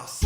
chaos.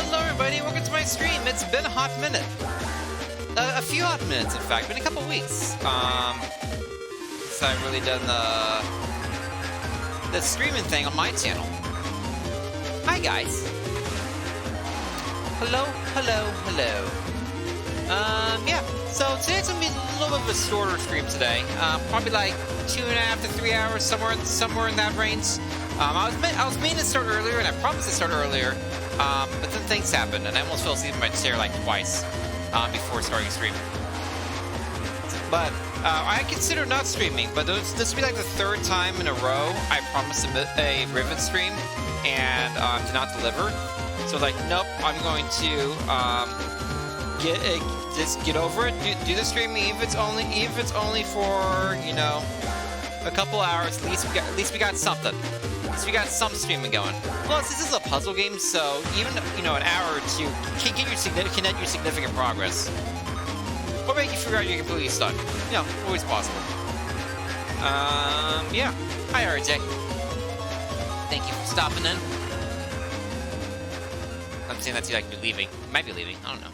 Hello everybody, welcome to my stream. It's been a hot minute. A few hot minutes, in fact. Been a couple weeks. Since I've really done the streaming thing on my channel. Hi guys. Hello. Yeah. So today's gonna be a little bit of a shorter stream today. Probably like 2.5 to 3 hours, somewhere in that range. I was meaning to start earlier, and I promised to start earlier. But then things happened, and I almost fell asleep in my chair like twice before starting stream. But I consider not streaming, but this will be like the third time in a row I promised a Riven stream and did not deliver. So like, nope, I'm going to just get over it. Do the streaming, even if it's only for, you know, a couple hours. At least we got something. At least we got some streaming going. Plus, this is a puzzle game, so even, you know, an hour or two can get you significant progress. Or make you figure out you're completely stuck. You know, always possible. Yeah. Hi, RJ. Thank you for stopping in. I'm saying that to you like you're leaving. You might be leaving. I don't know.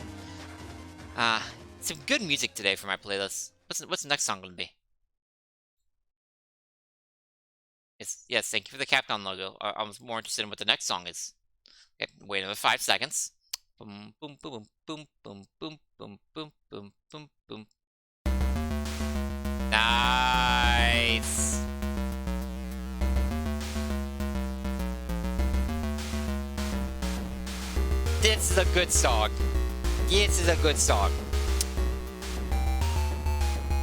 Some good music today for my playlist. What's the next song gonna be? Yes, thank you for the Capcom logo. I was more interested in what the next song is. Okay, wait another 5 seconds. Boom, boom, boom, boom, boom, boom, boom, boom, boom, boom, boom. Nice. This is a good song. This is a good song.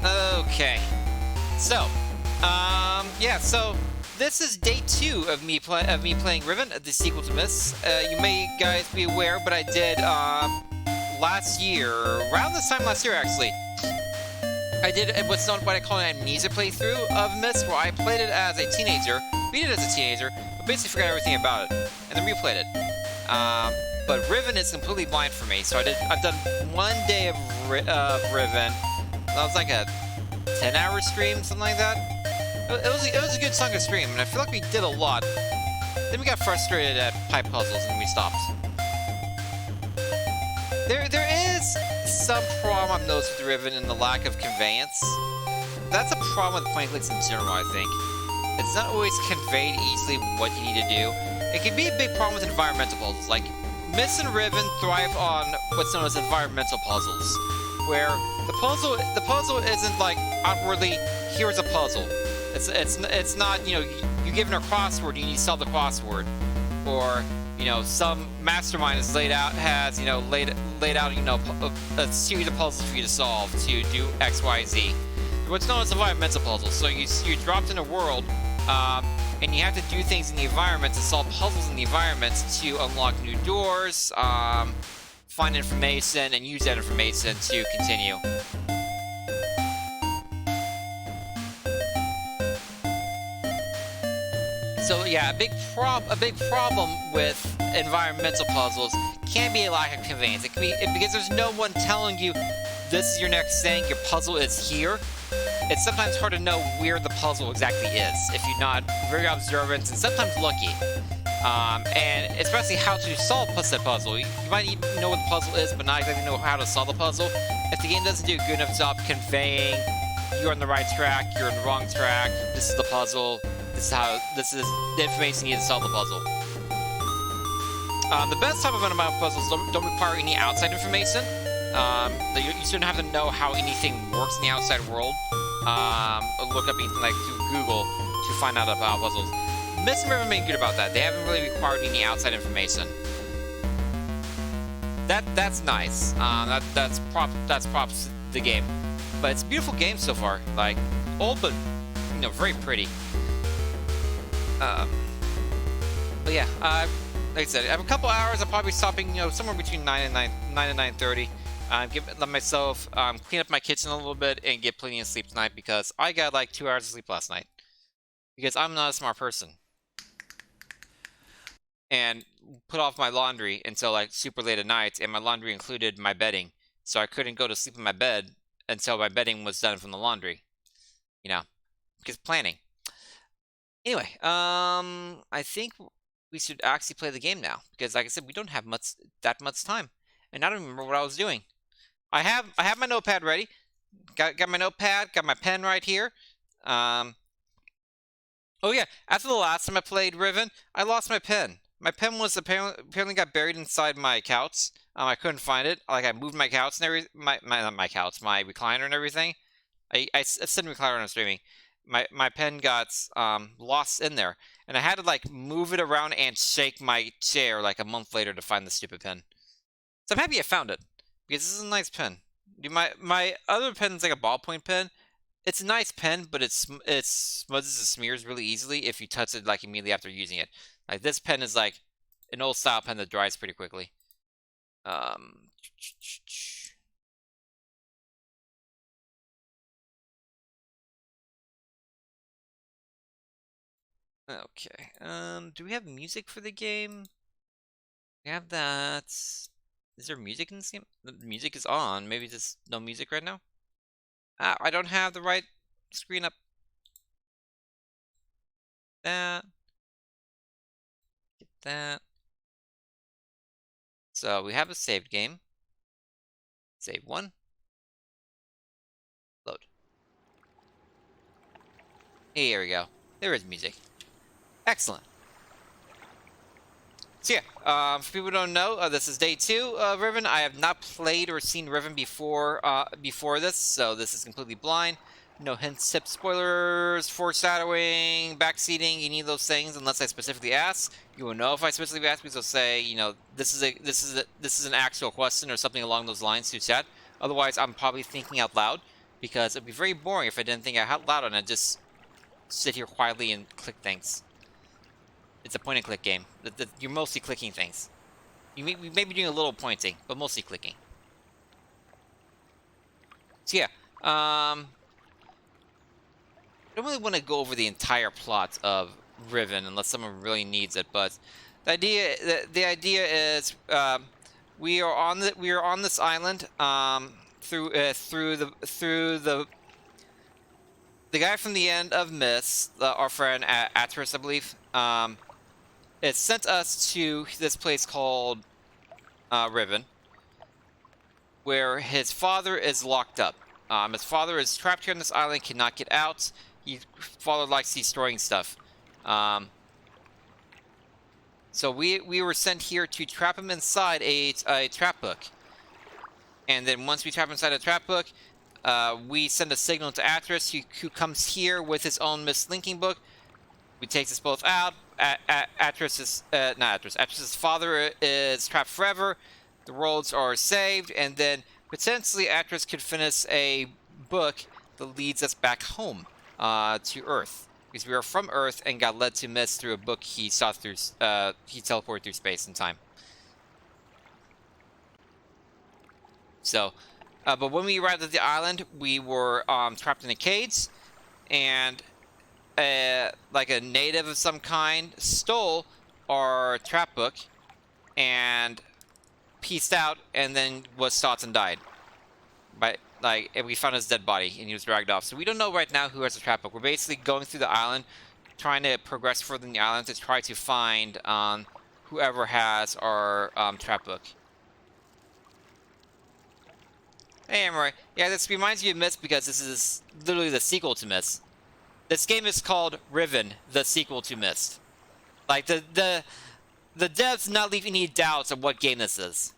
Okay. So, yeah. So this is day 2 of me playing Riven, the sequel to Myst. You may guys be aware, but I did last year, around this time last year actually, I did what I call an amnesia playthrough of Myst, where I played it as a teenager, beat it as a teenager, but basically forgot everything about it, and then replayed it. But Riven is completely blind for me, so I've done 1 day of Riven. That was like a 10-hour stream, something like that. It was a good chunk of stream, and I feel like we did a lot. Then we got frustrated at pipe puzzles, and we stopped. There is some problem I've noticed with Riven in the lack of conveyance. That's a problem with point clicks in general, I think. It's not always conveyed easily what you need to do. It can be a big problem with environmental puzzles. Like, Myst and Riven thrive on what's known as environmental puzzles, where the puzzle isn't like outwardly, here's a puzzle. It's not, you know, you're given a crossword, you need to solve the crossword, or, you know, some mastermind is laid out, you know, a series of puzzles for you to solve to do X, Y, Z. What's known as environmental puzzles. So you're dropped in a world, and you have to do things in the environment to solve puzzles in the environment to unlock new doors, find information, and use that information to continue. So yeah, a big problem with environmental puzzles can be a lack of conveyance. It can be because there's no one telling you this is your next thing, your puzzle is here. It's sometimes hard to know where the puzzle exactly is if you're not very observant and sometimes lucky. And especially how to solve said puzzle. You might even know what the puzzle is, but not exactly know how to solve the puzzle. If the game doesn't do a good enough job conveying you're on the right track, you're on the wrong track, this is the puzzle, this is the information you need to solve the puzzle. The best type of environmental puzzles don't require any outside information. You shouldn't have to know how anything works in the outside world. Look up anything like through Google to find out about puzzles. Myst and Riven been good about that. They haven't really required any outside information. That's nice. That's props to the game. But it's a beautiful game so far. Like, old but, you know, very pretty. But yeah, like I said, I have a couple hours. I'm probably stopping, you know, somewhere between 9 and 9:30. Let myself clean up my kitchen a little bit and get plenty of sleep tonight because I got like 2 hours of sleep last night. Because I'm not a smart person. And put off my laundry until like super late at night, and my laundry included my bedding. So I couldn't go to sleep in my bed until my bedding was done from the laundry. You know, because planning. Anyway, I think we should actually play the game now. Because like I said, we don't have that much time. And I don't remember what I was doing. I have my notepad ready. Got my notepad, got my pen right here. Oh yeah, after the last time I played Riven, I lost my pen. My pen was apparently got buried inside my couch. I couldn't find it. Like I moved my couch and everything, my recliner and everything. I said recliner when I'm streaming. My pen got lost in there, and I had to like move it around and shake my chair like a month later to find the stupid pen. So I'm happy I found it because this is a nice pen. My other pen's like a ballpoint pen. It's a nice pen, but it smuds and smears really easily if you touch it like immediately after using it. Like this pen is like an old style pen that dries pretty quickly. Um, okay. Do we have music for the game? We have that. Is there music in this game? The music is on. Maybe just no music right now? I don't have the right screen up. That. Get that. So we have a saved game. Save one. Load. Here we go. There is music. Excellent. So yeah, for people who don't know, this is day 2 of Riven. I have not played or seen Riven before this, so this is completely blind. No hints, tips, spoilers, foreshadowing, backseating, any of those things, unless I specifically ask. You will know if I specifically ask, because I'll say, you know, this is an actual question or something along those lines to chat. Otherwise, I'm probably thinking out loud, because it'd be very boring if I didn't think out loud and I just sit here quietly and click things. It's a point-and-click game. You're mostly clicking things. You may be doing a little pointing, but mostly clicking. So yeah, I don't really want to go over the entire plot of Riven unless someone really needs it. But the idea is we are on this island through the guy from the end of Myst, our friend Atris, I believe. It sent us to this place called Riven, where his father is locked up. His father is trapped here on this island, cannot get out. His father likes destroying stuff. So we were sent here to trap him inside a trap book. And then once we trap him inside a trap book, we send a signal to Atris, who comes here with his own mislinking book. We take us both out. Atris's father is trapped forever. The worlds are saved, and then potentially Atris could finish a book that leads us back home to Earth, because we are from Earth and got led to Myst through a book he saw through. He teleported through space and time. So, but when we arrived at the island, we were trapped in a cage, and like a native of some kind stole our trap book and pieced out, and then was shot and died. But like, we found his dead body and he was dragged off. So we don't know right now who has the trap book. We're basically going through the island, trying to progress further in the island to try to find whoever has our trap book. Hey, Amory. Yeah, this reminds you of Myst because this is literally the sequel to Myst. This game is called Riven, the sequel to Myst. Like, the devs not leave any doubts of what game this is.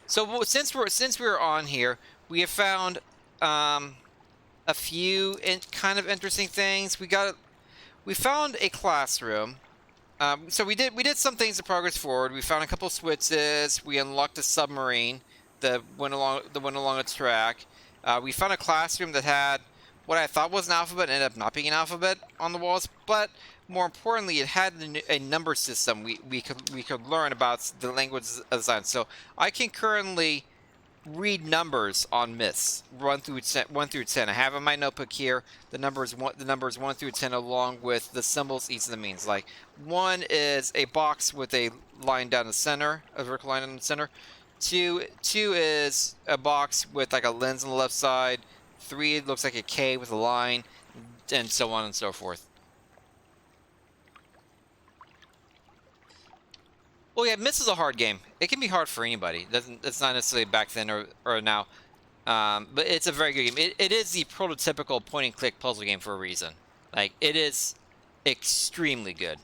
So since we're on here, we have found a few kind of interesting things. We found a classroom. So we did some things to progress forward. We found a couple switches. We unlocked a submarine that went along a track. We found a classroom that had what I thought was an alphabet, ended up not being an alphabet on the walls, but more importantly, it had a number system we could learn about the language design. So I can currently read numbers on Myst 1 through 10. I have in my notebook here the numbers 1 through 10, along with the symbols each of them means. Like 1 is a box with a line down the center, a vertical line in the center. 2 is a box with like a lens on the left side. 3 looks like a K with a line, and so on and so forth. Well, yeah, Myst is a hard game. It can be hard for anybody. It's not necessarily back then or now. But it's a very good game. It is the prototypical point-and-click puzzle game for a reason. Like, it is extremely good.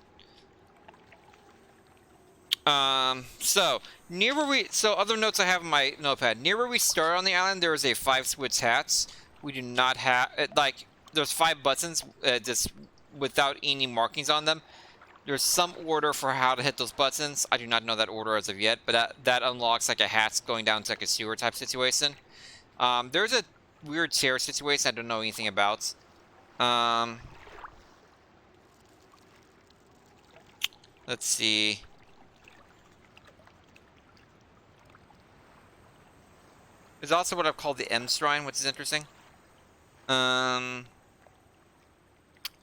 So other notes I have in my notepad. Near where we start on the island, there is a 5-switch hatch. We do not have, like, there's 5 buttons, just without any markings on them. There's some order for how to hit those buttons. I do not know that order as of yet, but that unlocks like a hatch going down to like a sewer type situation. There's a weird chair situation I don't know anything about. Let's see. There's also what I've called the M Shrine, which is interesting. Oh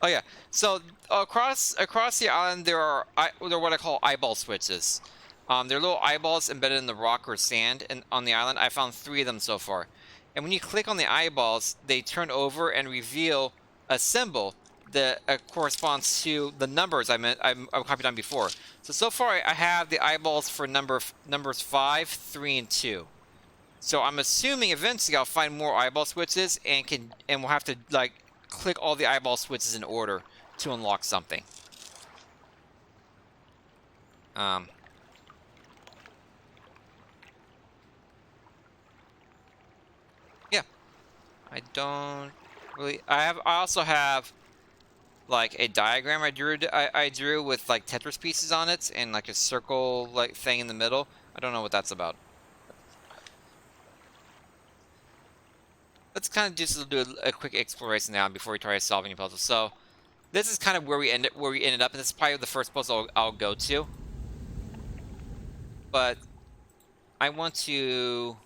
yeah. So across the island there are what I call eyeball switches. They're little eyeballs embedded in the rock or sand and on the island. I found 3 of them so far. And when you click on the eyeballs, they turn over and reveal a symbol that corresponds to the numbers I copied on before. So far I have the eyeballs for numbers 5, 3, and 2. So I'm assuming eventually I'll find more eyeball switches and we'll have to like click all the eyeball switches in order to unlock something. Yeah. I don't really. I also have like a diagram I drew with like Tetris pieces on it and like a circle like thing in the middle. I don't know what that's about. Let's kind of just do a quick exploration now before we try to solve any puzzles. So this is kind of where we ended up, and this is probably the first puzzle I'll go to. But I want to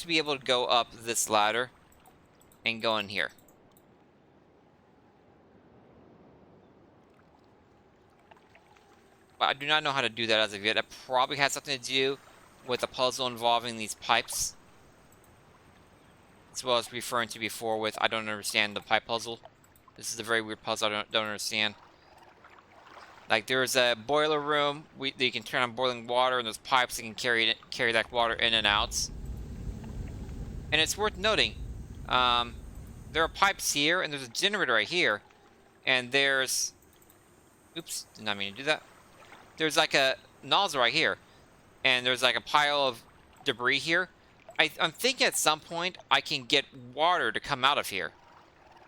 be able to go up this ladder and go in here. But I do not know how to do that as of yet. It probably has something to do with a puzzle involving these pipes. As well as referring to before with, I don't understand the pipe puzzle. This is a very weird puzzle I don't understand. Like, there's a boiler room that you can turn on boiling water, and there's pipes that can carry that water in and out. And it's worth noting, there are pipes here, and there's a generator right here. And there's... Oops, did not mean to do that. There's like a nozzle right here. And there's like a pile of debris here. I'm thinking at some point I can get water to come out of here.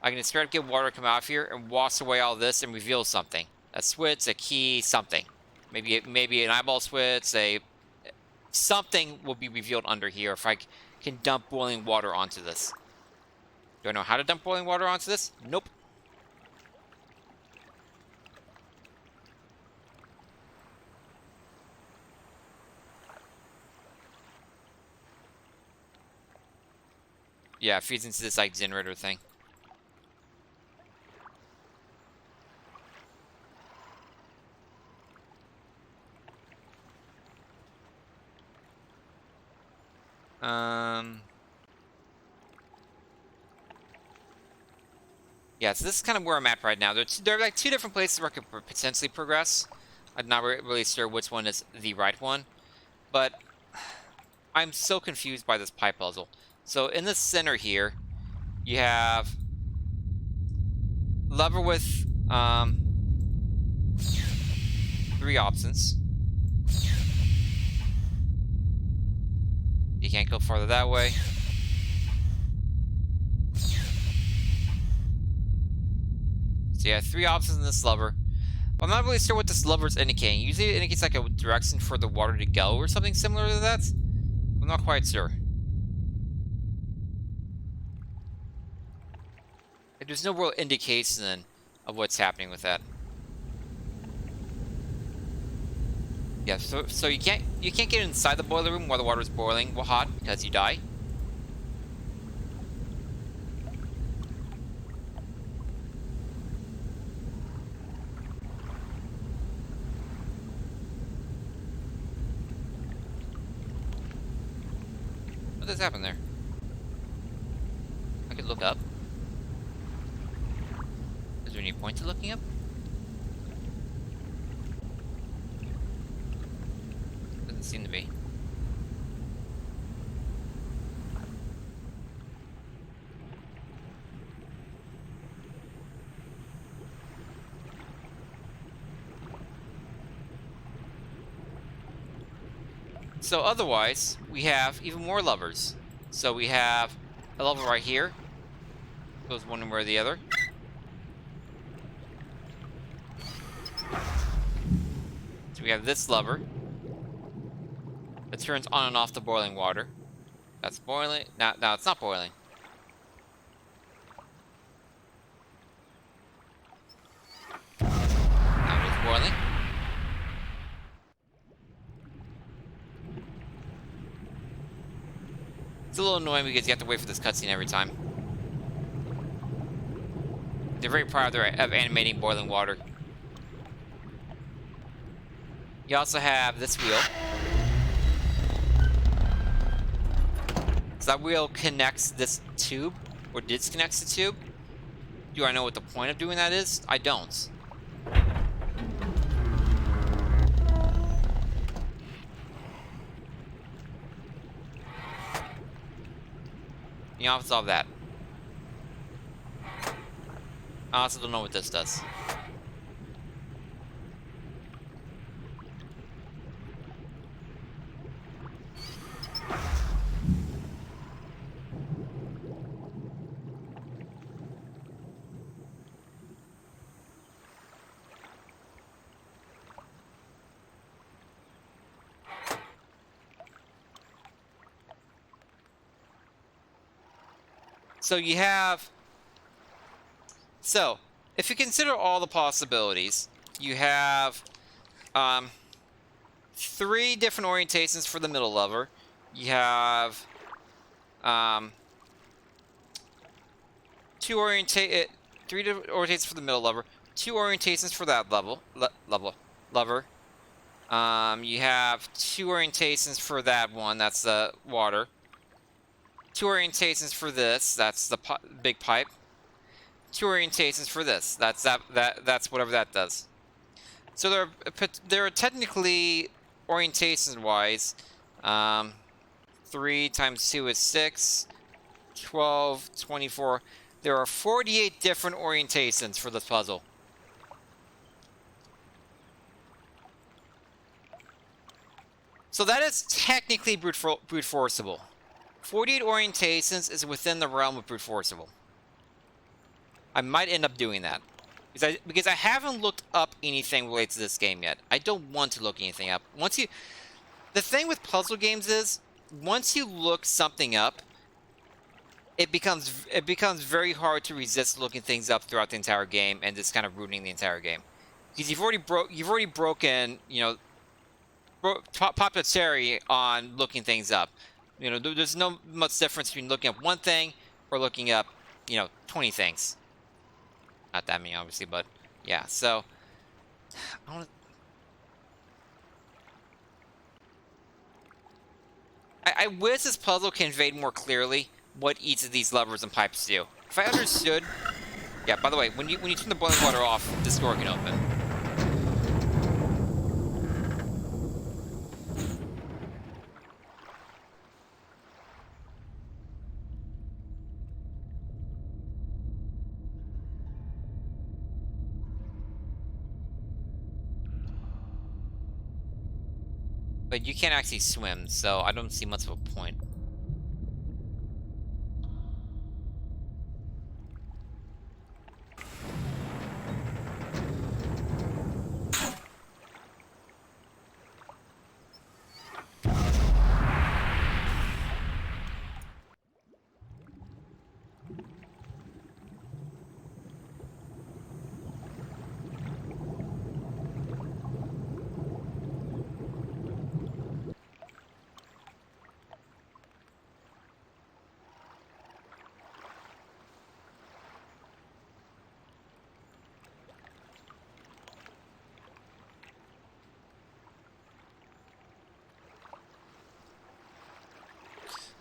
I can straight up get water to come out of here and wash away all this and reveal something. A switch, a key, something. Maybe an eyeball switch, something will be revealed under here if I can dump boiling water onto this. Do I know how to dump boiling water onto this? Nope. Yeah, it feeds into this like generator thing. Yeah, so this is kind of where I'm at right now. There are like 2 different places where I could potentially progress. I'm not really sure which one is the right one. But I'm so confused by this pipe puzzle. So in the center here, you have lever with 3 options. You can't go farther that way. So yeah, 3 options in this lever. I'm not really sure what this lever is indicating. Usually it indicates like a direction for the water to go or something similar to that. I'm not quite sure. There's no real indication of what's happening with that. Yeah, so you can't get inside the boiler room while the water is boiling hot because you die. What does happen there? I could look up. Is there any point to looking up? Doesn't seem to be. So otherwise, we have even more levers. So we have a lever right here. Goes one way or the other. So we have this lever. It turns on and off the boiling water. That's boiling. Now it's not boiling. Now it is boiling. It's a little annoying because you have to wait for this cutscene every time. They're very proud of animating boiling water. You also have this wheel. So that wheel connects this tube, or disconnects the tube. Do I know what the point of doing that is? I don't. The opposite of that. I also don't know what this does. So you have... So, if you consider all the possibilities, you have 3 different orientations for the middle lever. You have 3 different orientations for the middle lever, 2 orientations for that lever. You have 2 orientations for that one, that's the water. 2 orientations for this, that's the big pipe. 2 orientations for this, that's whatever that does. So there are technically orientation-wise, 3 times 2 is 6, 12, 24. There are 48 different orientations for this puzzle. So that is technically brute forceable. 48 orientations is within the realm of brute forceable. I might end up doing that. Because I haven't looked up anything related to this game yet. I don't want to look anything up. The thing with puzzle games is, once you look something up, it becomes very hard to resist looking things up throughout the entire game and just kind of ruining the entire game. Because you've already broken, popped a cherry on looking things up. There's no much difference between looking up one thing or looking up, 20 things. Not that many, obviously, but yeah. So I wish this puzzle conveyed more clearly what each of these levers and pipes do. If I understood, yeah. By the way, when you turn the boiling water off, this door can open. But you can't actually swim, so I don't see much of a point.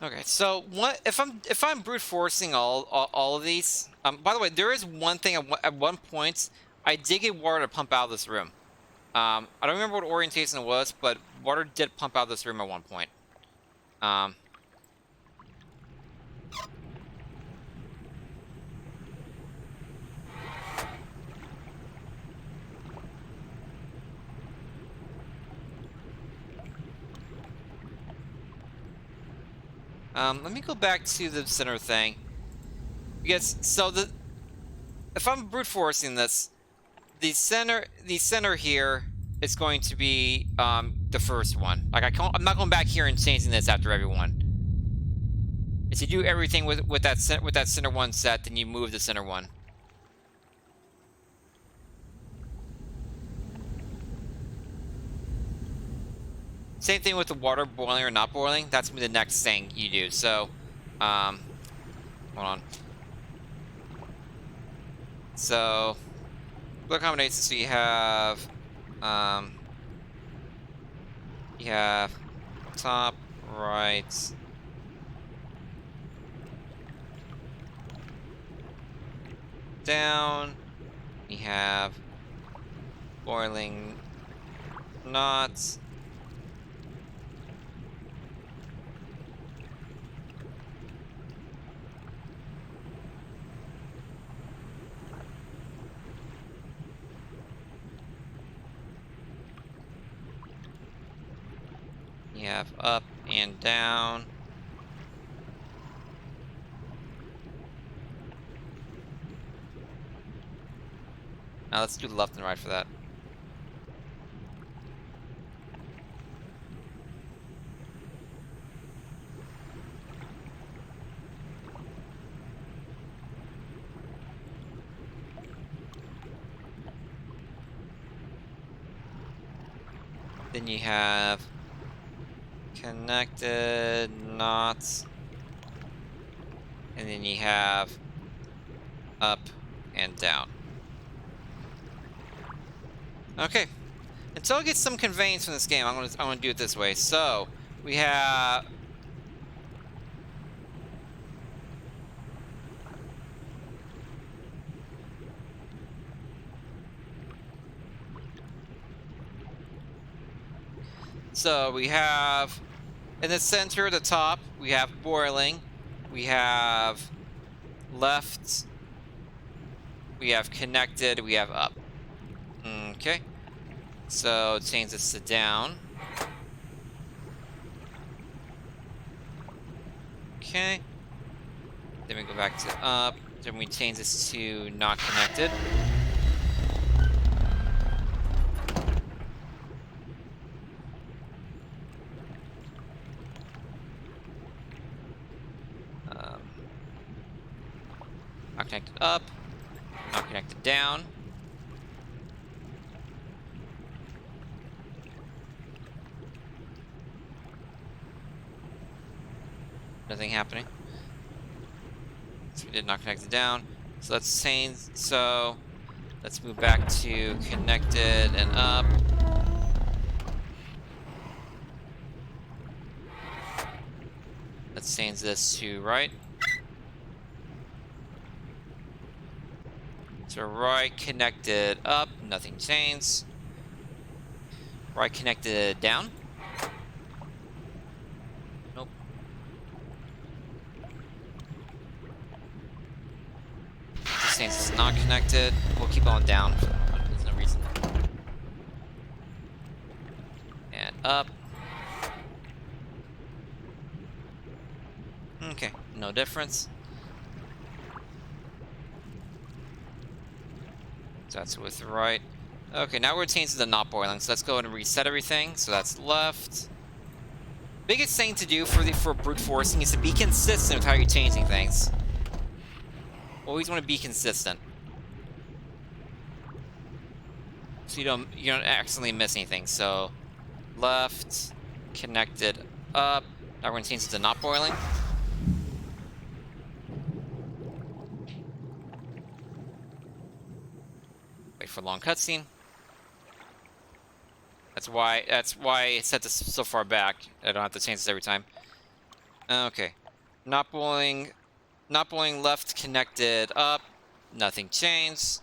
Okay, so if I'm brute forcing all of these? By the way, there is one thing at one point I did get water to pump out of this room. I don't remember what orientation it was, but water did pump out of this room at one point. Let me go back to the center thing. Because, if I'm brute forcing this, the center here is going to be, the first one. Like I'm not going back here and changing this after every one. If you do everything with that center one set, then you move the center one. Same thing with the water boiling or not boiling. That's the next thing you do. So, hold on. So, color combinations. So you have top, right, down. You have boiling, not. You have up and down. Now let's do left and right for that. Then you have connected, not, and then you have up and down. Okay, until I get some conveyance from this game, I'm gonna do it this way. So we have in the center, the top, we have boiling, we have left, we have connected, we have up. Okay, so change this to down. Okay, then we go back to up, then we change this to not connected. Not connected up, not connected down. Nothing happening. So we did not connect it down. So let's change. So let's move back to connected and up. Let's change this to right. So right connected up, nothing changed. Right connected down. Nope. This thing's not connected. We'll keep on down. There's no reason. And up. Okay, no difference. So that's with right. Okay, now we're changing to the not boiling. So let's go and reset everything. So that's left. Biggest thing to do for brute forcing is to be consistent with how you're changing things. Always want to be consistent, so you don't accidentally miss anything. So left, connected, up. Now we're going to change it to not boiling. Wait for a long cutscene. That's why I set this so far back. I don't have to change this every time. Okay, not boiling, left, connected, up. Nothing changed.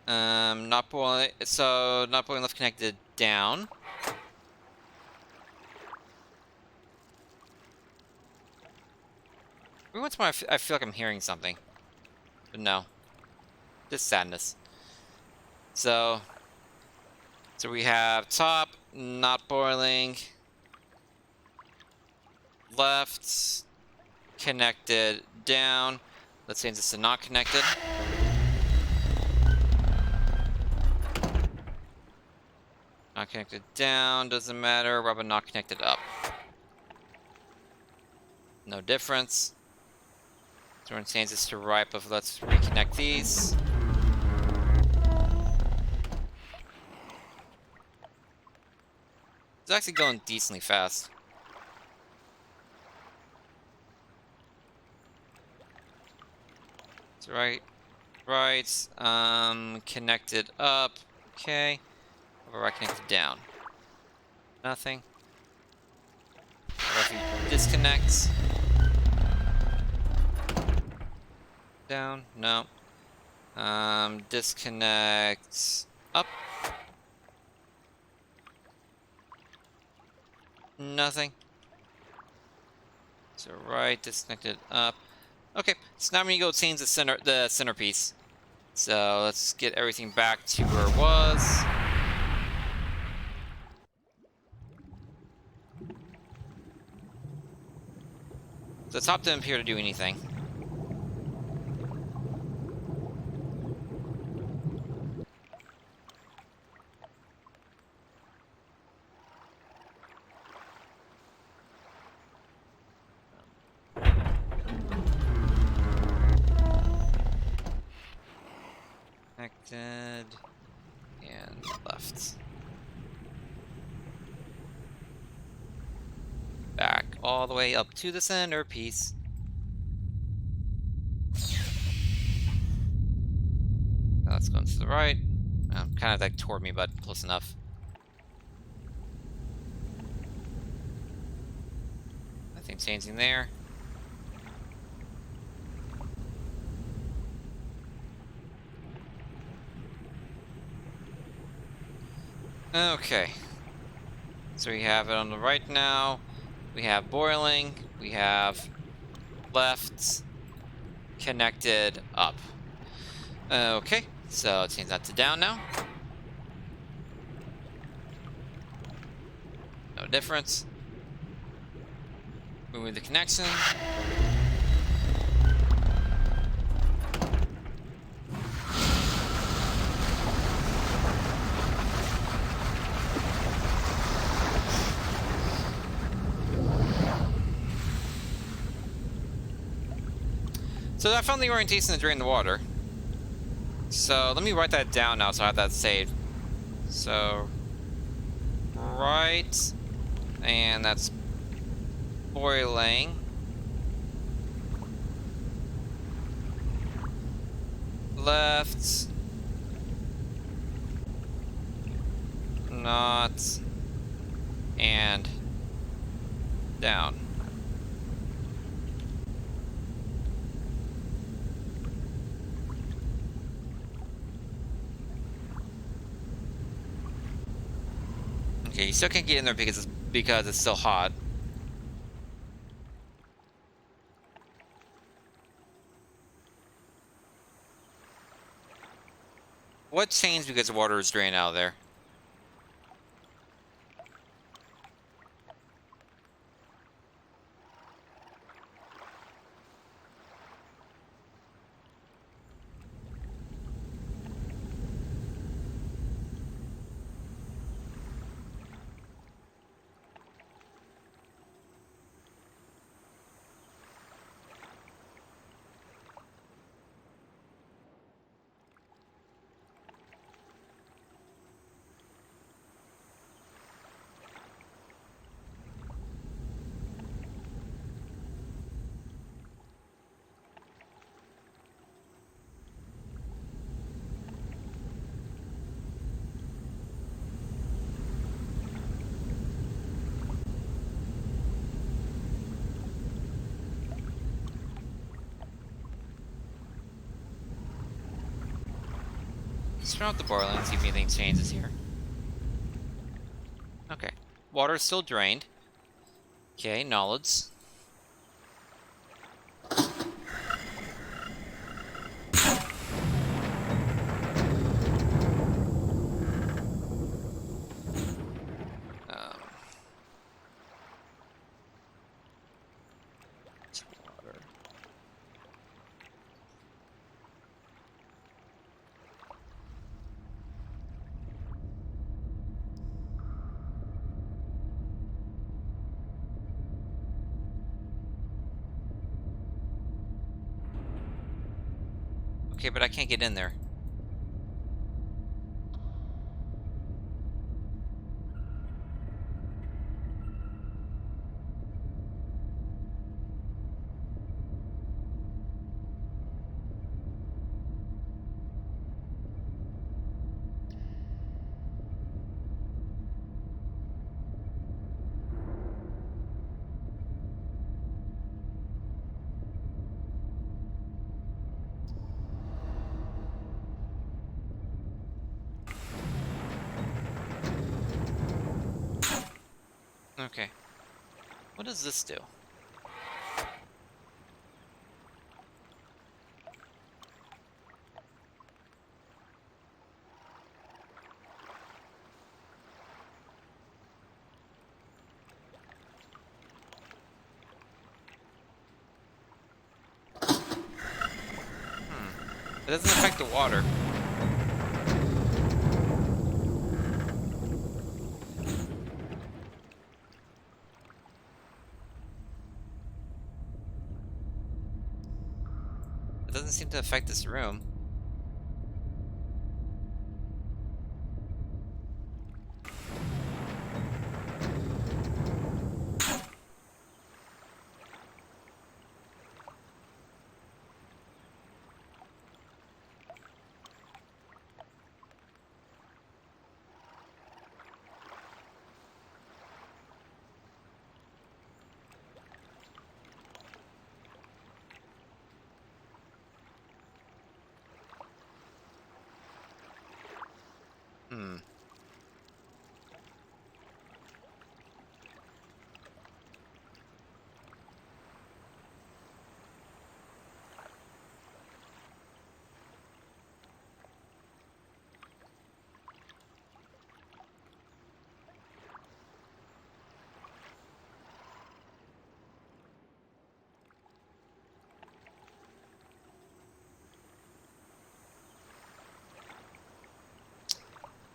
Not boiling. So not boiling, left, connected, down. Every once in a while, I feel like I'm hearing something, but no, just sadness. So we have top, not boiling, left, connected, down. Let's change this to not connected. Not connected down, doesn't matter. Rubber not connected up. No difference. Storing stains is to right, but let's reconnect these. It's actually going decently fast. It's right. Connected up. Okay. Right connected down. Nothing. What if you disconnect? Down? No. Disconnect up. Nothing. So right, disconnected up. Okay, so now I'm gonna go change the centerpiece. So let's get everything back to where it was. So the top didn't appear to do anything. Connected and left. Back all the way up to the centerpiece. Now let's go to the right. Kind of like toward me, but close enough. Nothing changing there. Okay. So we have it on the right now. We have boiling. We have left, connected, up. Okay. So it change that to down now. No difference. Remove the connection. So I found the orientation to drain the water. So let me write that down now so I have that saved. So right, and that's boiling. Left, not, and down. Okay, you still can't get in there because it's still hot. What changed because the water is drained out of there? Let's turn off the boiler and see if anything changes here. Okay. Water is still drained. Okay, knowledge. Water. Okay, but I can't get in there. Okay. What does this do? It doesn't affect the water. It doesn't seem to affect this room. Hmm.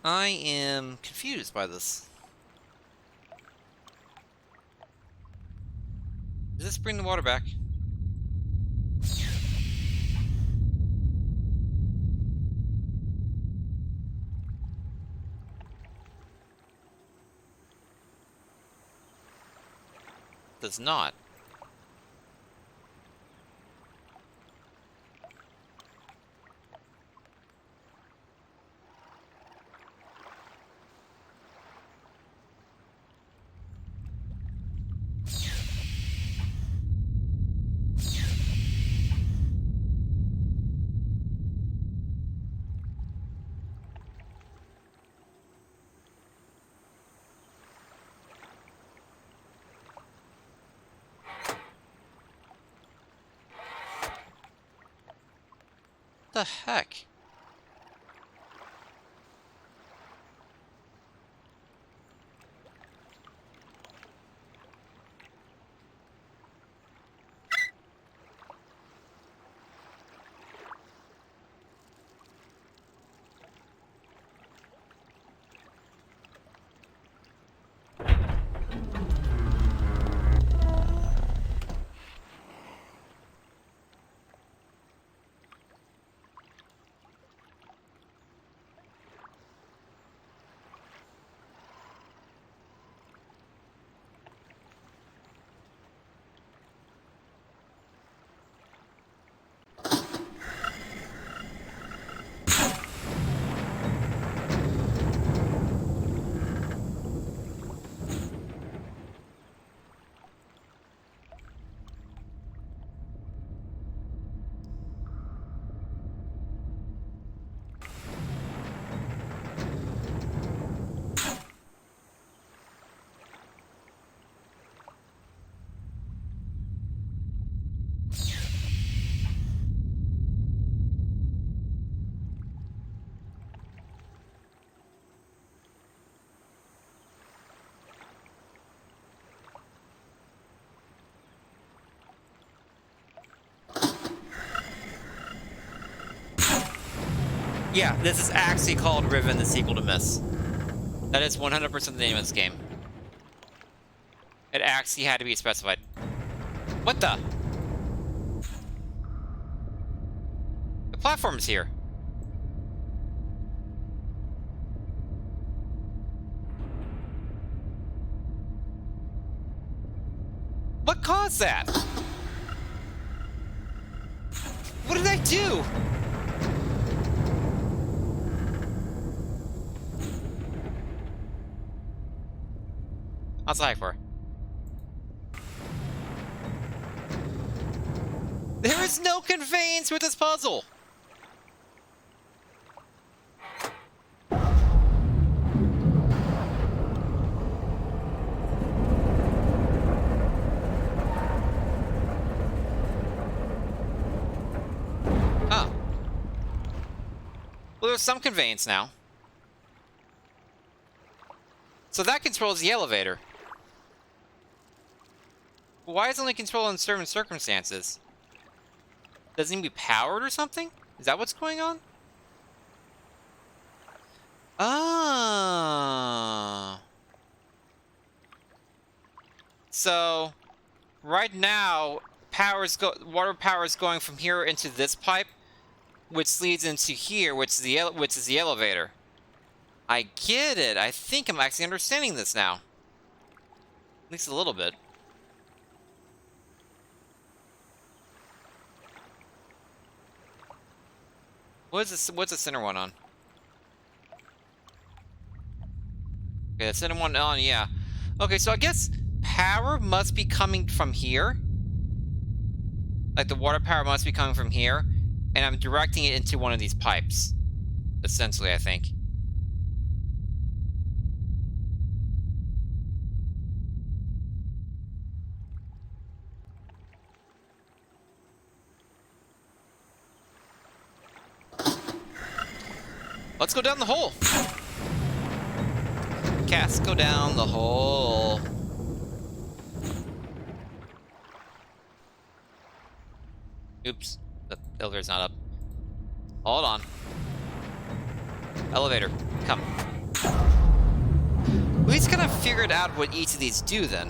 I am confused by this. Does this bring the water back? Does not. The heck? Yeah, this is actually called Riven, the sequel to Myst. That is 100% the name of this game. It actually had to be specified. What the? platforms here. What caused that? What did I do? Outside for. There is no conveyance with this puzzle. Oh. Well, there's some conveyance now. So that controls the elevator. Why is it only controlled in certain circumstances? Does it need to be powered or something? Is that what's going on? Oh. So, right now, water power is going from here into this pipe, which leads into here, which is the elevator. I get it. I think I'm actually understanding this now. At least a little bit. What's the center one on? Okay, the center one on, yeah. Okay, so I guess power must be coming from here. Like the water power must be coming from here. And I'm directing it into one of these pipes. Essentially, I think. Let's go down the hole. Cass, go down the hole. Oops, the elevator's not up. Hold on. Elevator, come. We just kind of figured out what each of these do then.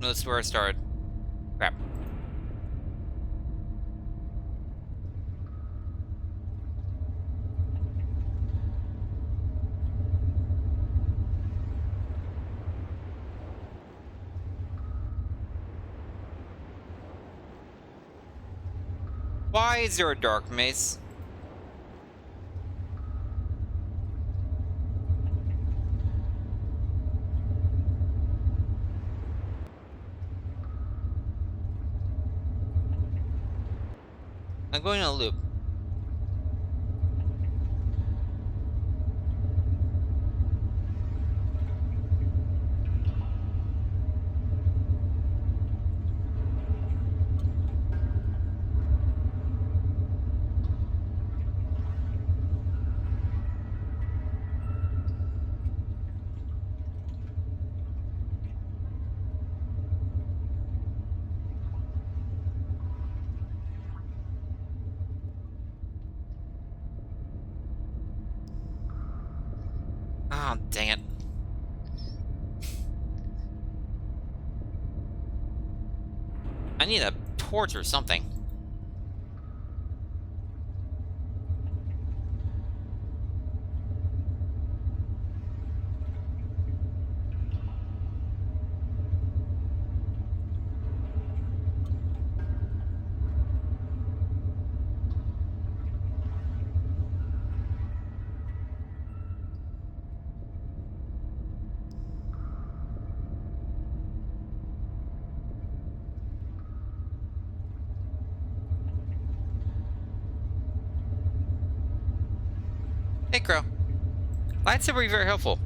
No, this is where I started. Crap. Why is there a dark maze? I'm going on a loop. Oh, dang it. I need a torch or something. Hey, Crow. Lightsaber would be very helpful.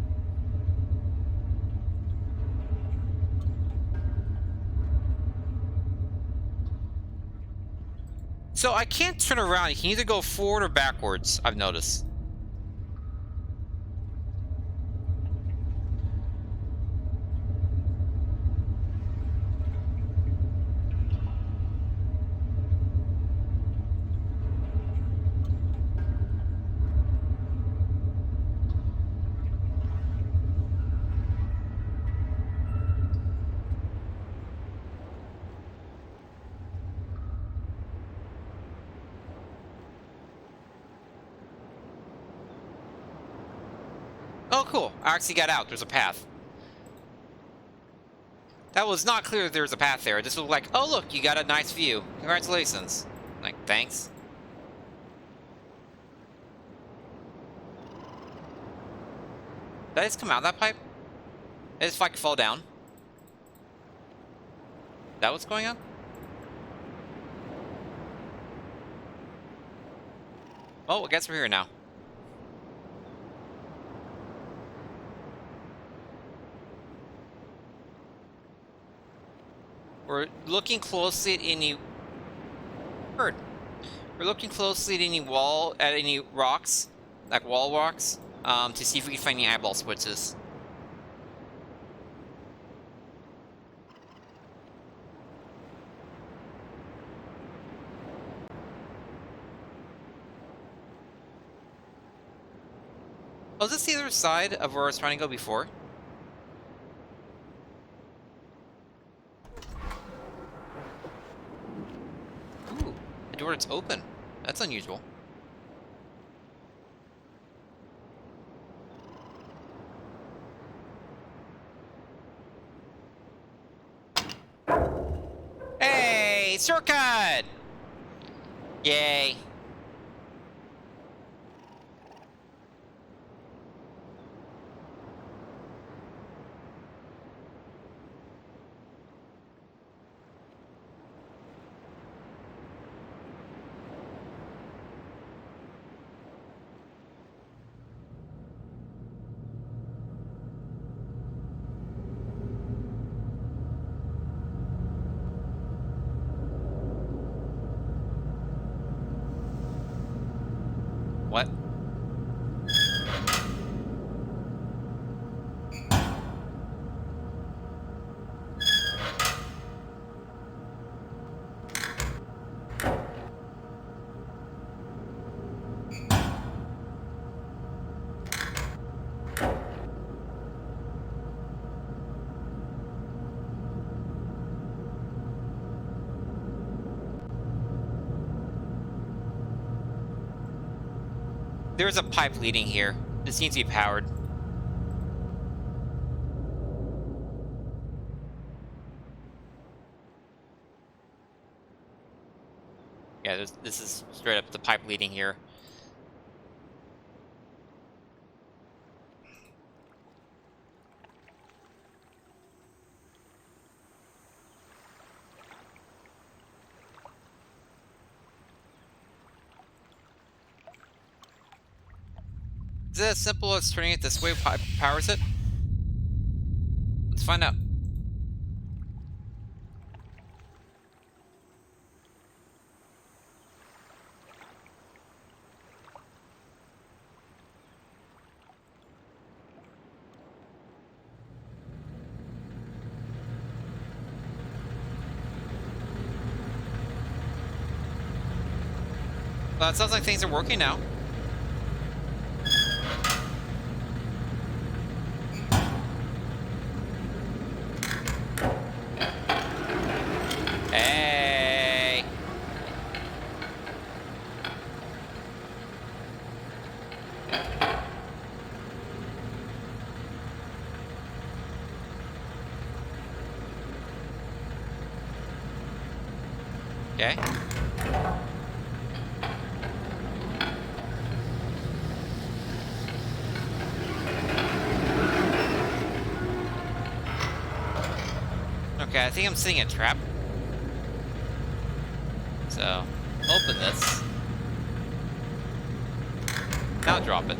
So I can't turn around. You can either go forward or backwards, I've noticed. Oh, cool. I actually got out. There's a path. That was not clear that there was a path there. It just looked like, oh, look, you got a nice view. Congratulations. Like, thanks. Did I just come out of that pipe? I just like fall down? Is that what's going on? Oh, I guess we're here now. We're looking closely at any... Bird. We're looking closely at any rocks, like wall rocks, to see if we can find any eyeball switches. Oh, is this the other side of where I was trying to go before? Ooh, the door that's open. That's unusual. Hey, shortcut! Yay. What? There's a pipe leading here. This needs to be powered. Yeah, this is straight up the pipe leading here. Is it as simple as turning it this way powers it? Let's find out. Well, it sounds like things are working now. Hey. Okay. Okay, I think I'm seeing a trap. So, open this. Now drop it.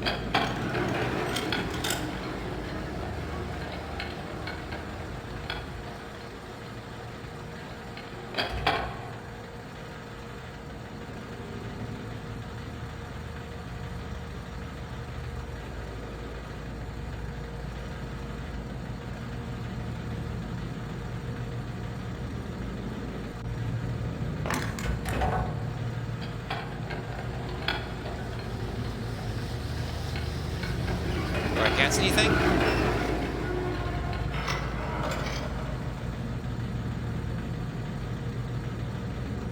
Do I catch anything?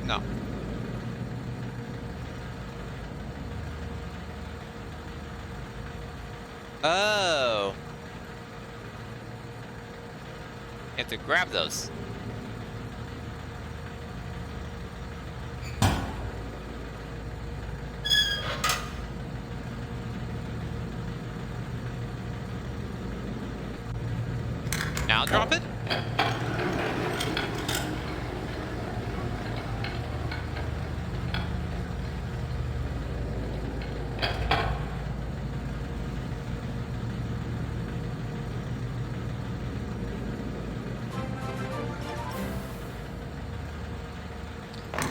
No. Oh. You have to grab those. Now drop it?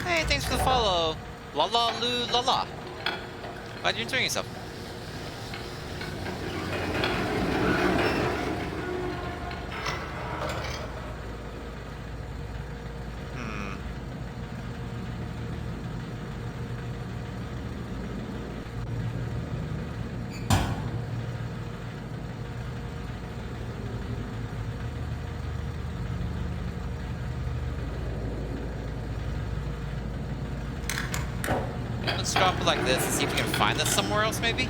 Hey, thanks for the follow. La la loo la la. Glad you're enjoying yourself. Let's drop it like this and see if we can find this somewhere else, maybe?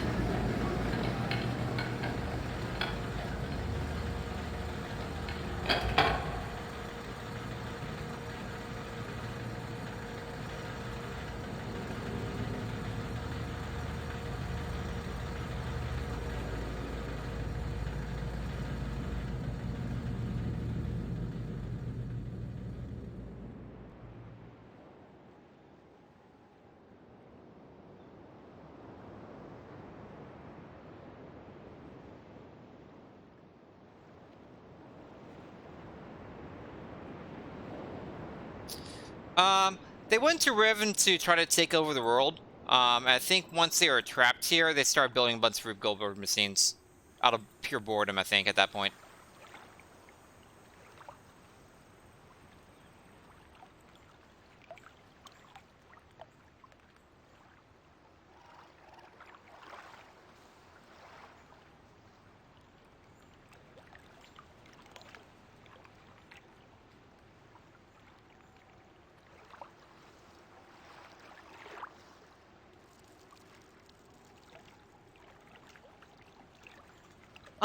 They went to Riven to try to take over the world. I think once they were trapped here, they started building a bunch of Rube Goldberg machines. Out of pure boredom, I think, at that point.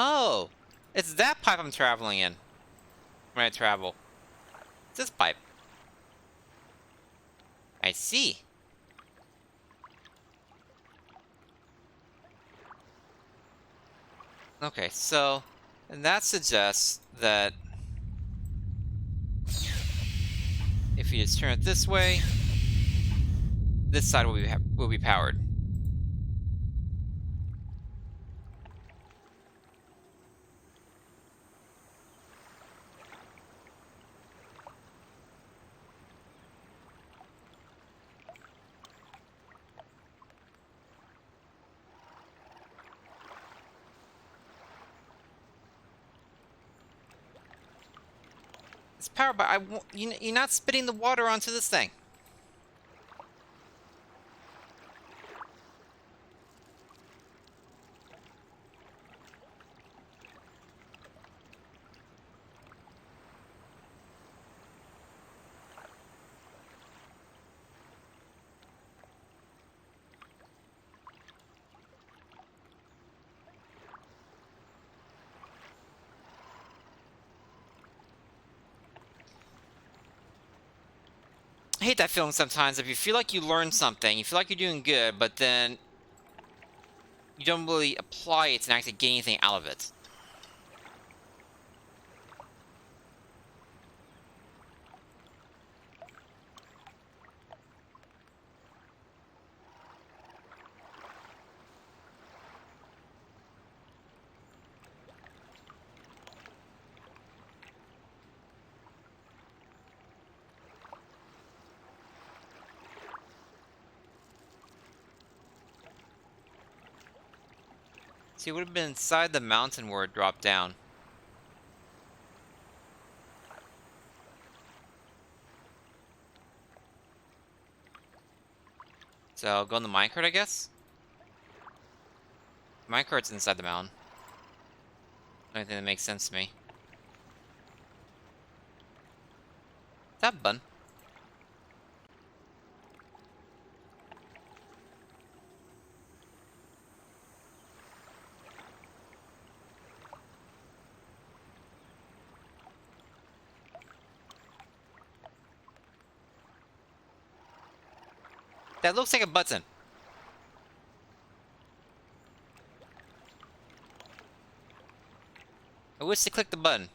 Oh! It's that pipe I'm traveling in. When I travel. It's this pipe. I see. Okay, so... And that suggests that... if you just turn it this way... this side will be powered. It's powered by... you're not spitting the water onto this thing. I hate that feeling sometimes. If you feel like you learned something, you feel like you're doing good, but then you don't really apply it and actually get anything out of it. See, it would have been inside the mountain where it dropped down. So I'll go in the minecart, I guess? Minecart's inside the mountain. Only thing that makes sense to me. What's that button? That looks like a button. I wish to click the button.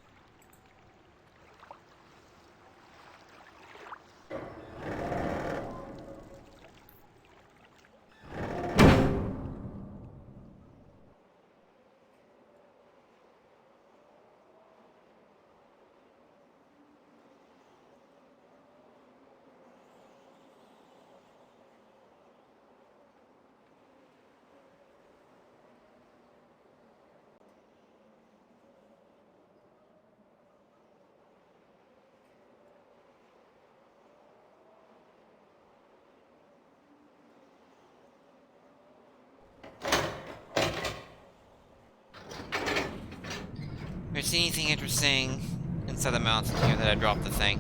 If there's anything interesting inside the mountain here that I dropped the thing.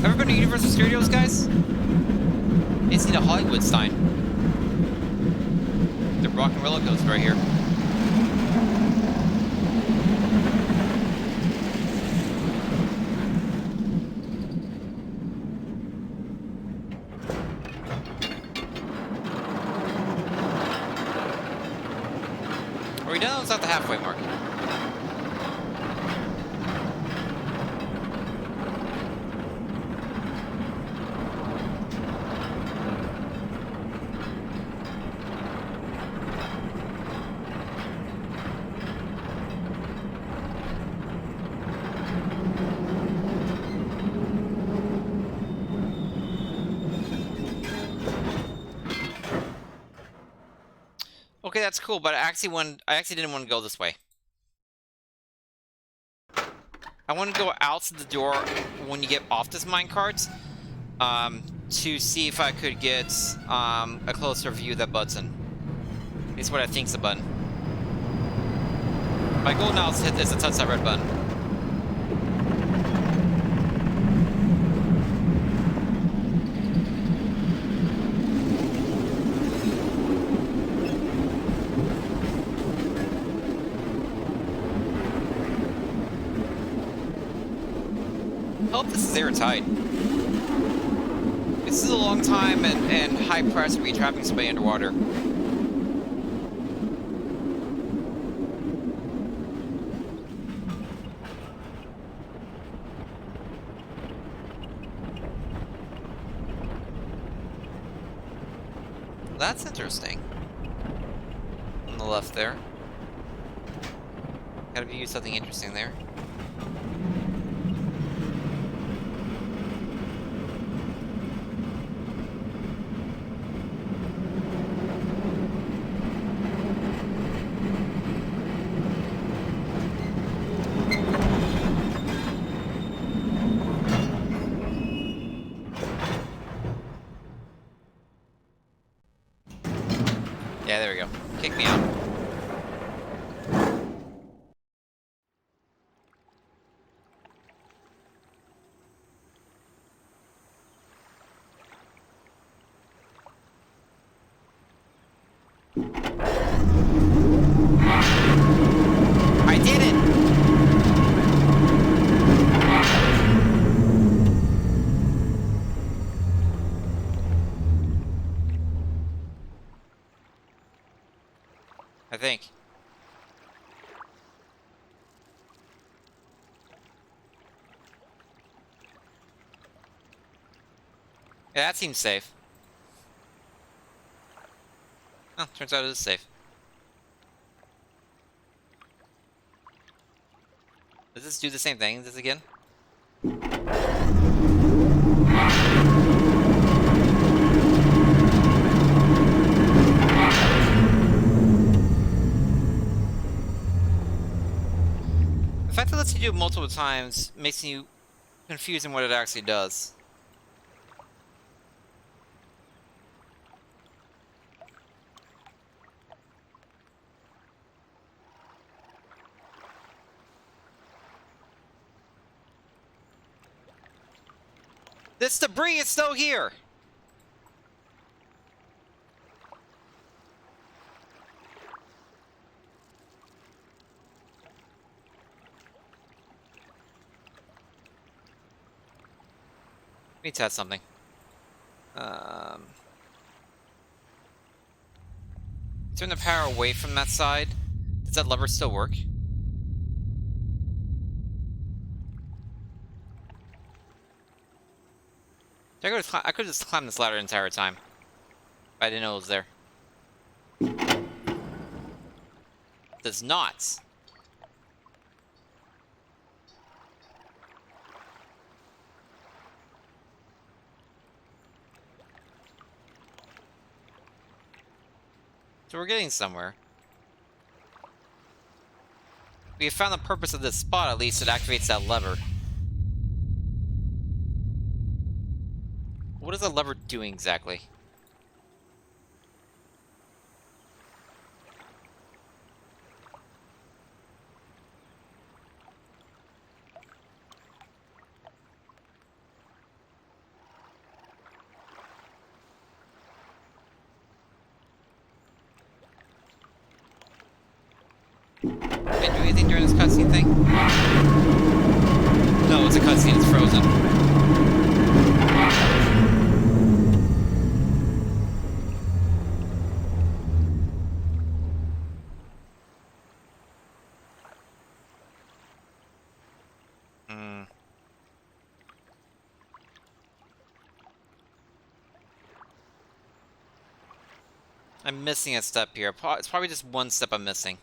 Ever been to Universal Studios, guys? It's in a Hollywood sign. The rock and roller coaster right here. Are we done? It's not the halfway mark. Okay, that's cool, but I actually didn't want to go this way. I want to go out to the door when you get off this minecart, to see if I could get a closer view of that button. It's what I think's a button. My goal now is to touch that red button. I hope this is airtight. This is a long time and high price to be trapping somebody underwater. That's interesting. On the left there. Gotta view something interesting there. Yeah, there we go. Kick me out. I did it! I think. Yeah, that seems safe. Oh, turns out it is safe. Does this do the same thing? This again? The fact that it lets you do it multiple times makes you confused in what it actually does. This debris is still here! Let me test something. Turn the power away from that side. Does that lever still work? I could just climb this ladder the entire time. I didn't know it was there. Does not. So we're getting somewhere. We have found the purpose of this spot, at least it activates that lever. What is the lever doing exactly? Can I do anything during this cutscene thing? No, it's a cutscene, it's frozen. I'm missing a step here. It's probably just one step I'm missing.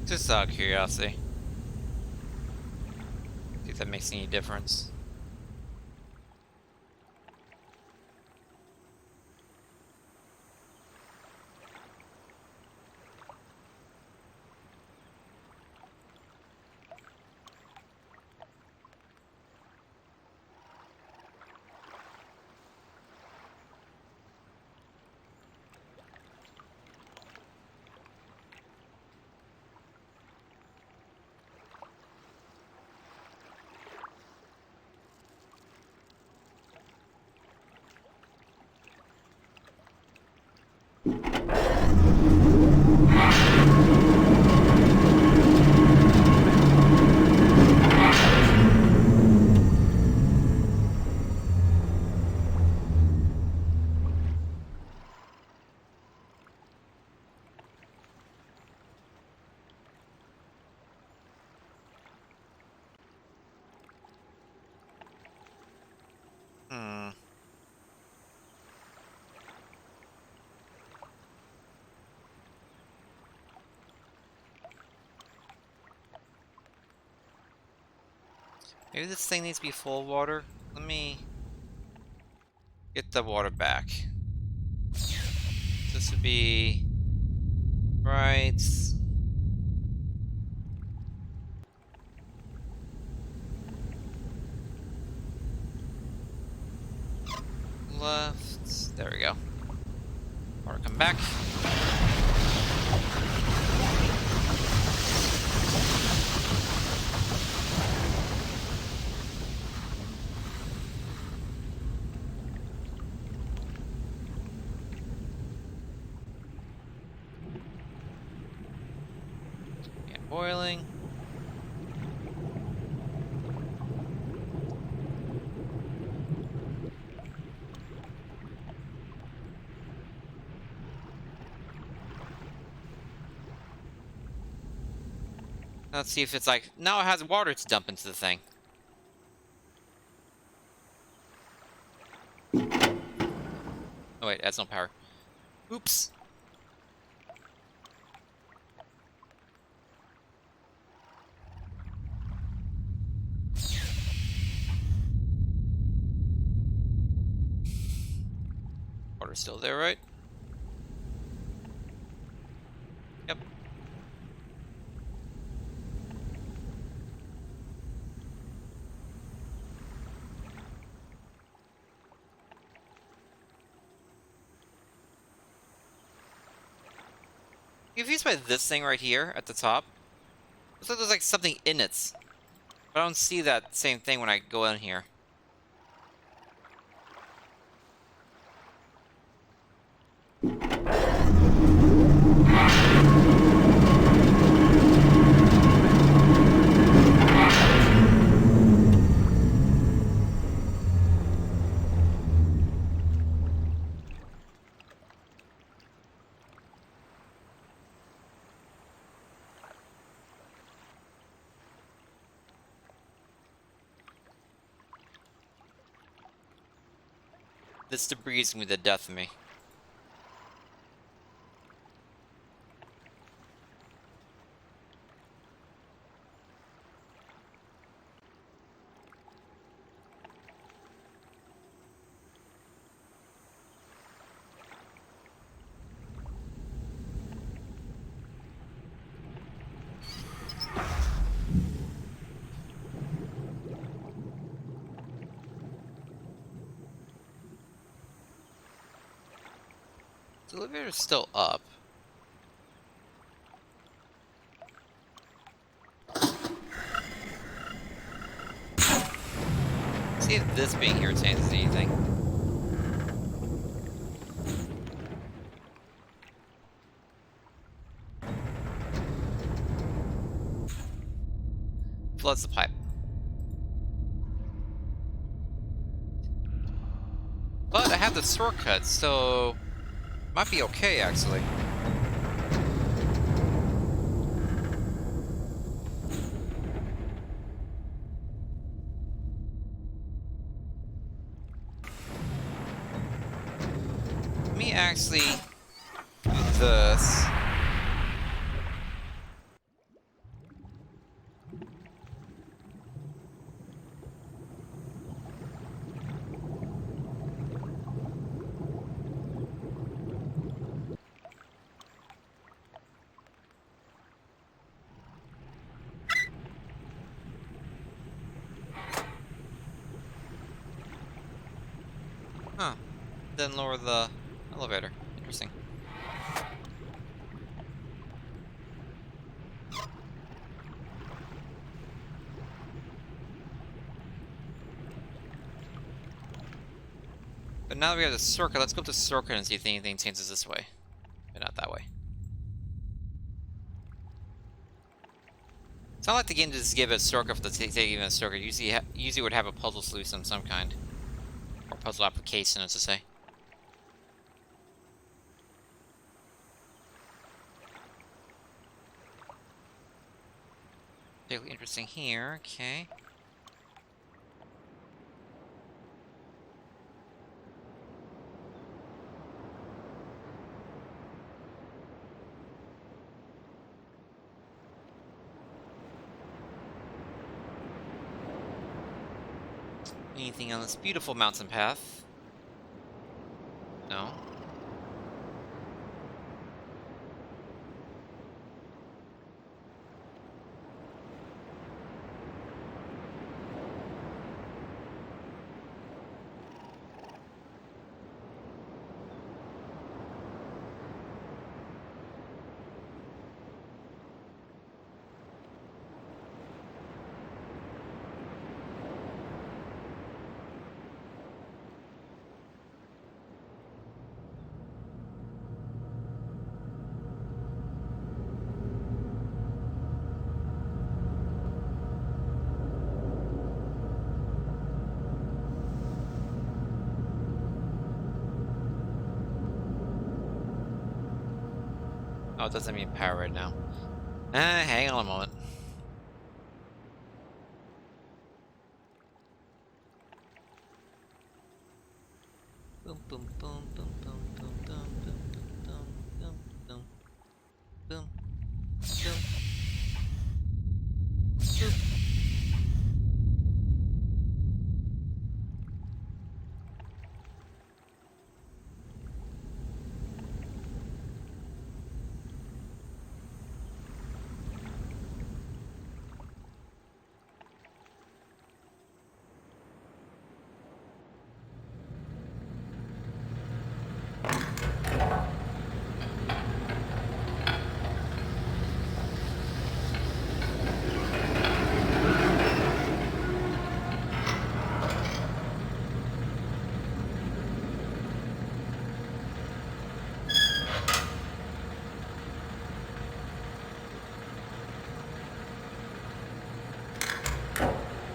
Just out of curiosity. See if that makes any difference. Maybe this thing needs to be full of water. Let me get the water back. This would be right. Left. There we go. Water come back. Yeah, boiling. Let's see if it's like, now it has water to dump into the thing. Oh wait, it has no power. Oops. Water's still there, right? Yep. Confused by this thing right here at the top. Looks like there's like something in it. But I don't see that same thing when I go in here. This debris is gonna be the death of me. The elevator's still up. See if this being here changes anything. Floods the pipe. But I have the shortcut, so might be okay actually. Let me actually do this. Huh. Then lower the elevator. Interesting. But now that we have the circuit, let's go up the circuit and see if anything changes this way. But not that way. It's not like the game just give a circuit for the sake of even a circuit. Usually would have a puzzle solution of some kind. Or puzzle application, as to say. Particularly interesting here, okay. Anything on this beautiful mountain path? No. Oh, it doesn't mean power right now. Hang on a moment. Boom, boom, boom, boom, boom, boom, boom, boom, boom, boom, boom, boom, boom, boom.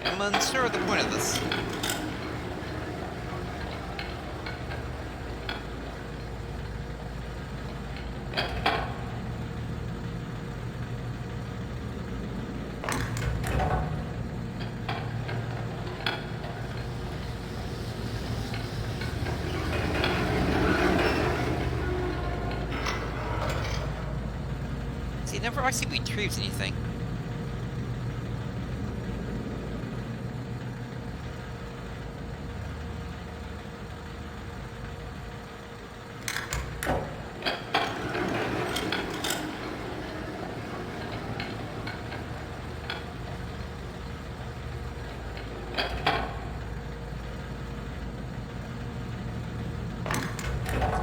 I'm unsure of the point of this. See, it never actually retrieves anything.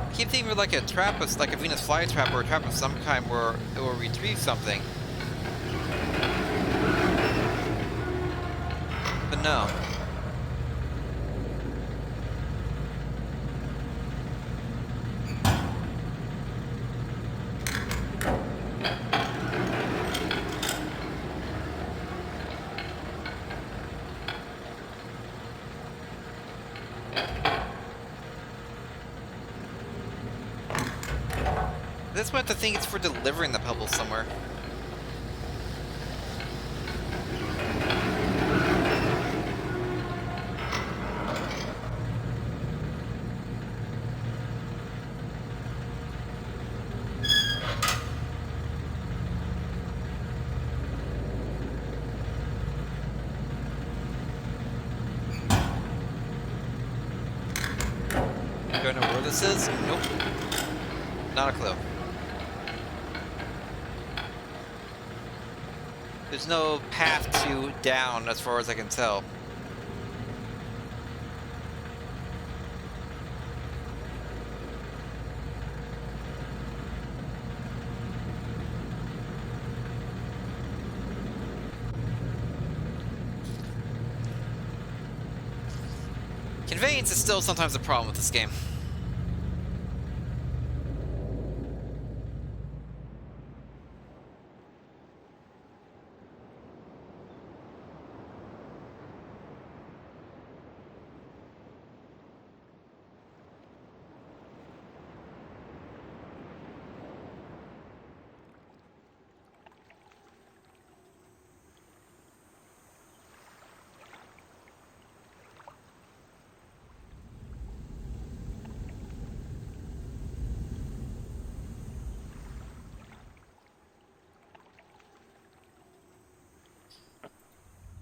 I keep thinking of like a trap, like a Venus flytrap or a trap of some kind where it will retrieve something. But no. This one, I think it's for delivering the pebbles somewhere. Don't know where this is? Nope. Not a clue. There's no path to down as far as I can tell. Conveyance is still sometimes a problem with this game.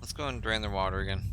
Let's go and drain the water again.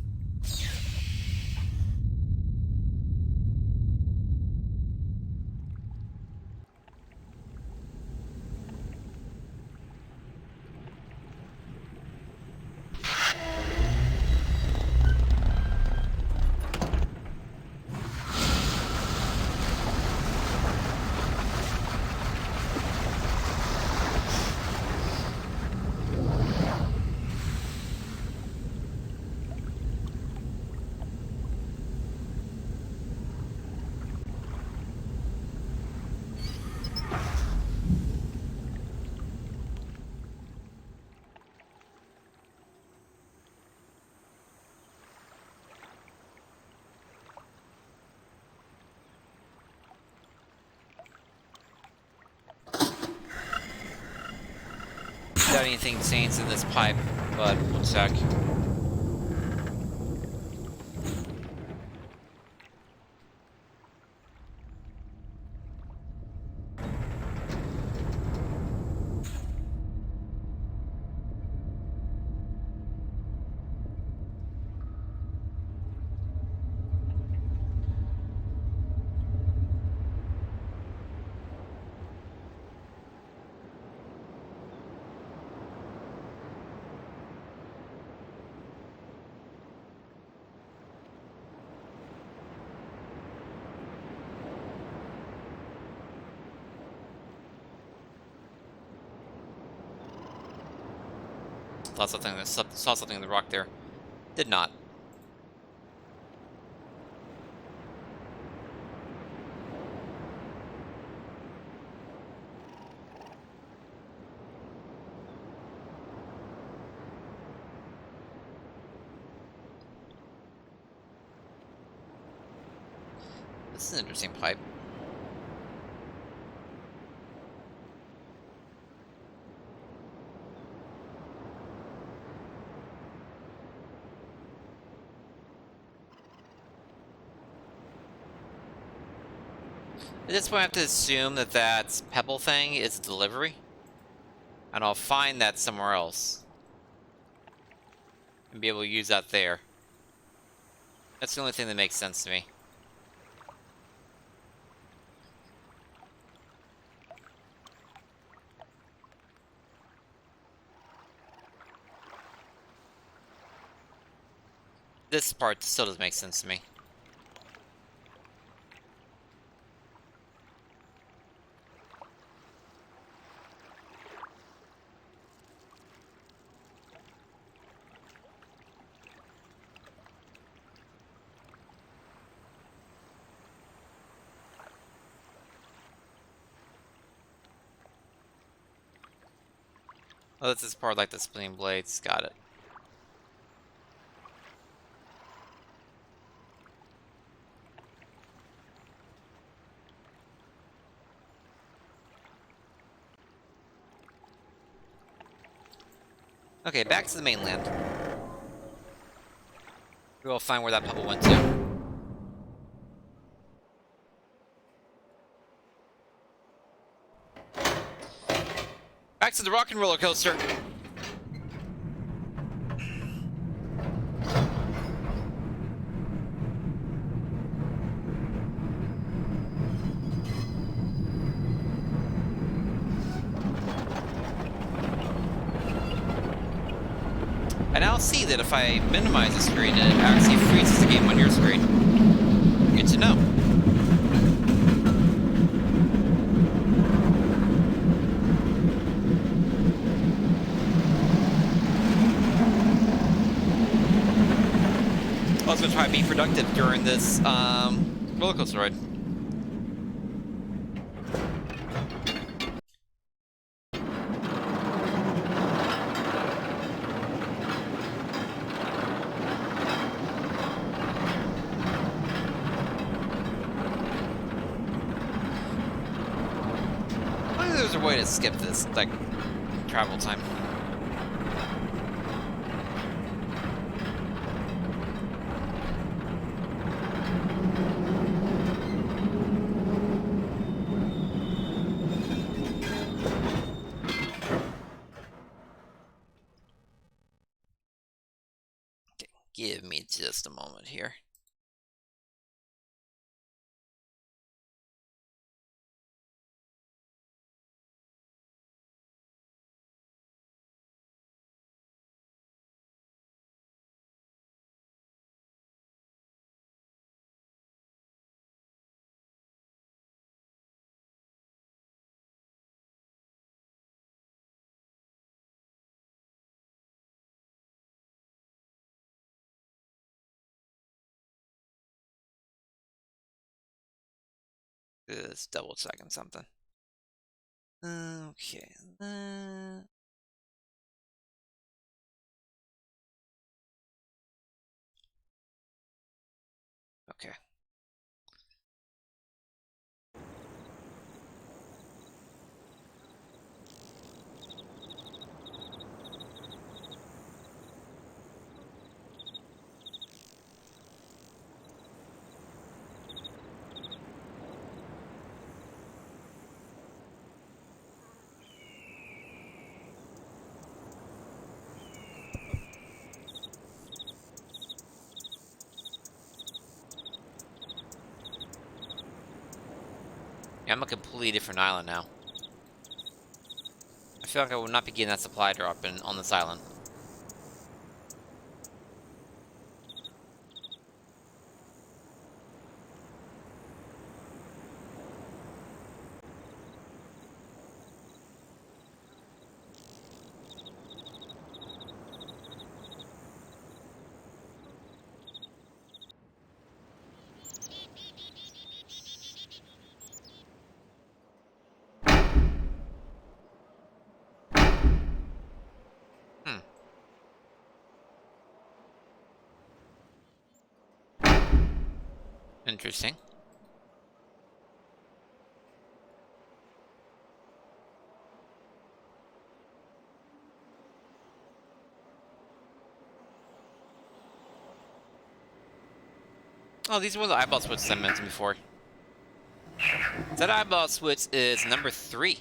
got anything stains in this pipe, but we'll check. Saw something in the rock there. Did not. This is an interesting pipe. At this point, I have to assume that that pebble thing is a delivery. And I'll find that somewhere else. And be able to use that there. That's the only thing that makes sense to me. This part still doesn't make sense to me. Oh, this is part like the splitting blades. Got it. Okay, back to the mainland. We'll find where that pebble went to. Back to the rock and roller coaster. I now see that if I minimize the screen, it actually freezes the game on your screen. Good to know. I was going to try to be productive during this roller coaster ride. I think there's a way to skip this, like, travel time. Give me just a moment here. Just double checking something. Okay. Okay. Yeah, I'm a completely different island now. I feel like I would not be getting that supply drop on this island. Hmm. Interesting. Oh, these were the eyeball switches I mentioned before. That eyeball switch is number 3.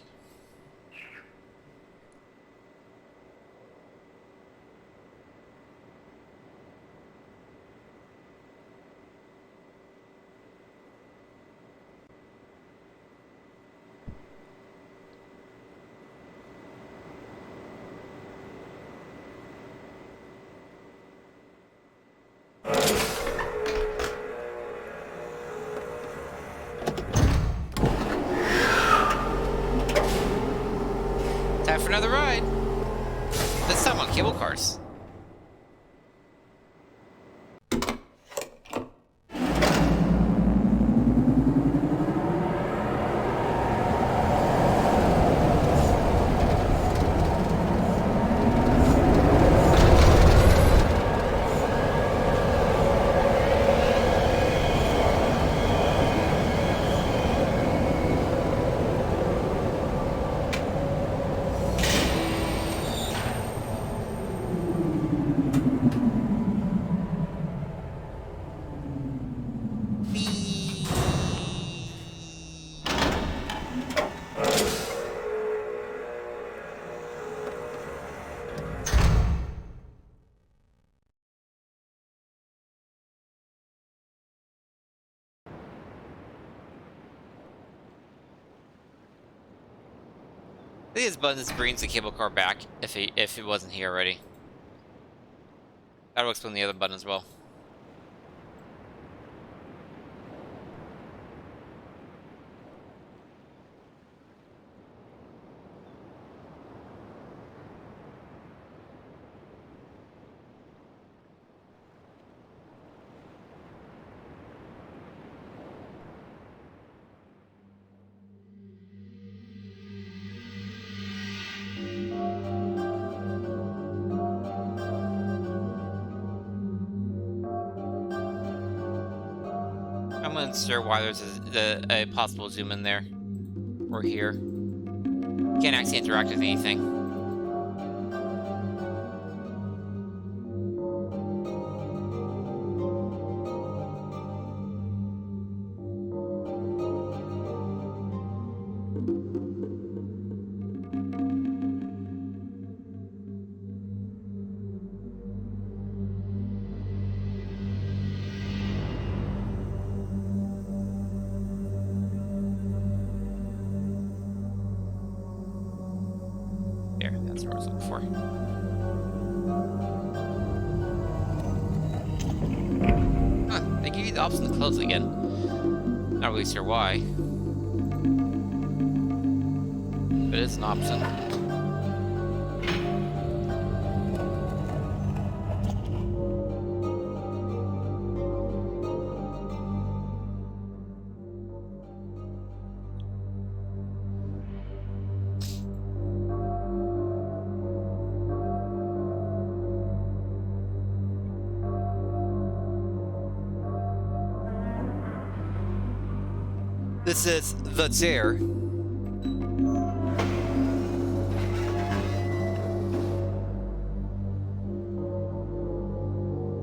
Time for another ride. This time on cable cars. I think this button just brings the cable car back if it wasn't here already. That'll explain the other button as well. I'm unsure why there's a possible zoom in there or here. Can't actually interact with anything. There, that's what I was looking for. Huh, they give you the option to close it again. Not really sure why. But it's an option. This is the chair.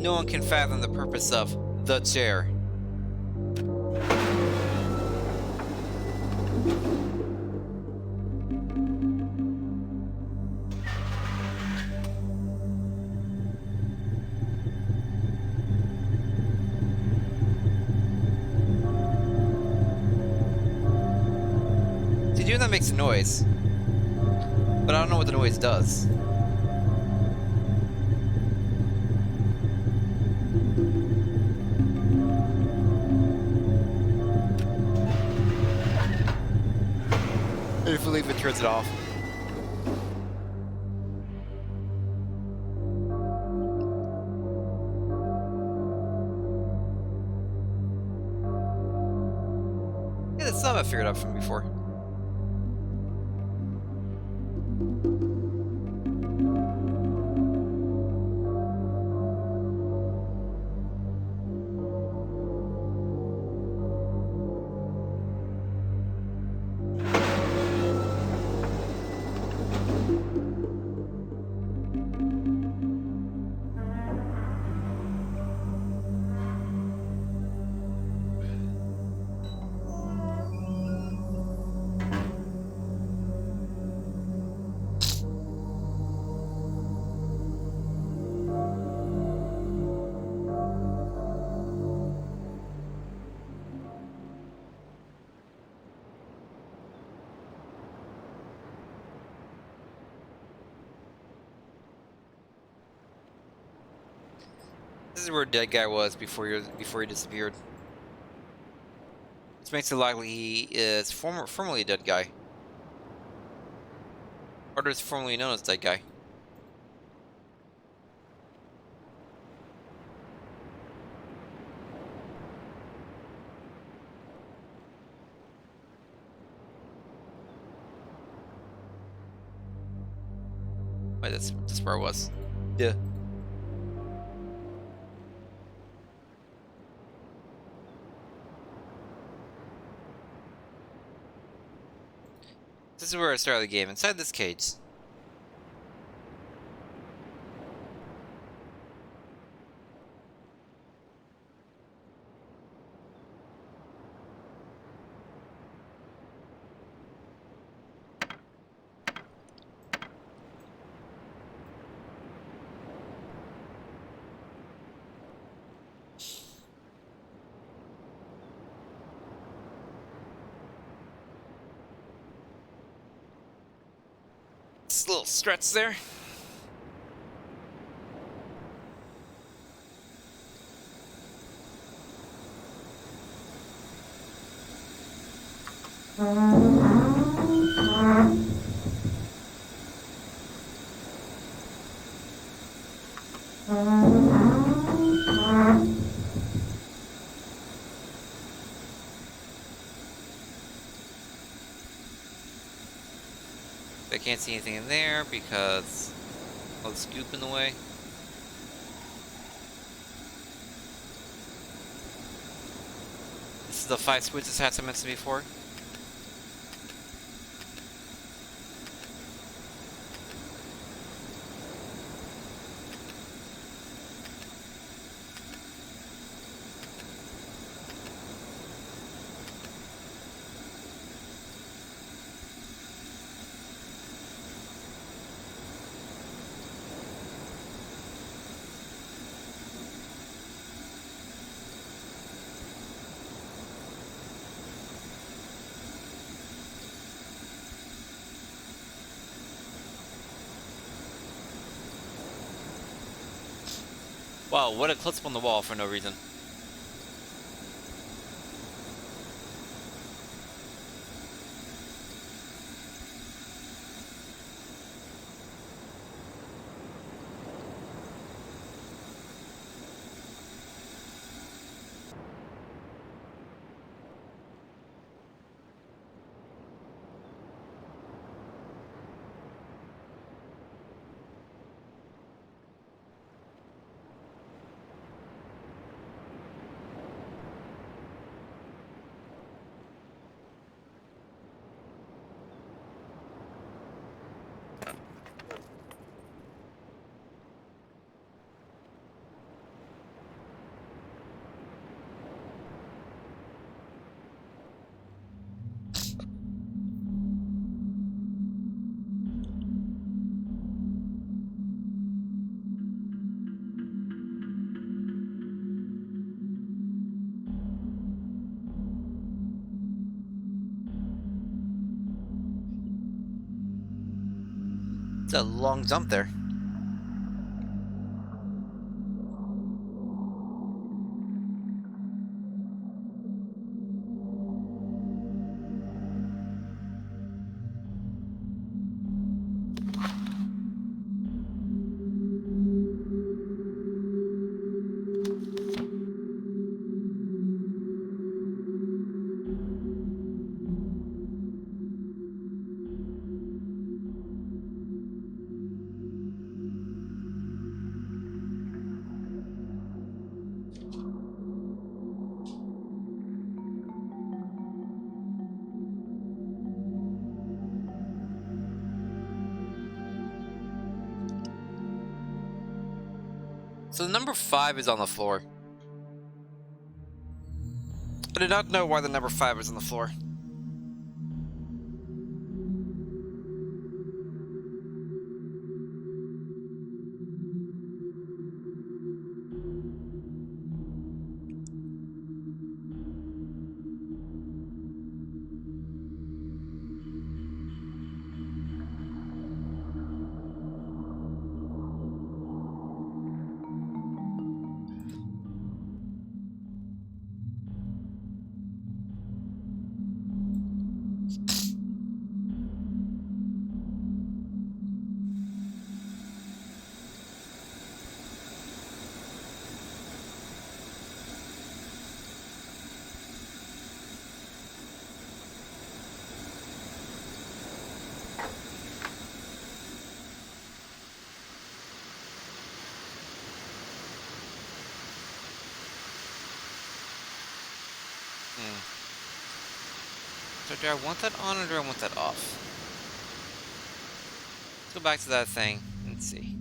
No one can fathom the purpose of the chair. do, that makes a noise. But I don't know what the noise does. I believe it turns it off. Yeah, that's not what I figured out from before. This is where dead guy was before he disappeared. This makes it likely he is formerly a dead guy. Or is formerly known as dead guy. Wait, that's where I was. Yeah. This is where I started the game, inside this cage. This little stretch there. I can't see anything in there because all the scoop in the way. This is the 5 switches I mentioned before. Wow, what a clip on the wall for no reason. a long jump there. So number 5 is on the floor. I do not know why the number 5 is on the floor. So do I want that on or do I want that off? Let's go back to that thing and see.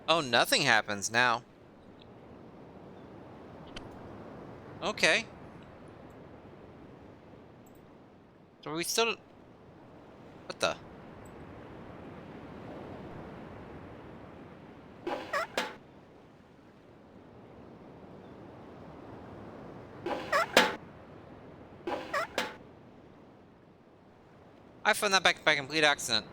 Oh, nothing happens now. Okay. So are we still... What the? I found that back by complete accident.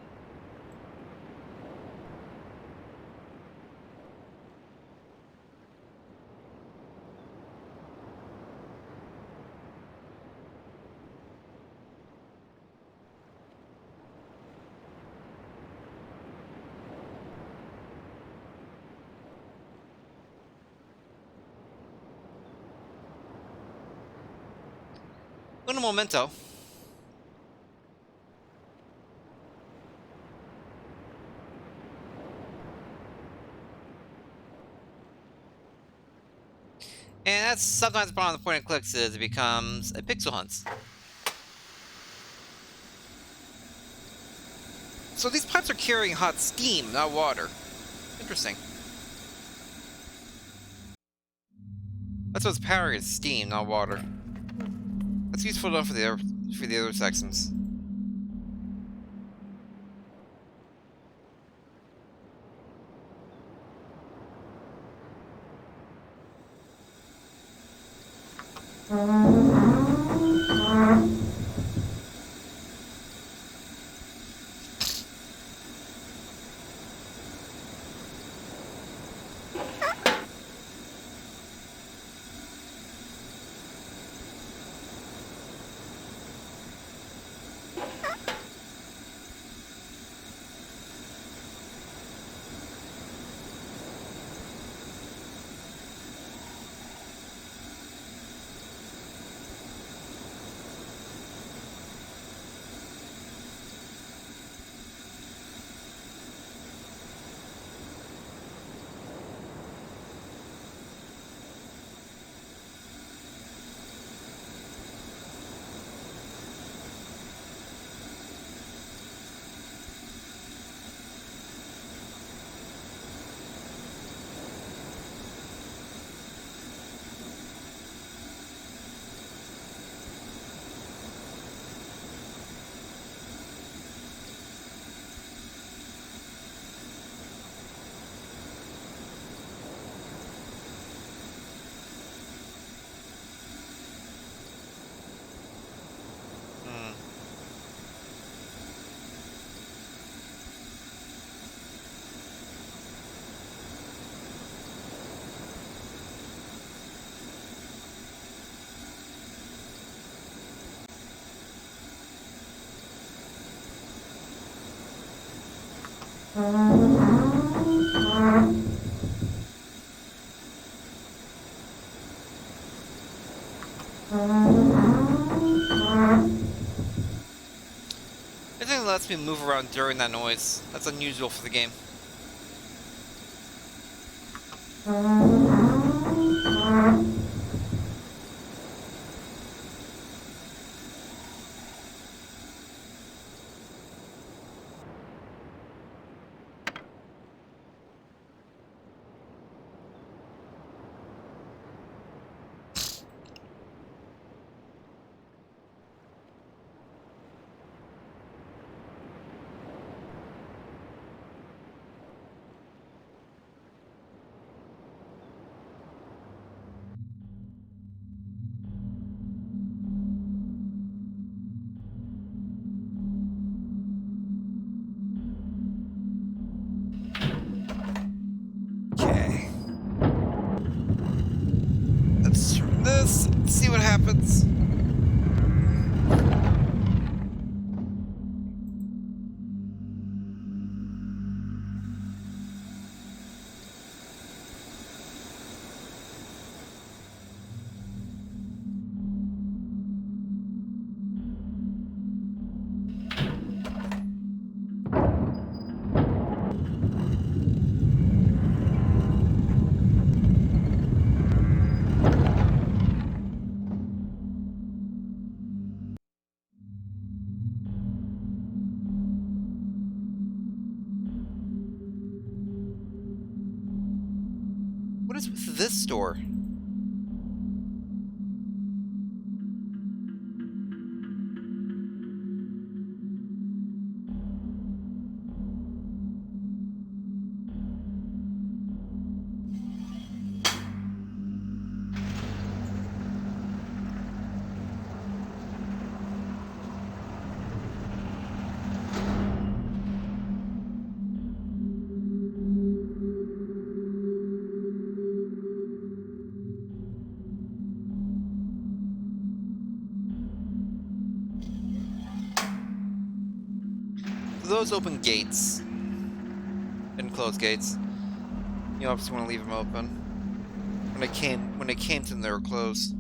Un momento. And that's sometimes the problem with point and clicks is it becomes a pixel hunt. So these pipes are carrying hot steam, not water. Interesting. That's what's powering is steam, not water. That's useful enough for the other sections. It only lets me move around during that noise. That's unusual for the game. Okay. Let's try this, see what happens. What is with this store? Those open gates and close gates. You obviously want to leave them open. When I came to them, they were closed.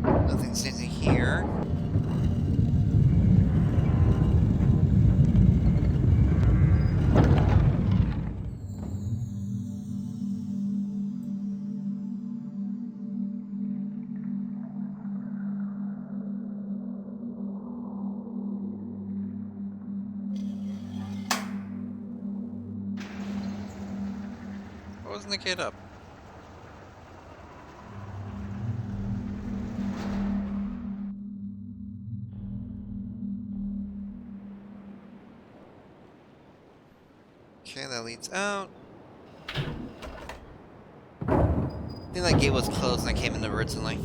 Nothing's anything here. Why wasn't the gate up? Okay, that leads out. I think that gate was closed when I came in originally.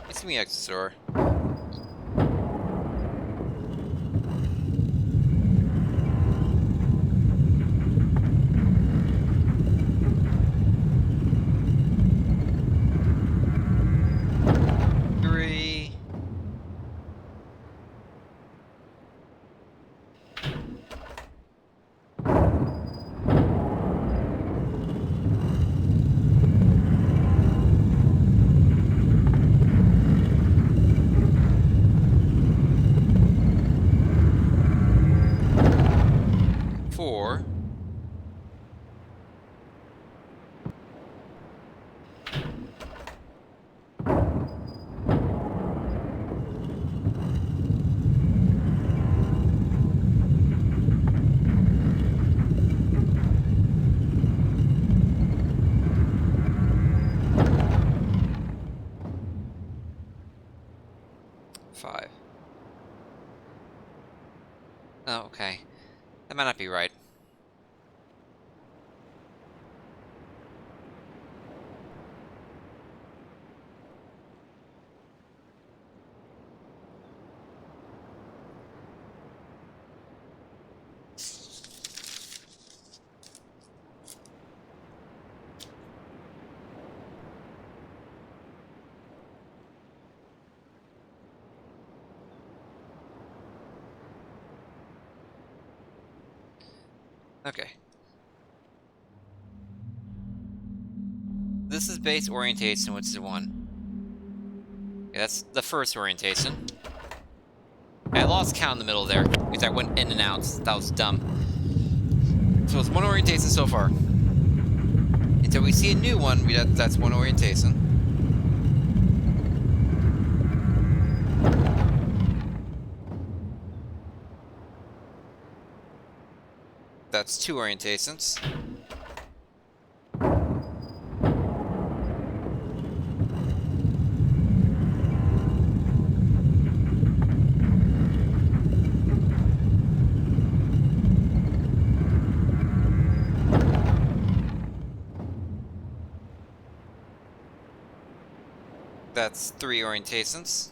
It's me exit door. 4. Oh, okay. That might not be right. Okay. This is base orientation, which is 1. Okay, that's the first orientation. I lost count in the middle there, because I went in and out. That was dumb. So it's 1 orientation so far. Until we see a new one, that's 1 orientation. That's 2 orientations. That's 3 orientations.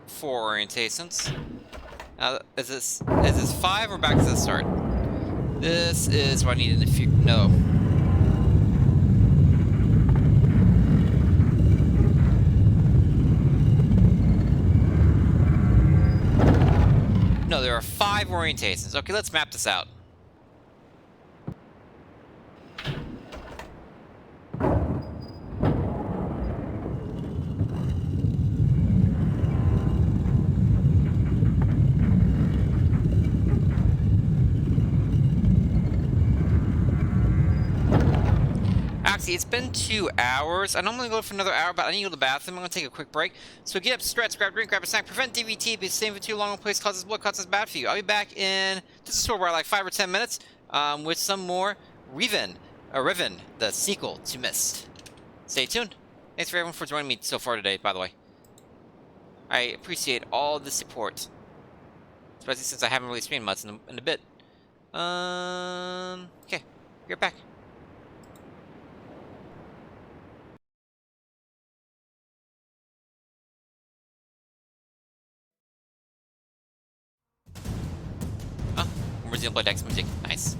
Four orientations. Now, is this 5 or back to the start? This is what I need in the future. No. No, there are 5 orientations. Okay, let's map this out. Actually, it's been 2 hours. I normally go for another hour, but I need to go to the bathroom. I'm going to take a quick break. So get up, stretch, grab a drink, grab a snack. Prevent DVT, be staying for too long in a place causes blood clots is bad for you. I'll be back in this is where like 5 or 10 minutes with some more Riven, the sequel to Myst. Stay tuned. Thanks for everyone for joining me so far today, by the way. I appreciate all the support. Especially since I haven't really streamed much in a bit. Okay. Be right back. Oh, original Blood X music. Nice.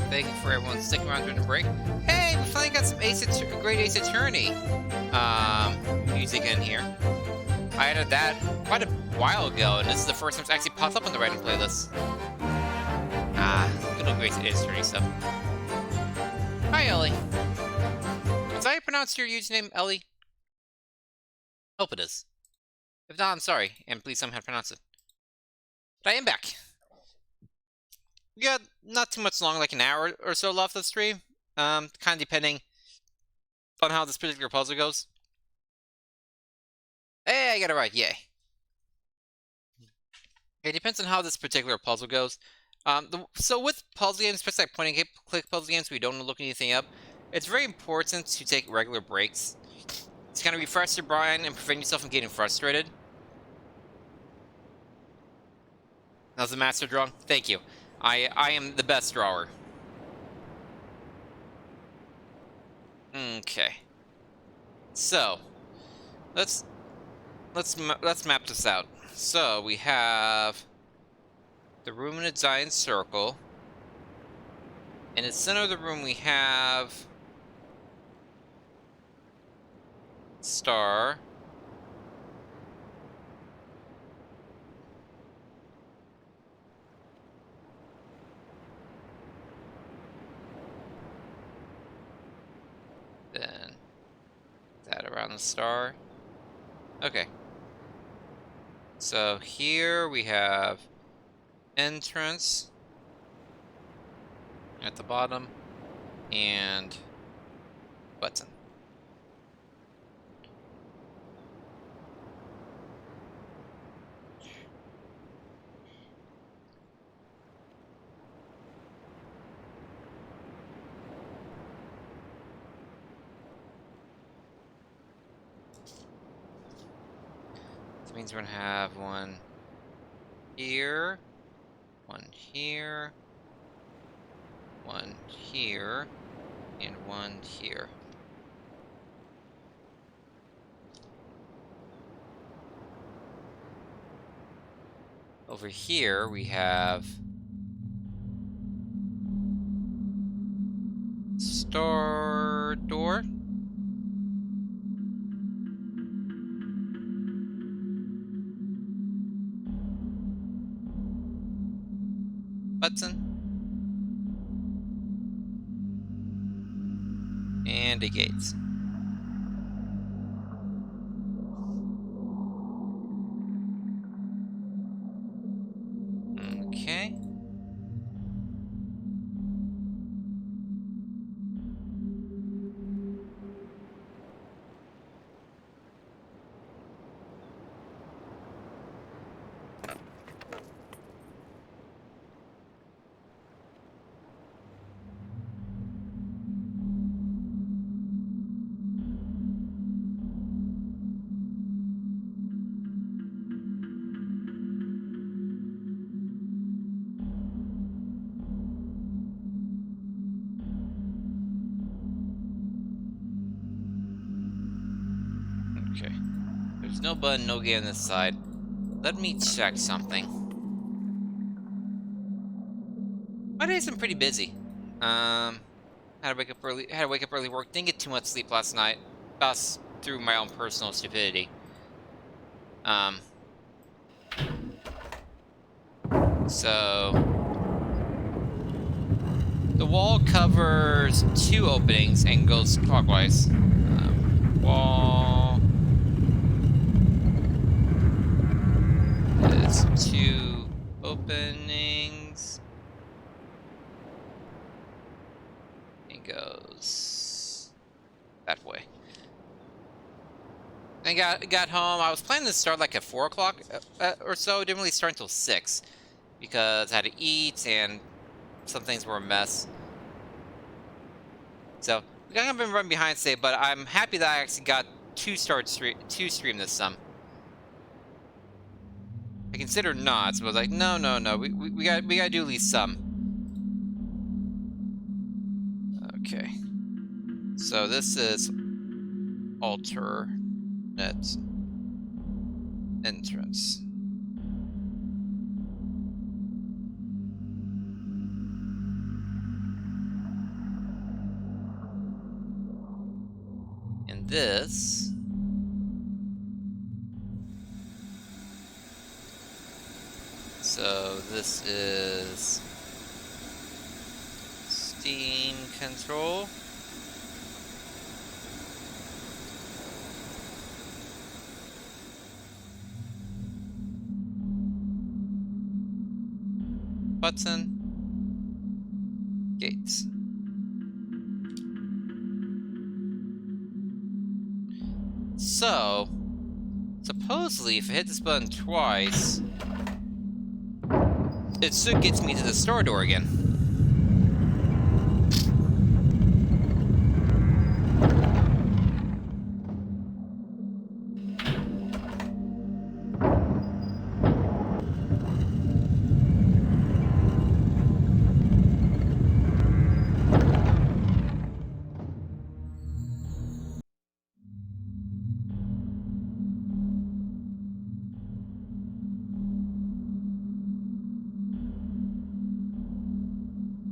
Thank you for everyone sticking around during the break. Hey, we finally got some Great Ace Attorney music in here. I added that quite a while ago, and this is the first time it's actually popped up on the random playlist. Good old Great Ace Attorney stuff. Hi, Ellie. Is that how you pronounce your username, Ellie? Hope it is. If not, I'm sorry, and please tell me how to pronounce it. But I am back. We got not too much long, like an hour or so left of the stream. Kind of depending on how this particular puzzle goes. Hey, I got it right, yay. It depends on how this particular puzzle goes. So with puzzle games, especially like point-and-click puzzle games, we don't look anything up. It's very important to take regular breaks. It's gonna refresh your brain and prevent yourself from getting frustrated. How's the master drawing? Thank you. I am the best drawer. Okay. So let's map this out. So we have the room in a giant circle. In the center of the room we have star. Then that around the star. Okay. So here we have entrance at the bottom and button. Means we're gonna have one here, one here, one here, and one here. Over here we have star door. Button. And a gate. Okay. Okay. There's no button, no gate on this side. Let me check something. My day's been pretty busy. Had to wake up early work. Didn't get too much sleep last night. That's through my own personal stupidity. So the wall covers 2 openings and goes clockwise. Wall is 2 openings and goes that way. I got home. I was planning to start like at 4 o'clock or so. Didn't really start until 6 because I had to eat and some things were a mess. So we kind of been running behind today, but I'm happy that I actually got to stream this some. I considered not, so I was like, no, we gotta do at least some. Okay. So this is alternate entrance. this. So this is steam control. Button. Gates. So, supposedly, if I hit this button twice, it should get me to the store door again.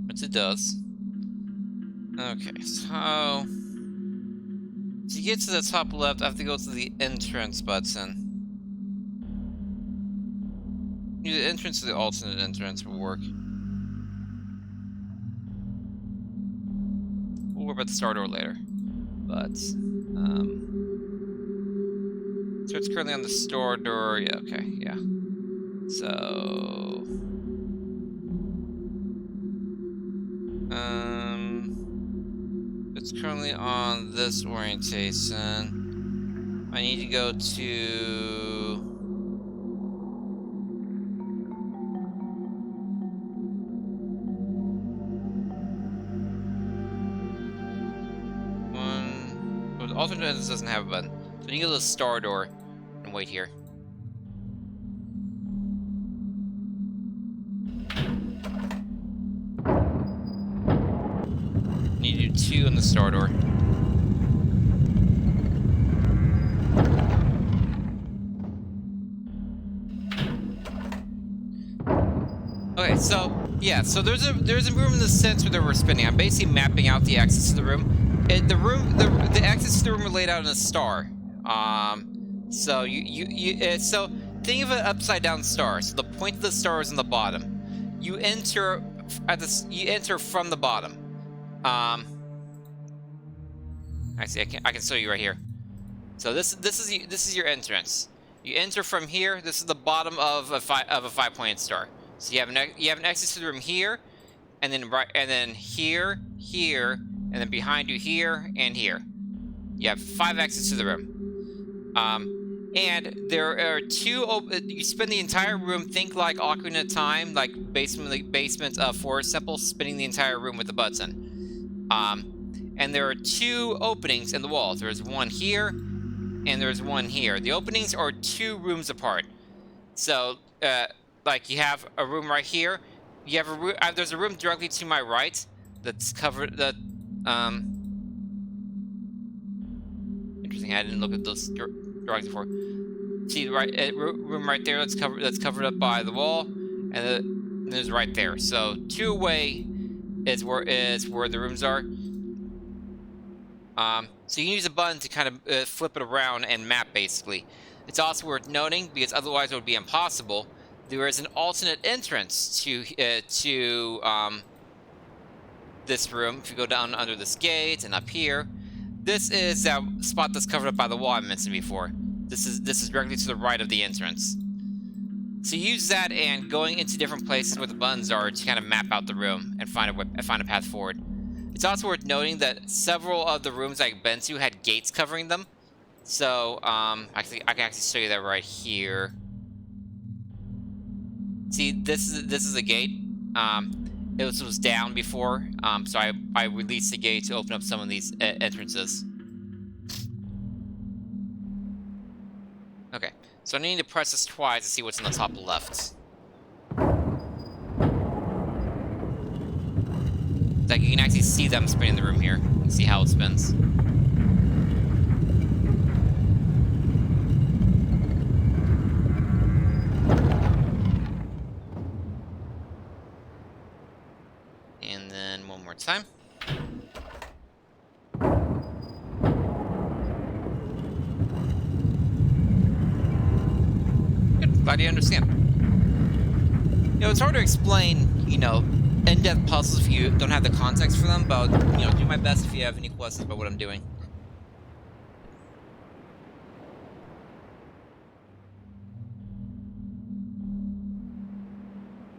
Which it does. Okay, so to get to the top left, I have to go to the entrance button. Either the entrance or the alternate entrance will work. We'll worry about the star door later. But, so it's currently on the store door. Yeah, okay, yeah. So, it's currently on this orientation. I need to go to one. Oh, the alternate entrance doesn't have a button, so you can go to the star door and wait here. Need to do 2 on the star door. Okay, so yeah, so there's a room in the sense where we're spinning. I'm basically mapping out the access to the room. The access to the room are laid out in a star. So so think of an upside down star. So the point of the star is in the bottom. You enter from the bottom. Actually, I can show you right here. So this is your entrance. You enter from here. This is the bottom of a 5-pointed star. So you have an exit to the room here, and then here, and then behind you here and here. You have 5 exits to the room. And there are 2. You spin the entire room. Think like Ocarina of Time, like basement Forest Temple, spinning the entire room with the button. And there are 2 openings in the walls. There's one here, and there's one here. The openings are 2 rooms apart. So, like you have a room right here. You have a room. There's a room directly to my right that's covered. Interesting. I didn't look at those drawings before. See, room right there that's covered up by the wall, and there's right there. So 2 away is where the rooms are. So you can use a button to kind of flip it around and map, basically. It's also worth noting, because otherwise it would be impossible, there is an alternate entrance to this room. If you go down under this gate and up here, this is that spot that's covered up by the wall I mentioned before. This is directly to the right of the entrance. So use that and going into different places where the buttons are to kind of map out the room and find a path forward. It's also worth noting that several of the rooms I've been to had gates covering them. So, I can actually show you that right here. See, this is a gate. It was down before, so I released the gate to open up some of these entrances. Okay, so I need to press this twice to see what's on the top left. Like, you can actually see them spinning the room here. You can see how it spins. And then one more time. glad you understand. You know, it's hard to explain, you know, in-depth puzzles if you don't have the context for them, but, you know, do my best if you have any questions about what I'm doing.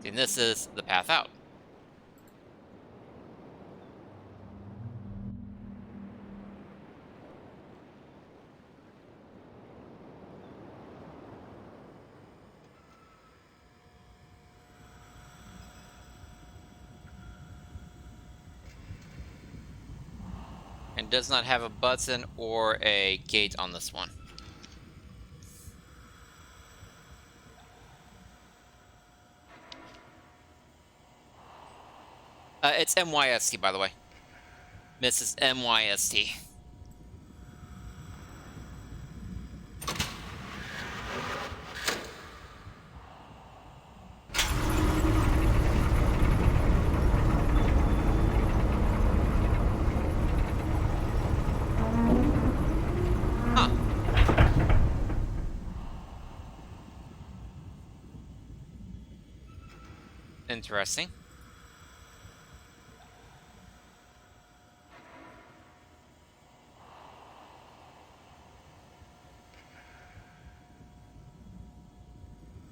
See, and this is the path out. And does not have a button or a gate on this one. It's MYST, by the way. Myst is MYST. Huh. Interesting.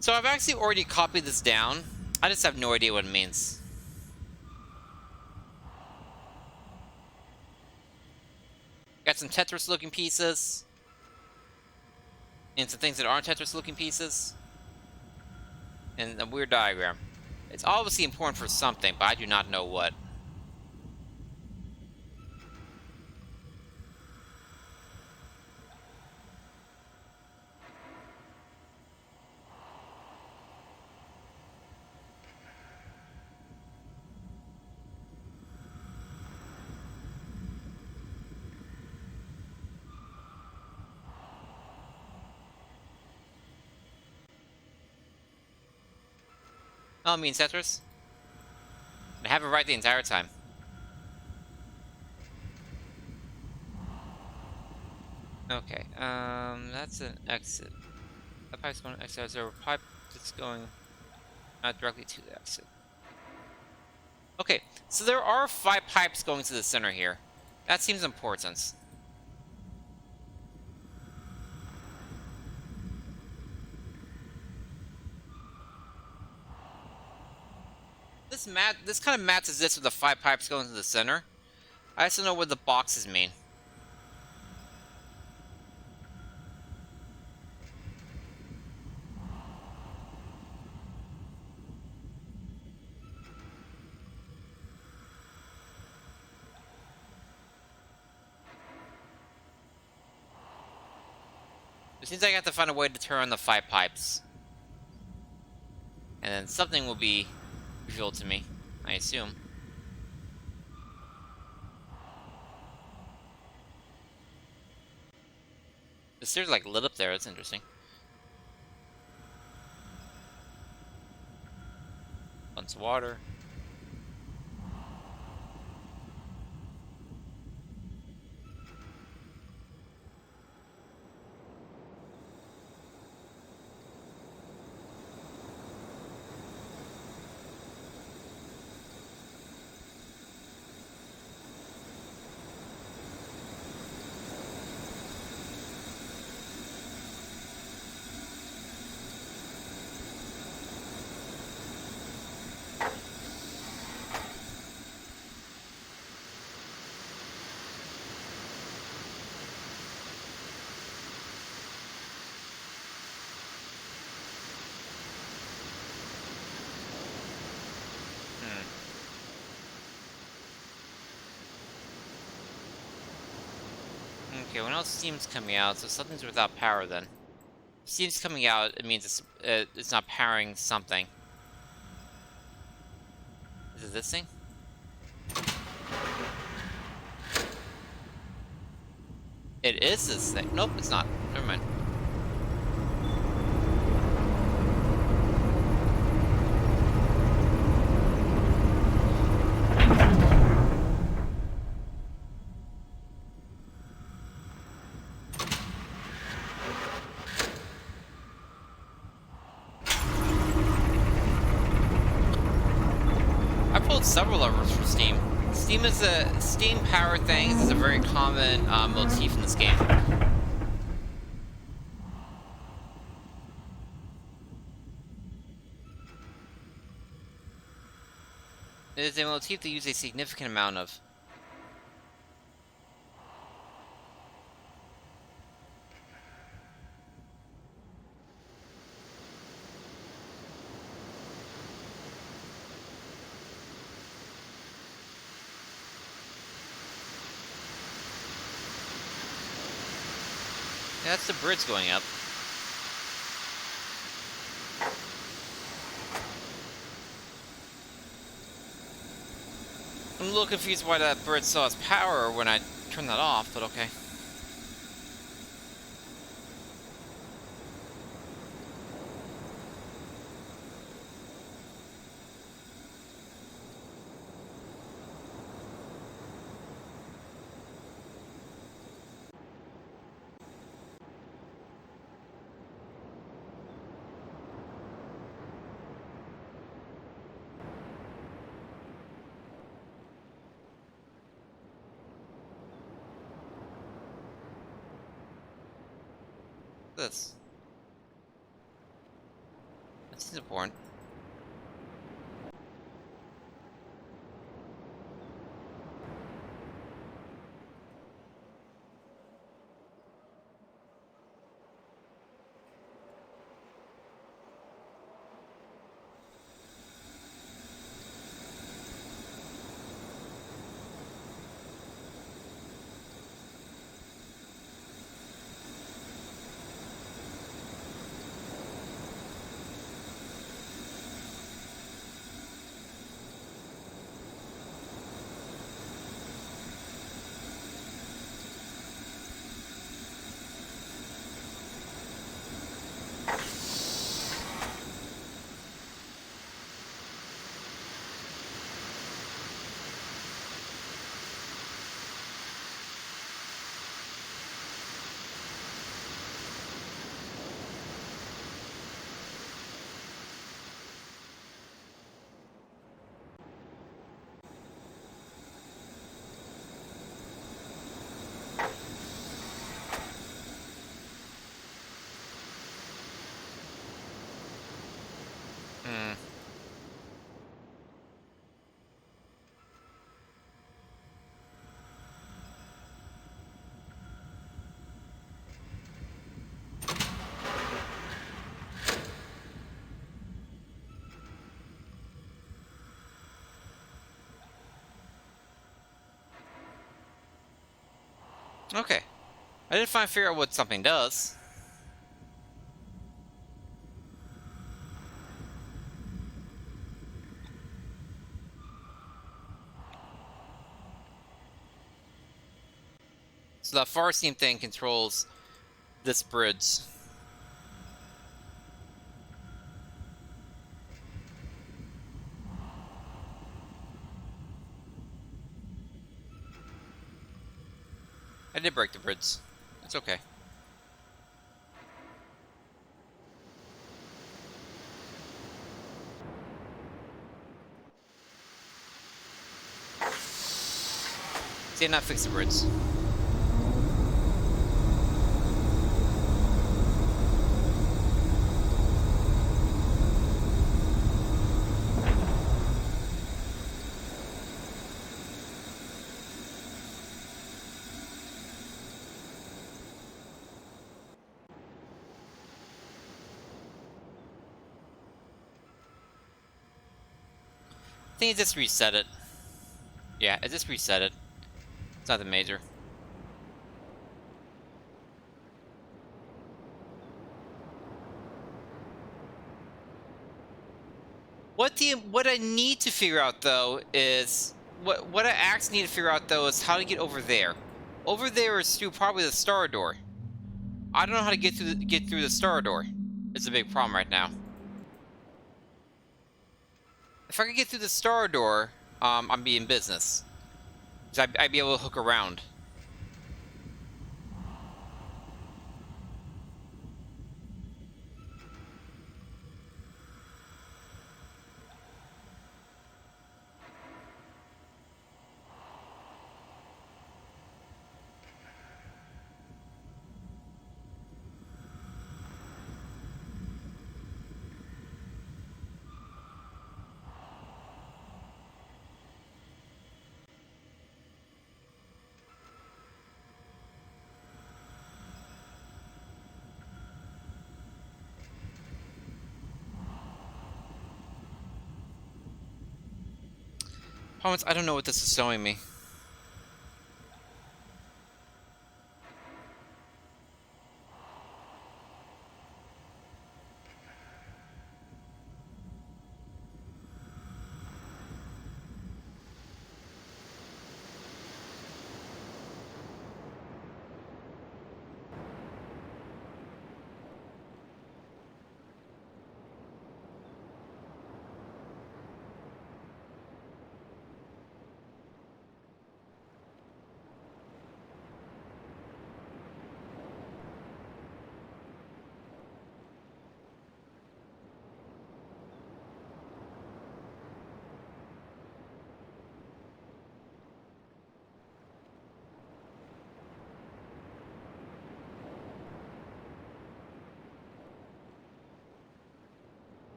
So I've actually already copied this down. I just have no idea what it means. Got some Tetris-looking pieces. And some things that aren't Tetris-looking pieces. And a weird diagram. It's obviously important for something, but I do not know what. Oh, it means Tetris? I have it right the entire time. Okay, that's an exit. That pipe's going to exit. Is there a pipe that's going not directly to the exit? Okay, so there are 5 pipes going to the center here. That seems important. This kind of matches this with the 5 pipes going to the center. I just don't know what the boxes mean. It seems like I have to find a way to turn on the 5 pipes. And then something will be revealed to me, I assume. The stairs like lit up there, that's interesting. Bunch of water. Okay, when else steam's coming out, so something's without power then. If steam's coming out, it means it's not powering something. Is it this thing? It is this thing. Nope, it's not. Never mind. several levers for Steam. Steam power things is a very common motif in this game. It is a motif they use a significant amount of. Yeah, that's the bridge going up. I'm a little confused why that bridge saw its power when I turned that off, but okay. This. That seems important. Hmm. Okay. I did finally figure out what something does. So that far steam thing controls this bridge. I did break the bridge. It's okay. See, I not fix the bridge. I think it just reset it. Yeah, it just reset it. It's nothing major. What I need to figure out though is what I actually need to figure out though is how to get over there. Over there is through probably the star door. I don't know how to get through the star door. It's a big problem right now. If I could get through the star door, I'd be in business. 'Cause I'd be able to hook around. Promise, I don't know what this is showing me.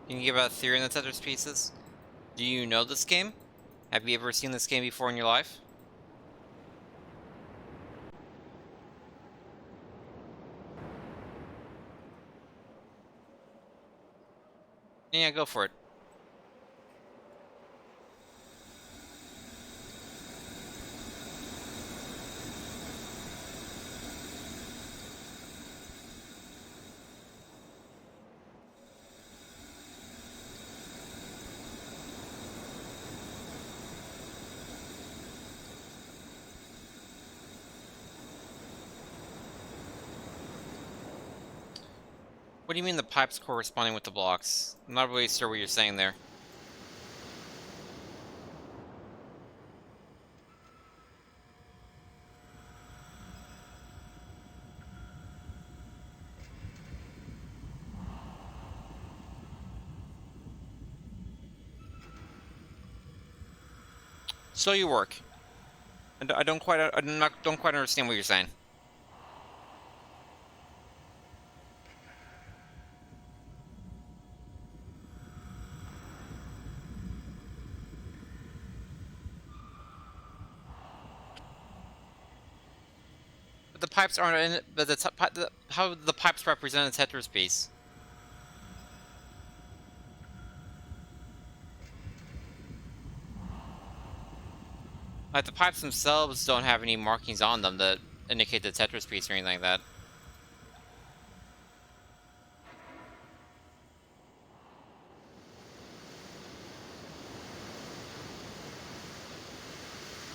Can you give a theory on the Tetris pieces? Do you know this game? Have you ever seen this game before in your life? Yeah, go for it. What do you mean the pipes corresponding with the blocks? I'm not really sure what you're saying there. Slow your work. I don't quite understand what you're saying. But the pipes aren't in it. But how the pipes represent a Tetris piece? Like the pipes themselves don't have any markings on them that indicate the Tetris piece or anything like that.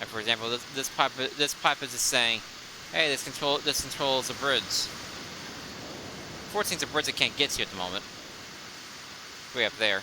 Like for example, this pipe is just saying, "Hey, this controls a bridge." Fortunately, it's a bridge that can't get to you at the moment. Way up there.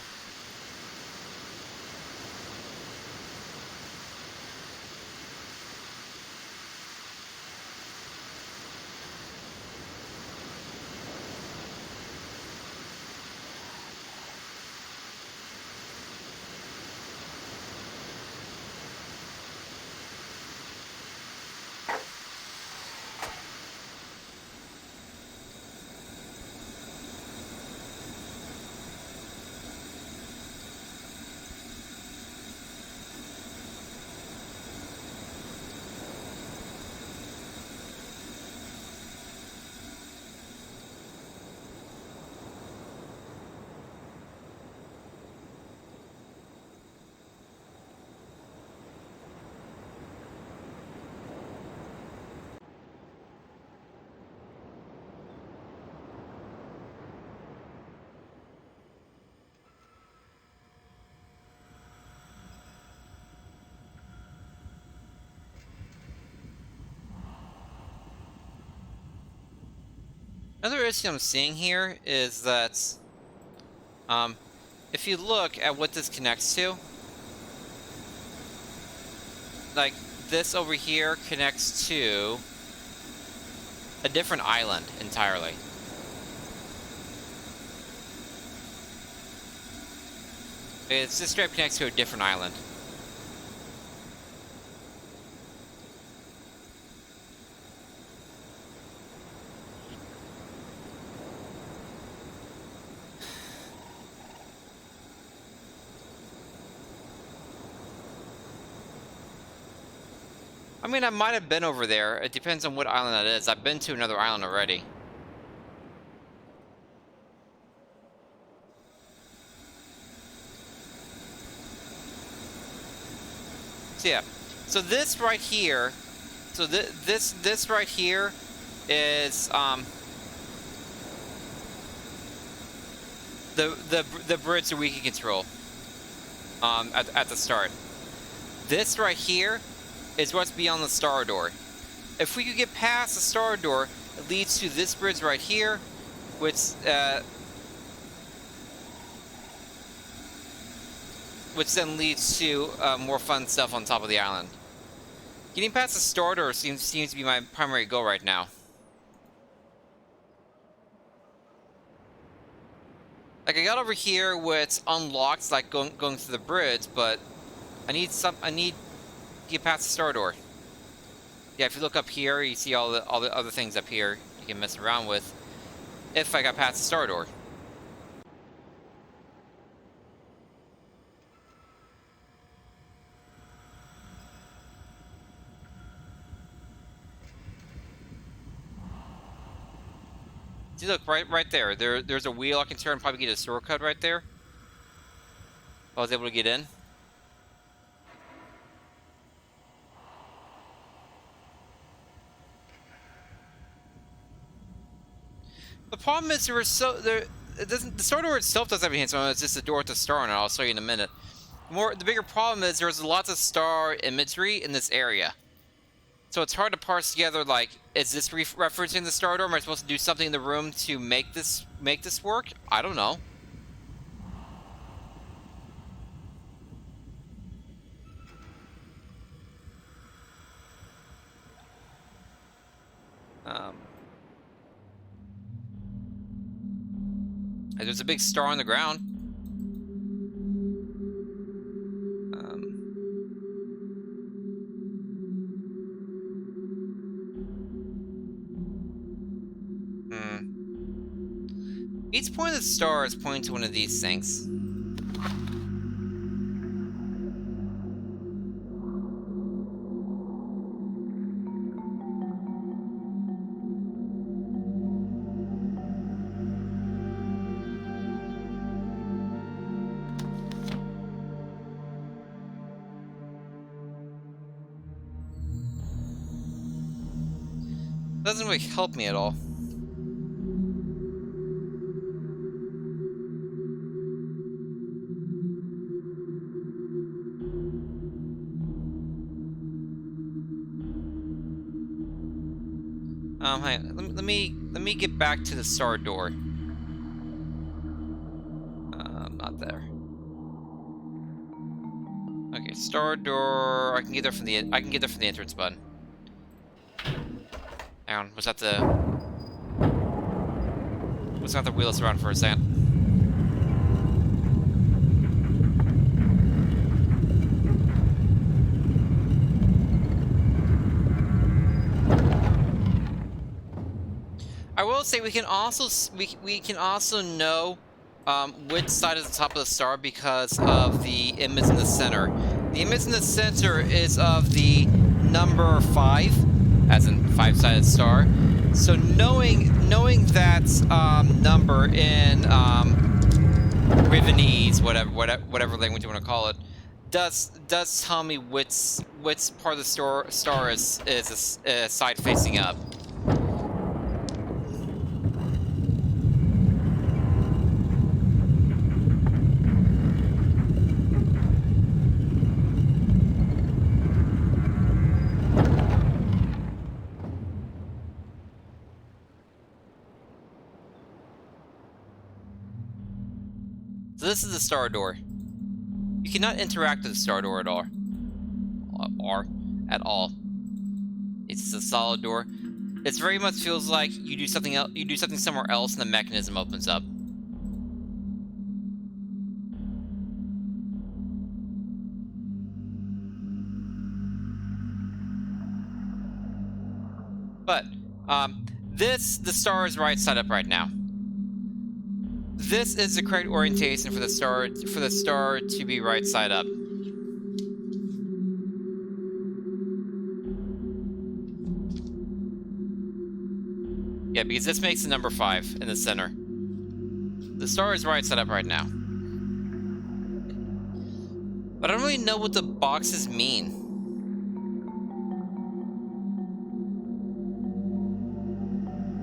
Another issue I'm seeing here is that, if you look at what this connects to, like this over here connects to a different island entirely. It's just straight up connects to a different island. I mean, I might have been over there. It depends on what island that is. I've been to another island already. So yeah, so this right here, so this right here is the bridge that we can control at the start. This right here is what's beyond the star door. If we could get past the star door, it leads to this bridge right here, which then leads to more fun stuff on top of the island. Getting past the star door seems to be my primary goal right now. Like, I got over here where it's unlocked, like going through the bridge, but I need to get past the star door. Yeah, if you look up here, you see all the other things up here you can mess around with. If I got past the star door. See, look, right there. There's a wheel I can turn, probably get a shortcut right there. I was able to get in. The problem is the star door itself doesn't have any hints on it. It's just a door with a star on it. I'll show you in a minute. The bigger problem is there's lots of star imagery in this area. So it's hard to parse together, like, is this referencing the star door? Am I supposed to do something in the room to make this work? I don't know. There's a big star on the ground. Each point of the star is pointing to one of these things. Doesn't really help me at all. Hang on. Let me get back to the star door. Not there. Okay, star door. I can get there from the entrance button. Hang on, was that the wheel us around for a second? I will say we can also know which side is the top of the star because of the image in the center. The image in the center is of the number 5, as in 5-sided star. So knowing that number in Rivenese, whatever language you want to call it, does tell me which part of the star is a side facing up. So this is the star door. You cannot interact with the star door at all. It's just a solid door. It very much feels like you do something else. You do something somewhere else, and the mechanism opens up. But the star is right side up right now. This is the correct orientation for the star to be right side up. Yeah, because this makes the number 5 in the center. The star is right side up right now. But I don't really know what the boxes mean.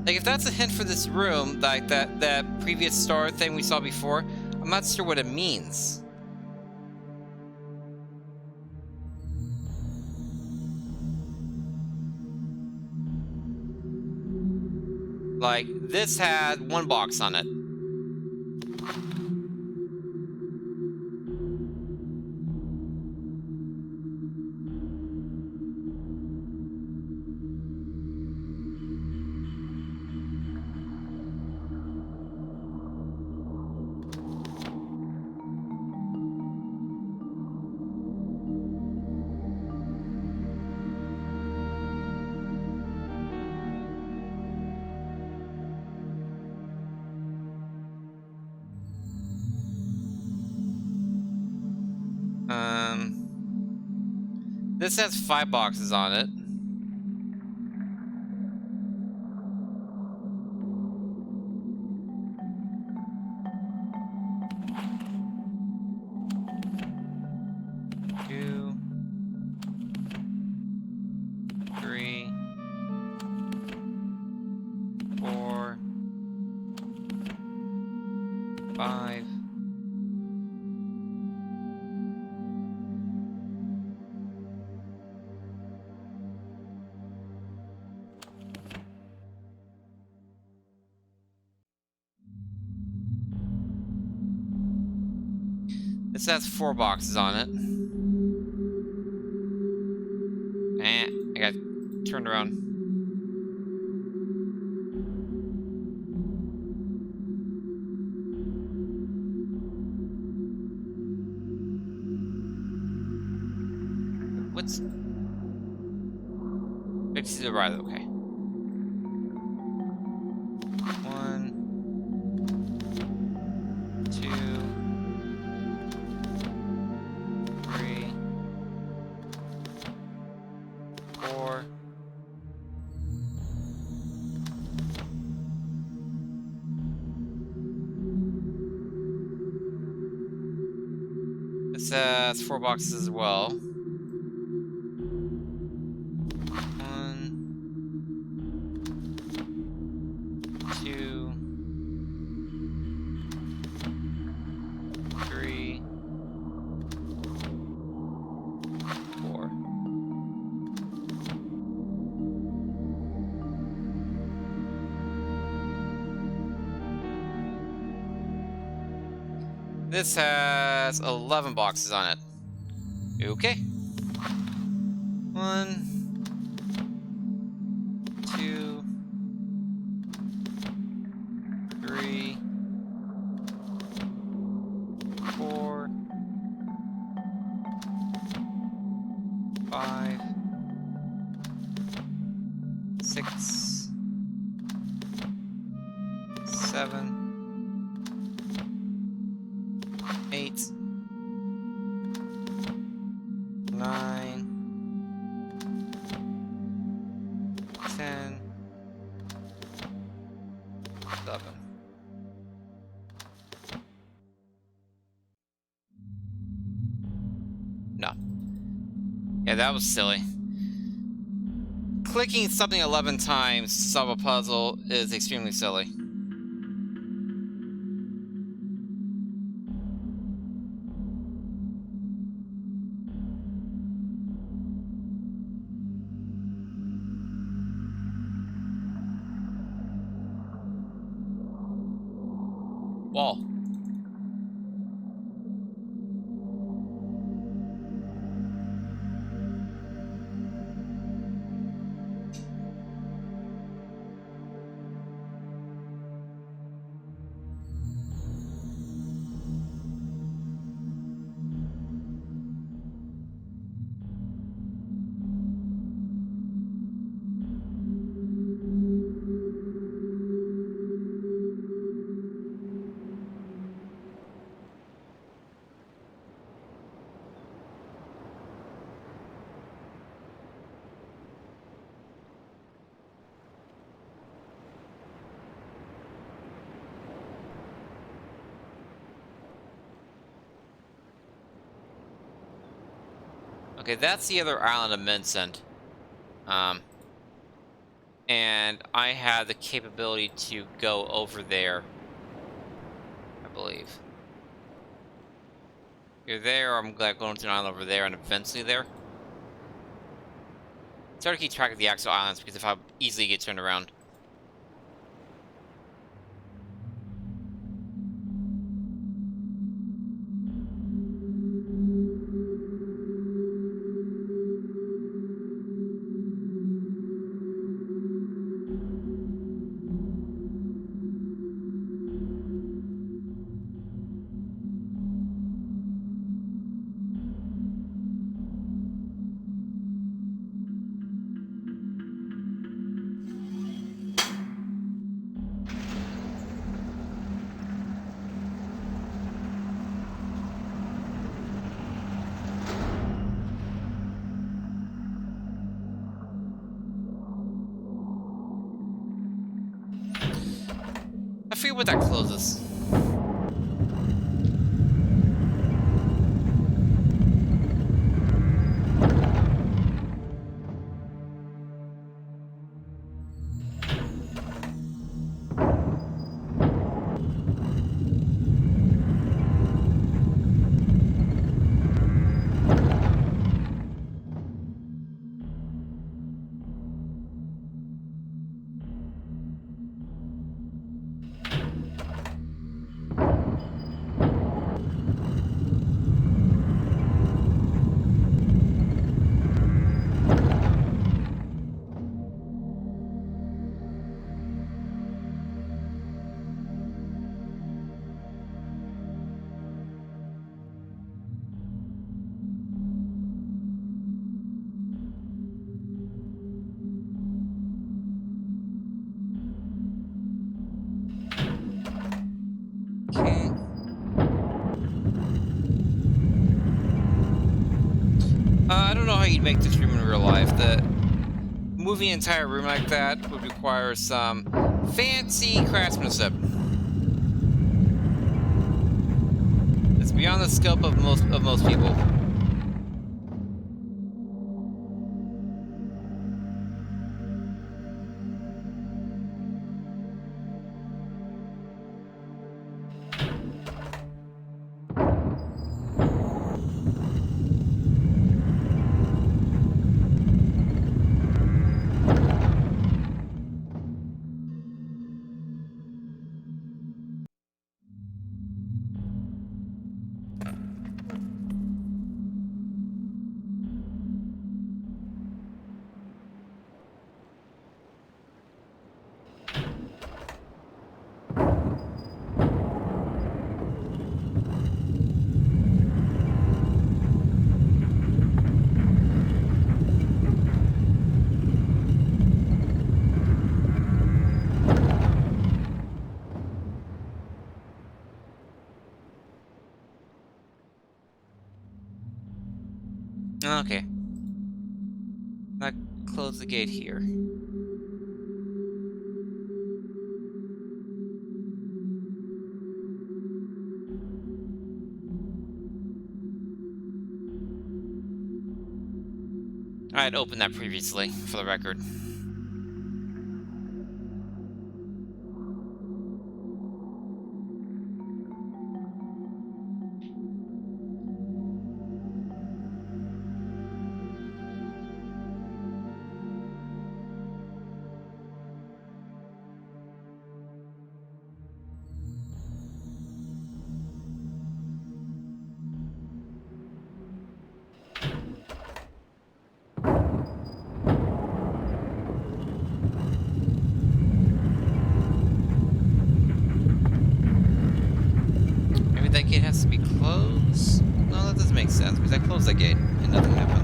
Like, if that's a hint for this room, like that previous star thing we saw before, I'm not sure what it means. Like, this had one box on it. This has 5 boxes on it. Two, 3, 4, 5. This has 4 boxes on it. I got turned around. What's... It's to the right, okay. 1, 2, 3, 4. This has 4 boxes as well. 1, 2, 3, 4. This has 11 boxes on it. Okay. 1, 2, 3, 4, 5, 6, 7, 8, 9, 10, 11. No. Yeah, that was silly. Clicking something 11 times to solve a puzzle is extremely silly. Wall. Okay, that's the other island of Vincent. and I have the capability to go over there, I believe. You're there, or I'm like going to an island over there and eventually there. It's hard to keep track of the actual islands because of how easily you get turned around. I forget what that closes. Okay. I don't know how you'd make this room in real life. Moving an entire room like that would require some fancy craftsmanship. It's beyond the scope of most people. Okay. Now close the gate here. I had opened that previously, for the record. Maybe that gate has to be closed? No, that doesn't make sense, because I closed that gate and nothing happened.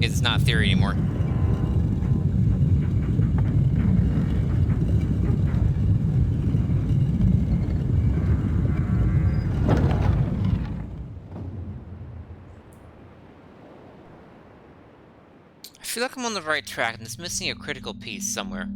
It's not theory anymore. I feel like I'm on the right track and it's missing a critical piece somewhere.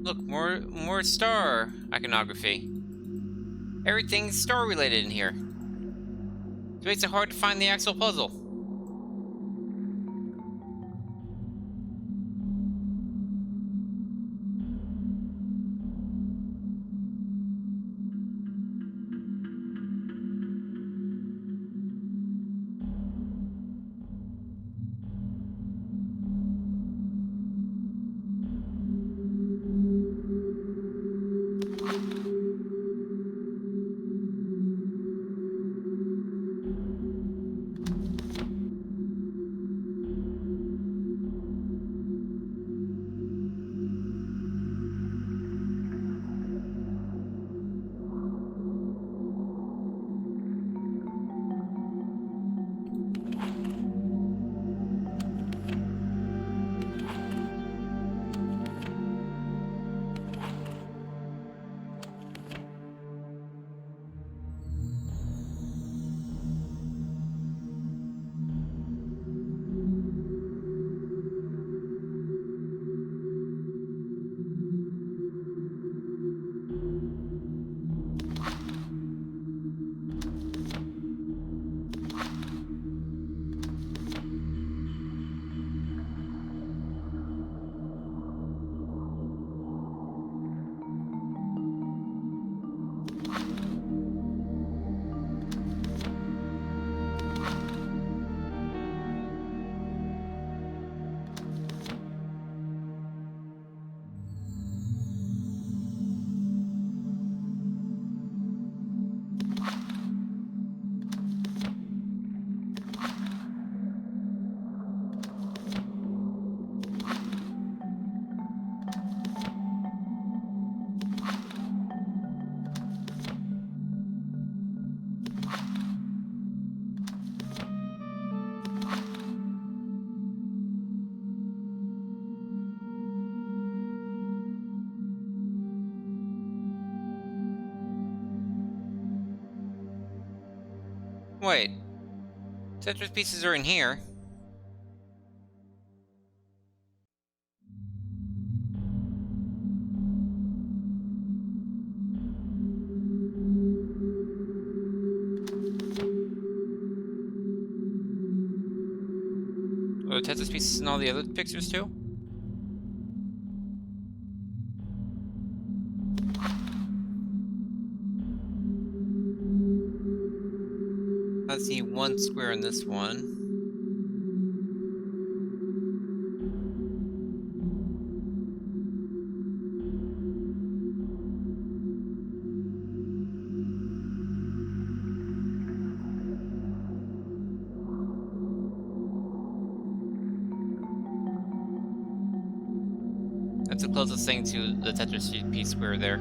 Look, more star iconography. Everything's star related in here. It makes it hard to find the actual puzzle. Wait. Tetris pieces are in here. Are the Tetris pieces in all the other pictures too? I see one square in this one. That's the closest thing to the Tetris piece square there.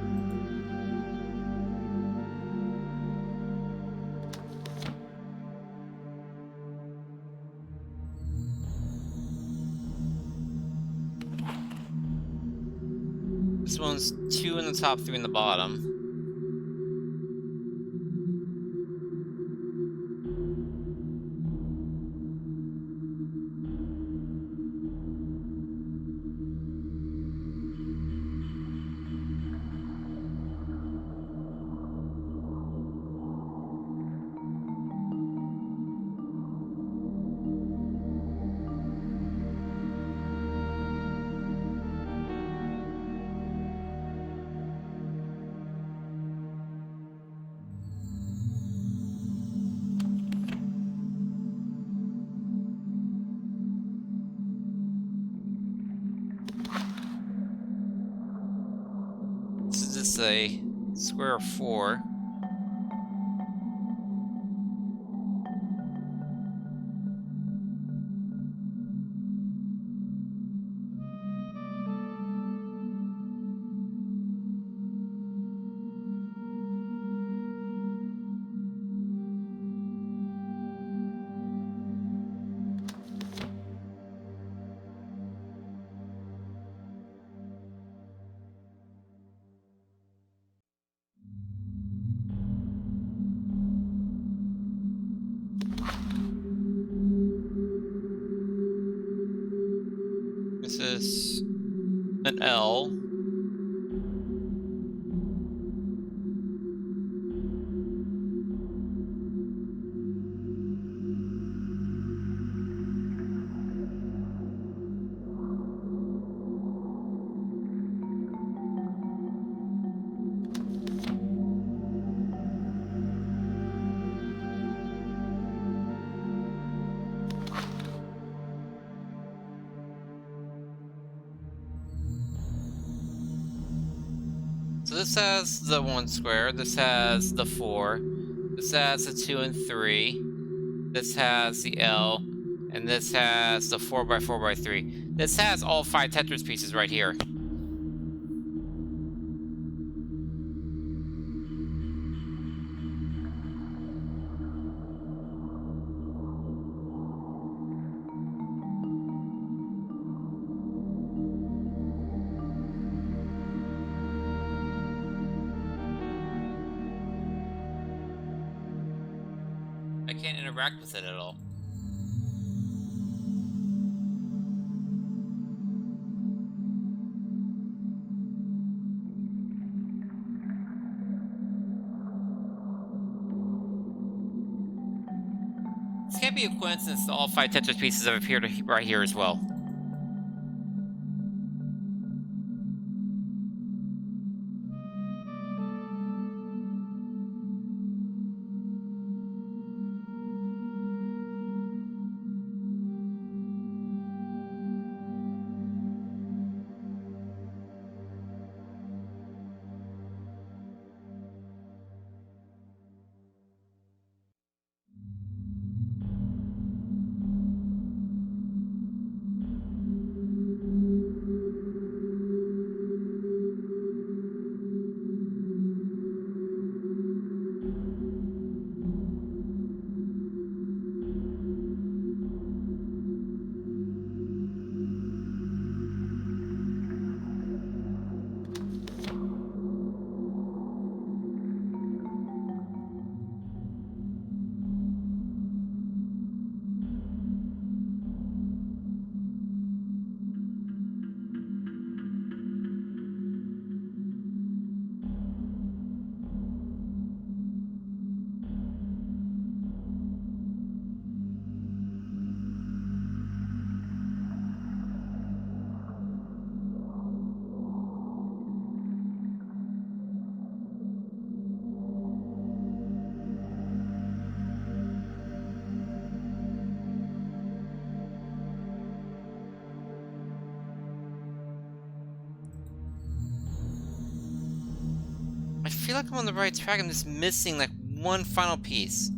This one's 2 in the top, 3 in the bottom. this a square of 4? This is an L. So this has the 1 square, this has the 4, this has the 2 and 3, this has the L, and this has the 4 by 4 by 3. This has all 5 Tetris pieces right here. I can't interact with it at all. This can't be a coincidence that all 5 Tetris pieces have appeared right here as well. I feel like I'm on the right track. I'm just missing like one final piece.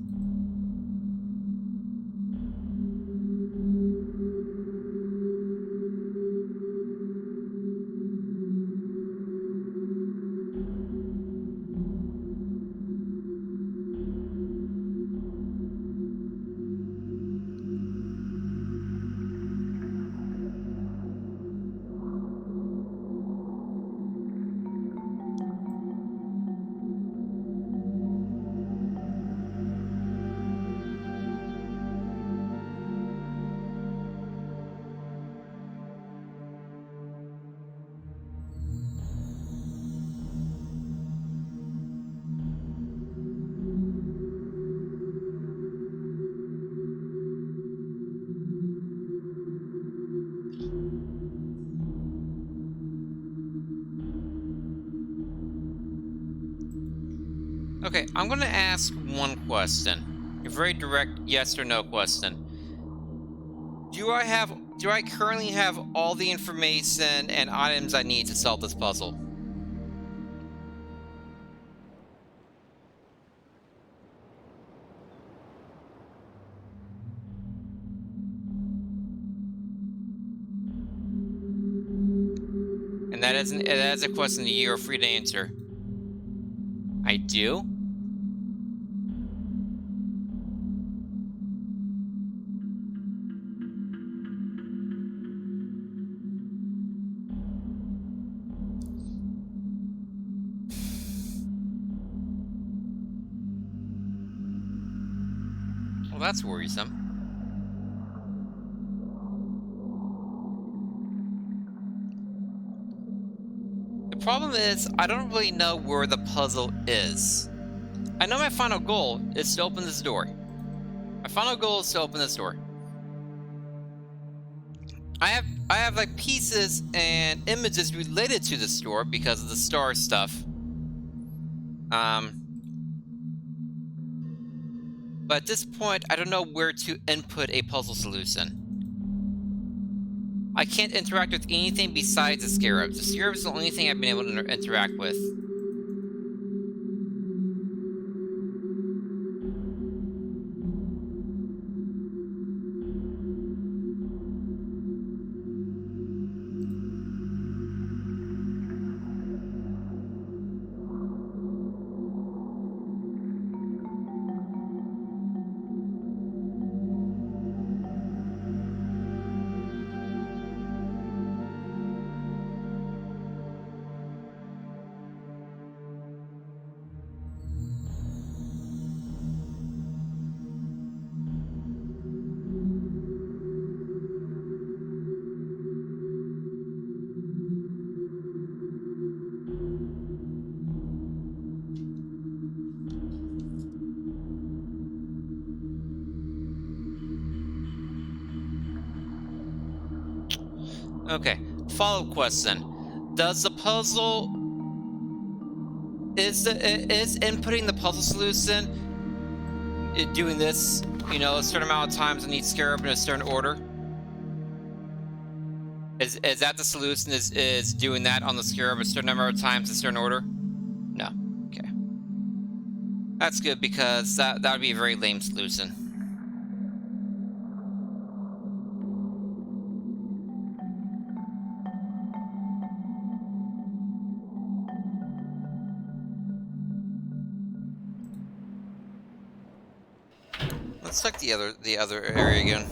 Okay, I'm gonna ask one question. A very direct yes or no question. Do I currently have all the information and items I need to solve this puzzle? it adds a question you are free to answer. I do? Well, that's worrisome. The problem is, I don't really know where the puzzle is. I know my final goal is to open this door. My final goal is to open this door. I have like pieces and images related to this door because of the star stuff. But at this point, I don't know where to input a puzzle solution. I can't interact with anything besides the scarabs. The scarabs is the only thing I've been able to interact with. Okay, follow-up question. Does the puzzle... Is inputting the puzzle solution doing this, you know, a certain amount of times in each scarab in a certain order? Is that the solution, is doing that on the scarab a certain number of times in a certain order? No. Okay. That's good, because that would be a very lame solution. Let's check the other area again.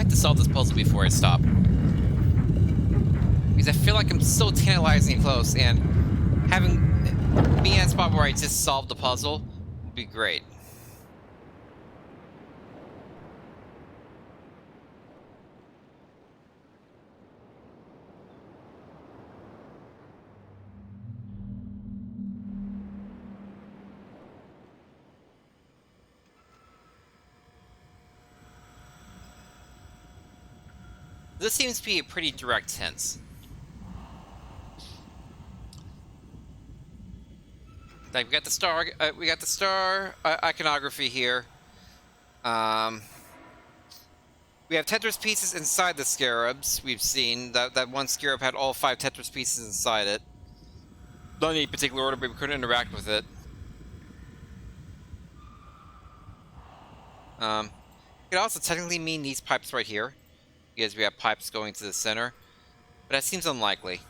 To solve this puzzle before I stop, because I feel like I'm so tantalizingly close, and being at a spot where I just solved the puzzle would be great. This seems to be a pretty direct hint. Like, we got the star iconography here. We have Tetris pieces inside the scarabs. We've seen that one scarab had all 5 Tetris pieces inside it. Not in any particular order, but we couldn't interact with it. It could also technically mean these pipes right here, because we have pipes going to the center, but that seems unlikely.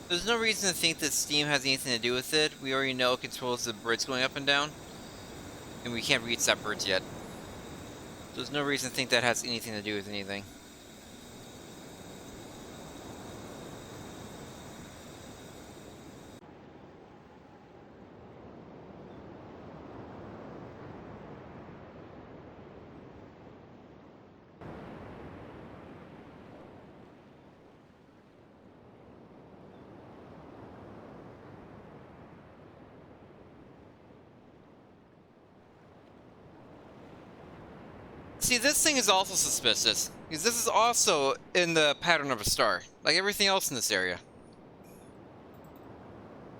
There's no reason to think that steam has anything to do with it. We already know it controls the bridge going up and down, and we can't reach that bridge yet. There's no reason to think that has anything to do with anything. See, this thing is also suspicious, because this is also in the pattern of a star, like everything else in this area.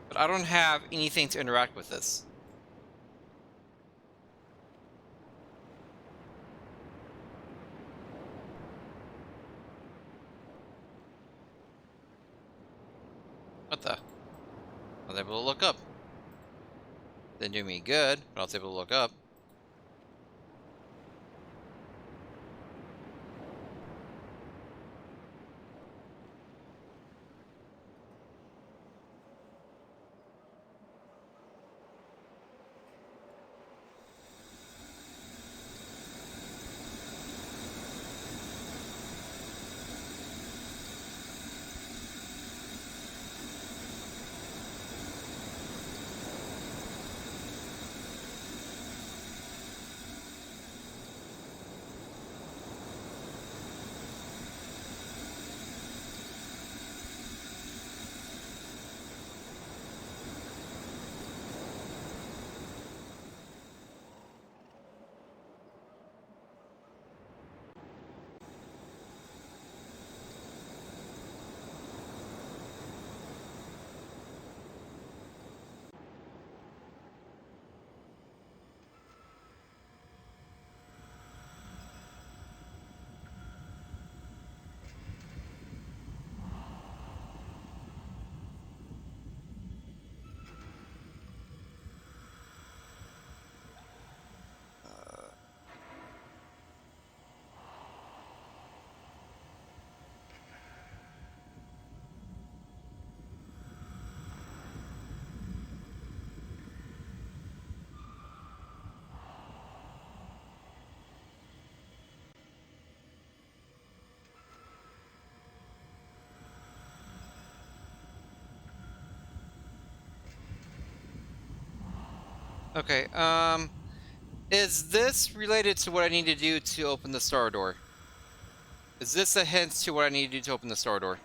But I don't have anything to interact with this. What the? I was able to look up. Didn't do me good, but I was able to look up. Okay, is this related to what I need to do to open the star door? Is this a hint to what I need to do to open the star door?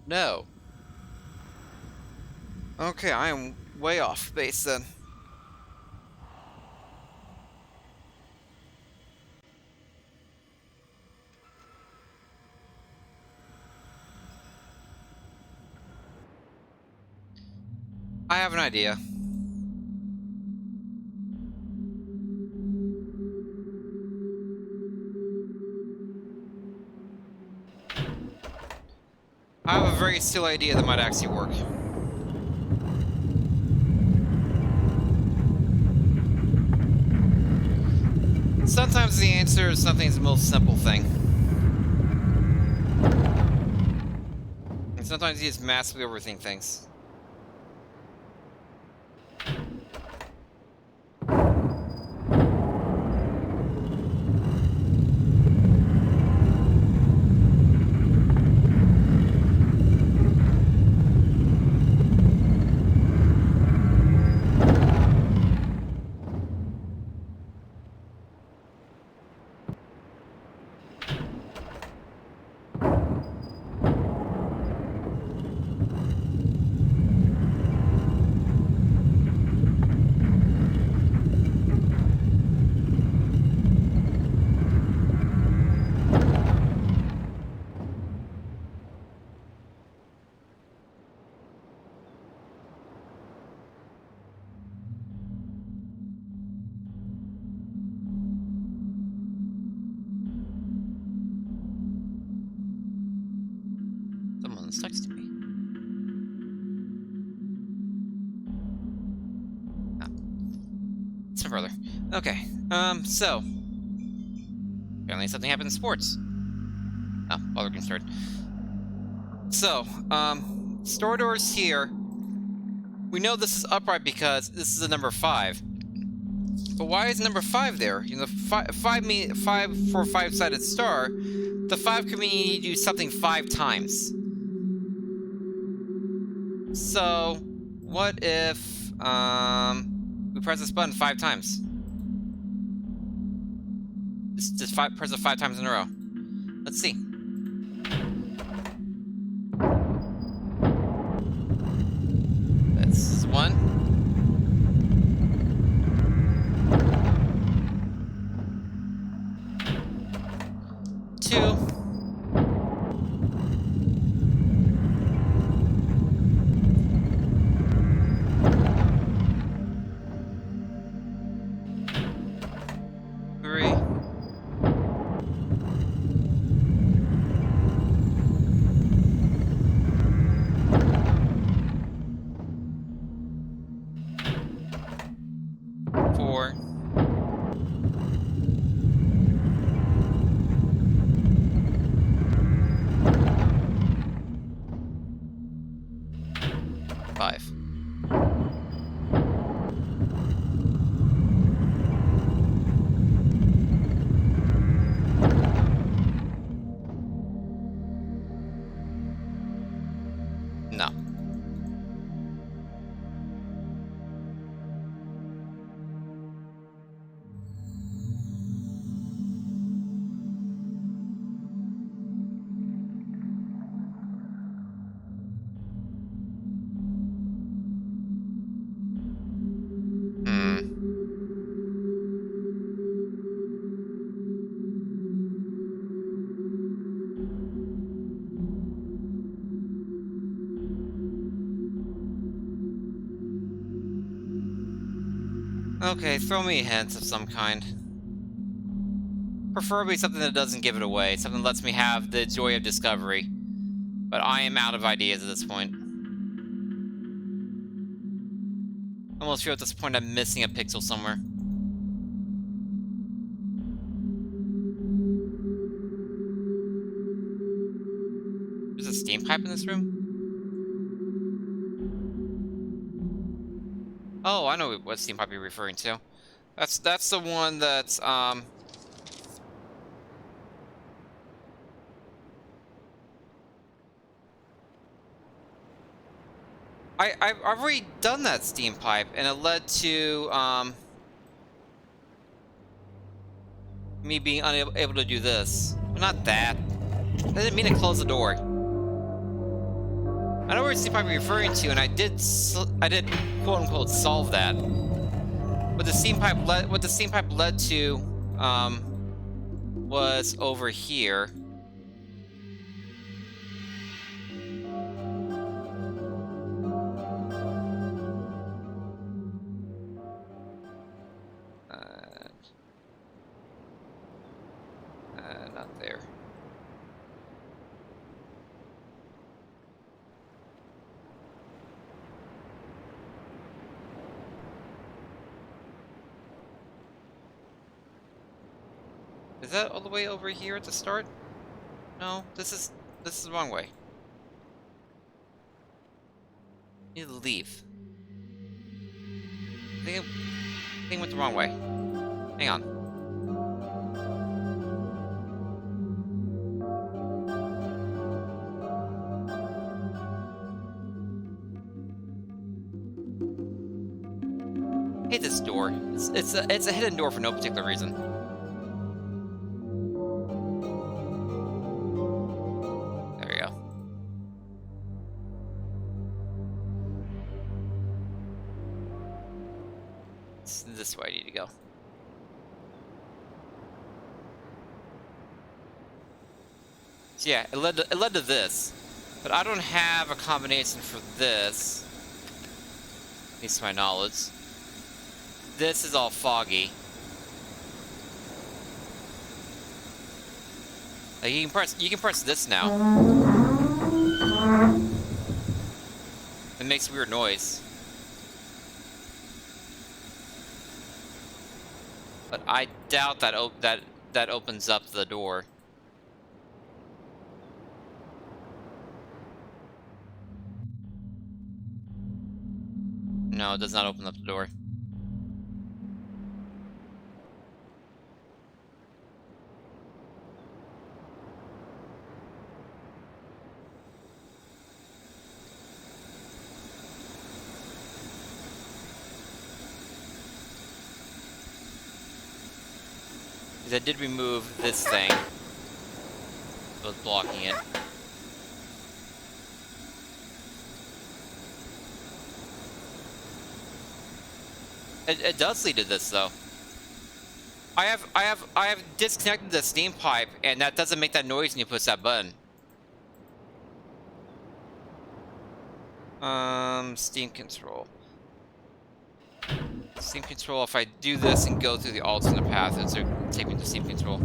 No. Okay, I am way off base then. I have an idea. I have a very silly idea that might actually work. Sometimes the answer is something's the most simple thing. And sometimes you just massively overthink things. Someone's next to me. Oh. It's my brother. Okay, so apparently something happened in sports. Oh, other concern. So, store doors here. We know this is upright because this is a number 5. But why is number 5 there? You know, 5 for a 5-sided star. The 5 could mean you do something 5 times. So, what if we press this button 5 times? Just press it 5 times in a row. Let's see. That's 1, 2. Three. 4. 5. No. Okay, throw me a hint of some kind. Preferably something that doesn't give it away, something that lets me have the joy of discovery. But I am out of ideas at this point. I almost feel at this point I'm missing a pixel somewhere. There's a steam pipe in this room? Oh, I know what steam pipe you're referring to. That's the one that's I've already done that steam pipe, and it led to me being unable to do this. Well, not that. I didn't mean to close the door. I know what steam pipe you're referring to, and I did quote unquote solve that. What the steam pipe led to was over here. Not there. Is that all the way over here at the start? No, this is the wrong way. I need to leave. I think it went the wrong way. Hang on. I hate this door. It's a hidden door for no particular reason. There we go. It's this way I need to go. So yeah, it led to this, but I don't have a combination for this. At least to my knowledge. This is all foggy. Like you can press this now. It makes weird noise. But I doubt that opens up the door. No, it does not open up the door. I did remove this thing. It was blocking it. It does lead to this, though. I have disconnected the steam pipe, and that doesn't make that noise when you push that button. Steam control. Steam control, if I do this and go through the alternate path, it's going to take me to steam control.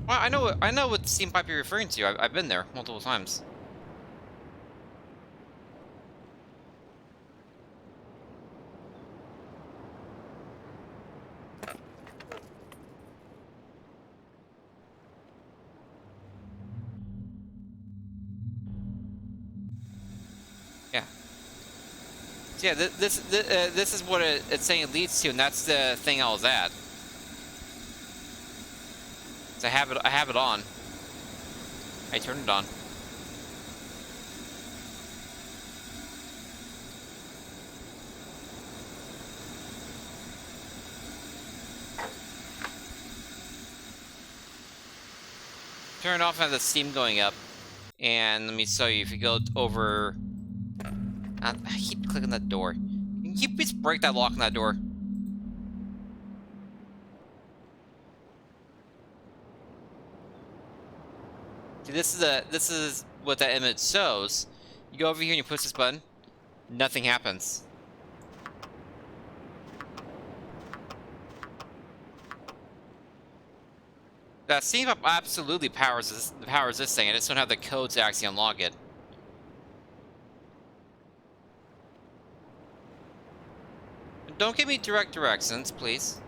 Well, I know what steam pipe you're referring to. I've been there multiple times. Yeah. So yeah, this is what it's saying it leads to, and that's the thing I was at. So I have it on. I turned it on. Turn it off and have the steam going up. And let me show you, if you go over... I keep clicking that door. Can you please break that lock on that door? See, this is what that image shows. You go over here and you push this button, nothing happens. That steam up absolutely powers this thing. I just don't have the code to actually unlock it. Don't give me direct directions, please.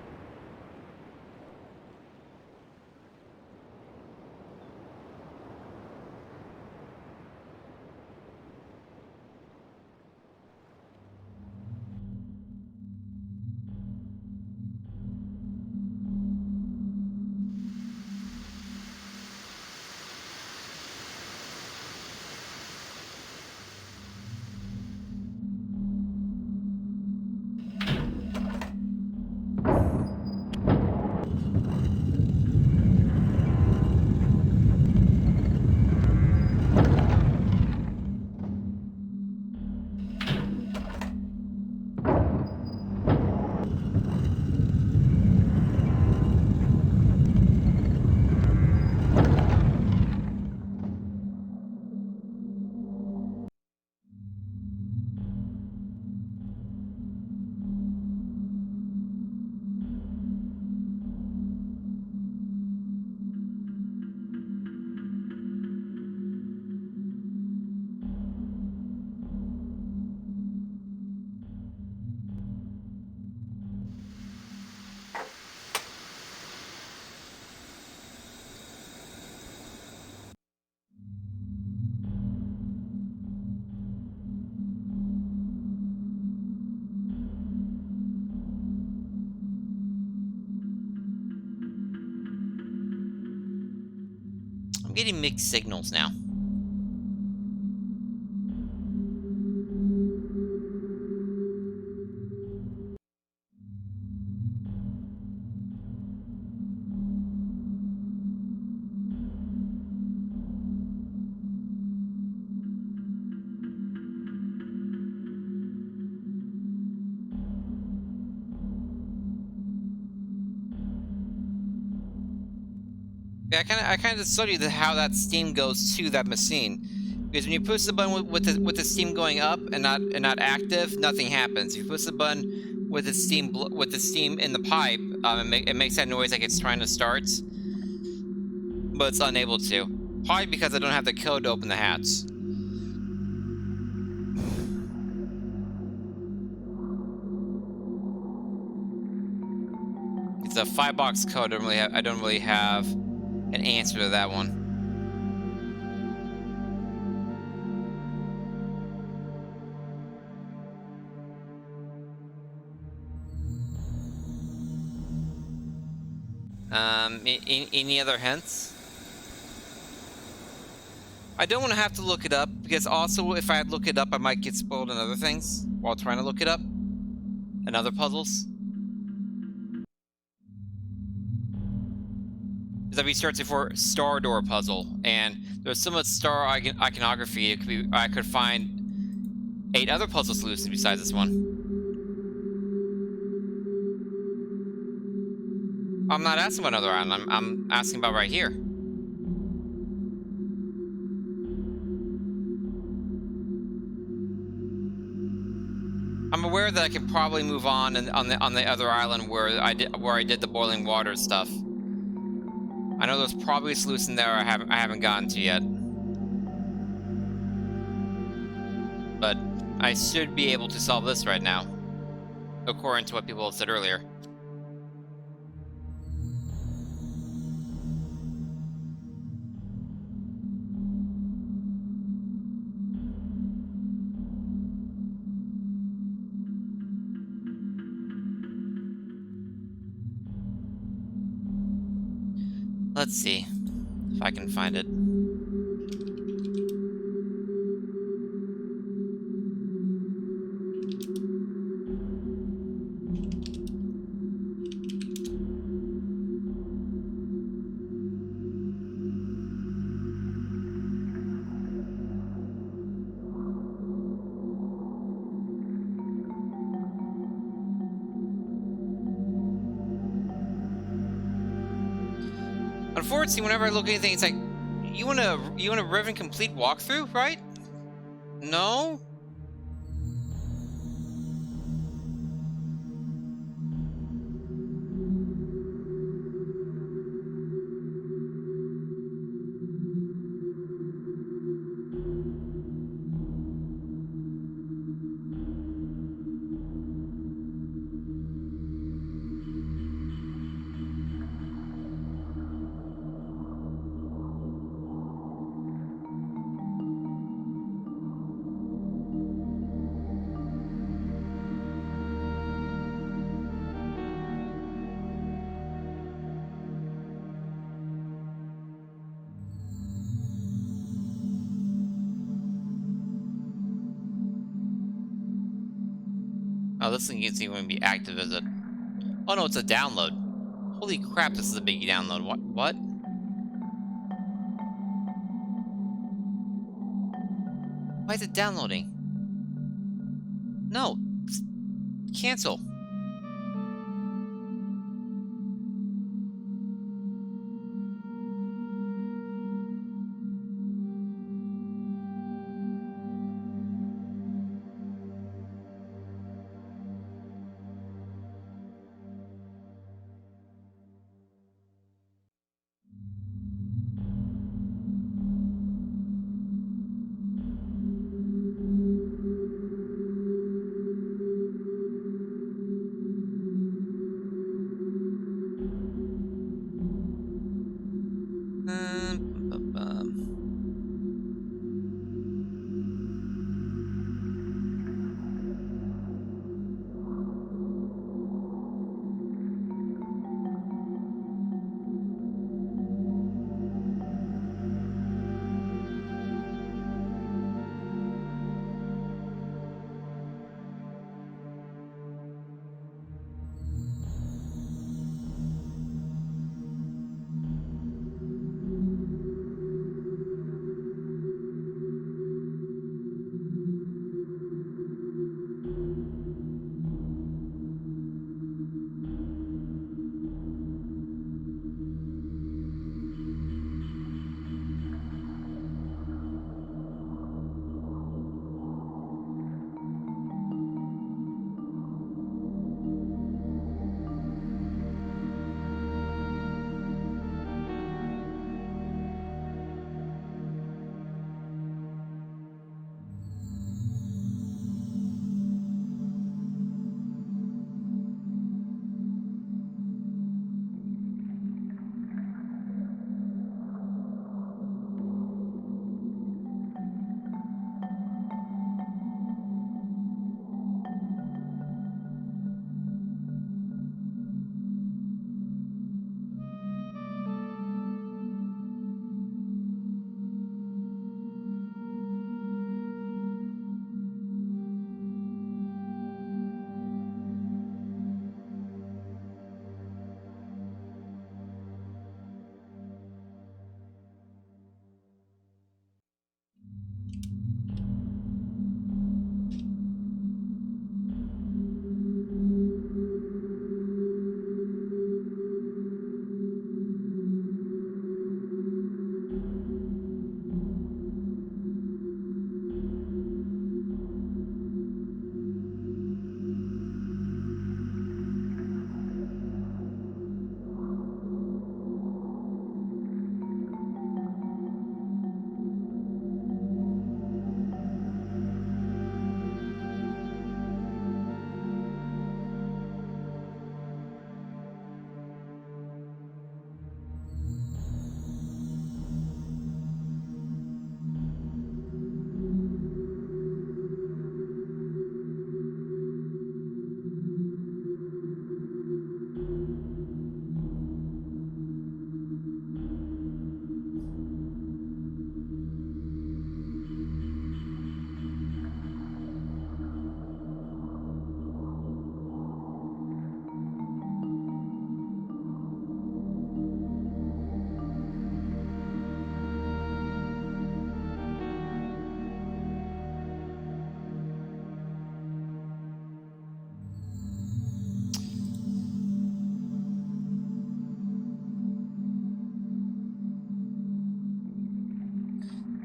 I'm getting mixed signals now. Yeah, I kind of studied how that steam goes to that machine, because when you push the button with the steam going up and not active, nothing happens. If you push the button with the steam in the pipe, it makes that noise like it's trying to start, but it's unable to. Probably because I don't have the code to open the hatch. It's a 5-box code. I don't really have an answer to that one. Any other hints? I don't want to have to look it up, because also if I look it up, I might get spoiled in other things while trying to look it up, and other puzzles. that restarts before Star Door puzzle, and there's so much star iconography. It could be I could find 8 other puzzle solutions besides this one. I'm not asking about another island. I'm asking about right here. I'm aware that I can probably move on and on the other island where I did the boiling water stuff. I know there's probably a solution there I haven't gotten to yet. But I should be able to solve this right now, according to what people have said earlier. Let's see if I can find it. Unfortunately, whenever I look at anything, it's like, you want a Riven complete walkthrough, right? No? Oh, this thing isn't even be active, is it? Oh no, it's a download. Holy crap, this is a big download. What? Why is it downloading? No. Cancel.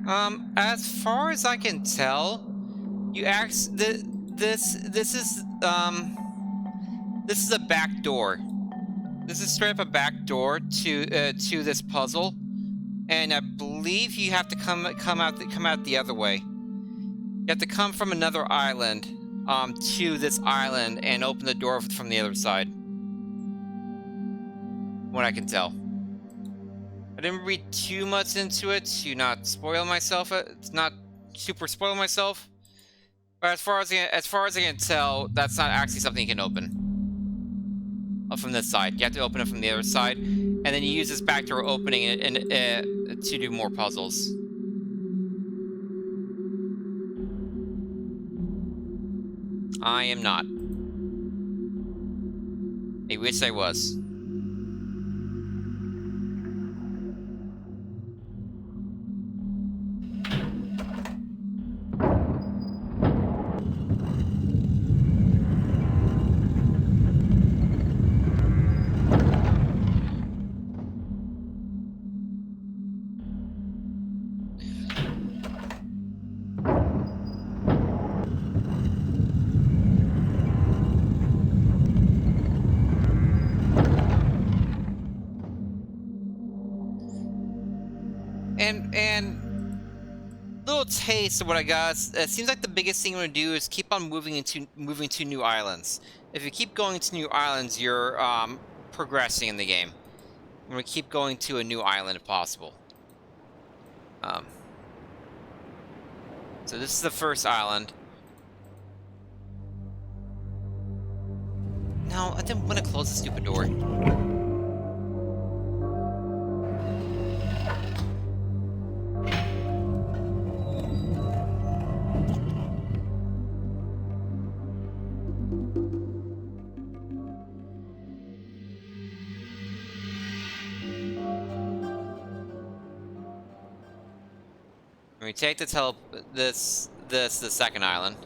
As far as I can tell, you this is a back door. This is straight up a back door to this puzzle, and I believe you have to come out the other way. You have to come from another island, to this island and open the door from the other side. What I can tell. I didn't read too much into it to not spoil myself. It's not super spoil myself. But as far as I can tell, that's not actually something you can open. From this side, you have to open it from the other side, and then you use this back door opening it and to do more puzzles. I am not. I wish I was. And little taste of what I got. It seems like the biggest thing I'm gonna do is keep on moving to new islands. If you keep going to new islands, you're progressing in the game. I'm gonna keep going to a new island if possible. So this is the first island. No, I didn't want to close the stupid door. We take the the second island.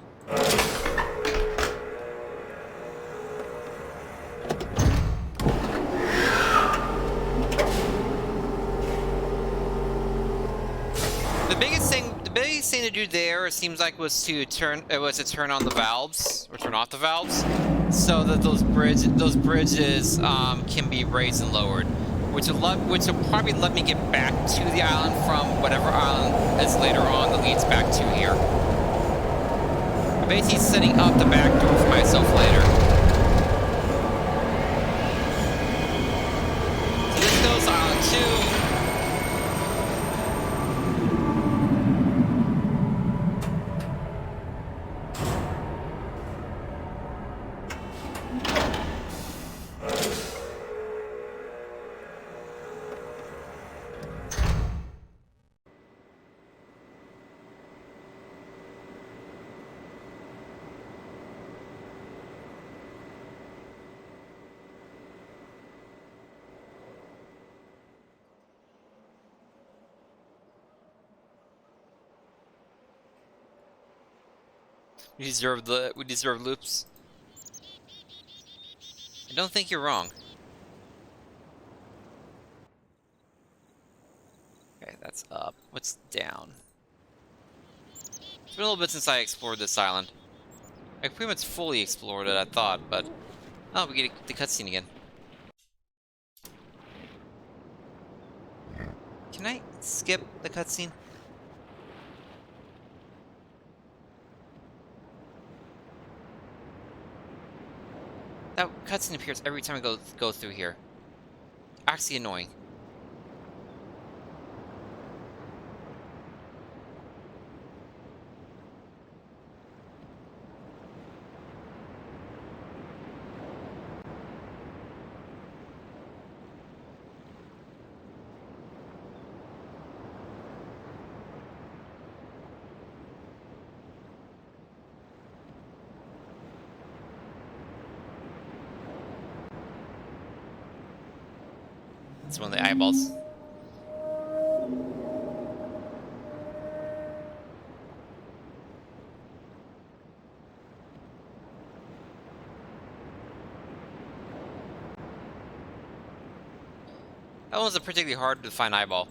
The biggest thing to do there, it seems like, was to turn on the valves or turn off the valves, so that those bridges can be raised and lowered. Which will probably let me get back to the island from whatever island is later on that leads back to here. I'm basically setting up the back door for myself later. So this goes island 2. We deserve loops. I don't think you're wrong. Okay, that's up. What's down? It's been a little bit since I explored this island. I pretty much fully explored it, I thought, but... Oh, we get the cutscene again. Can I skip the cutscene? That cutscene appears every time I go through here. Actually annoying. It's one of the eyeballs. That one was a particularly hard to find eyeball.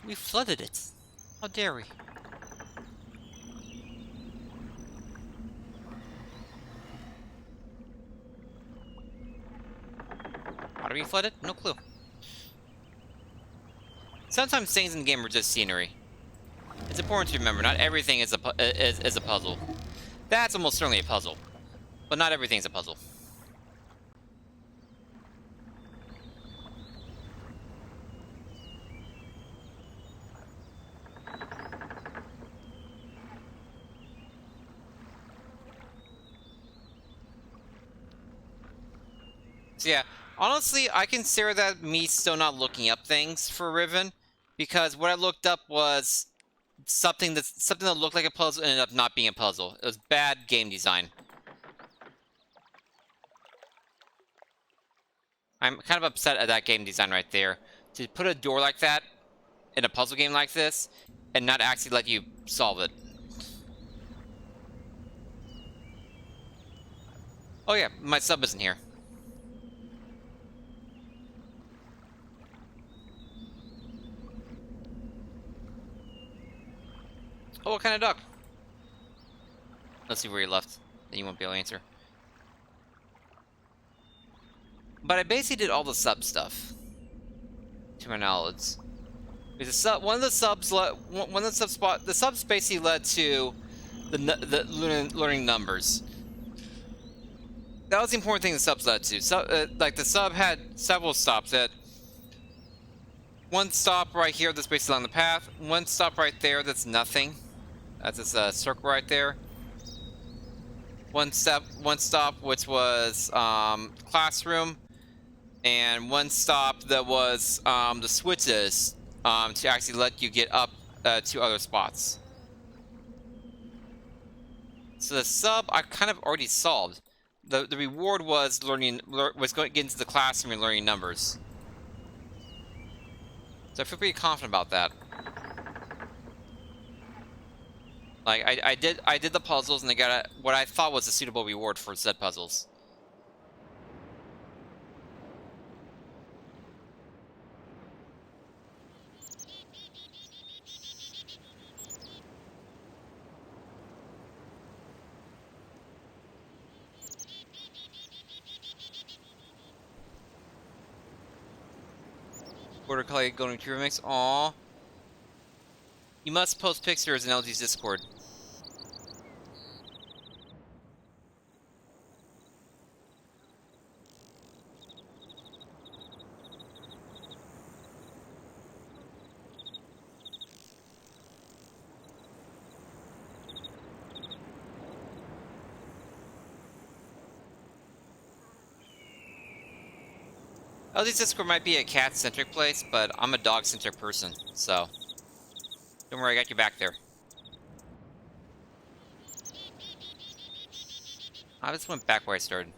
We flooded it. How dare we? How do we flood it? No clue. Sometimes things in the game are just scenery. It's important to remember, not everything is a puzzle. That's almost certainly a puzzle. But not everything's a puzzle. So yeah, honestly, I consider that me still not looking up things for Riven, because what I looked up was something that looked like a puzzle ended up not being a puzzle. It was bad game design. I'm kind of upset at that game design right there. To put a door like that in a puzzle game like this and not actually let you solve it. Oh yeah, my sub isn't here. Oh, what kind of duck? Let's see where he left. Then you won't be able to answer. But I basically did all the sub stuff, to my knowledge. Because one of the subs the subs basically led to the learning numbers. That was the important thing the subs led to. So, like the sub had several stops. That one stop right here that's basically on the path. One stop right there that's nothing. That's this circle right there. One stop which was classroom, and one stop that was the switches to actually let you get up to other spots. So the sub I kind of already solved. The reward was going into the classroom and learning numbers. So I feel pretty confident about that. Like I did the puzzles and they got what I thought was a suitable reward for said puzzles. Border Collie going to remix. Aww. You must post pictures in LG's Discord. LG's Discord might be a cat-centric place, but I'm a dog-centric person, so don't worry, I got you back there. I just went back where I started.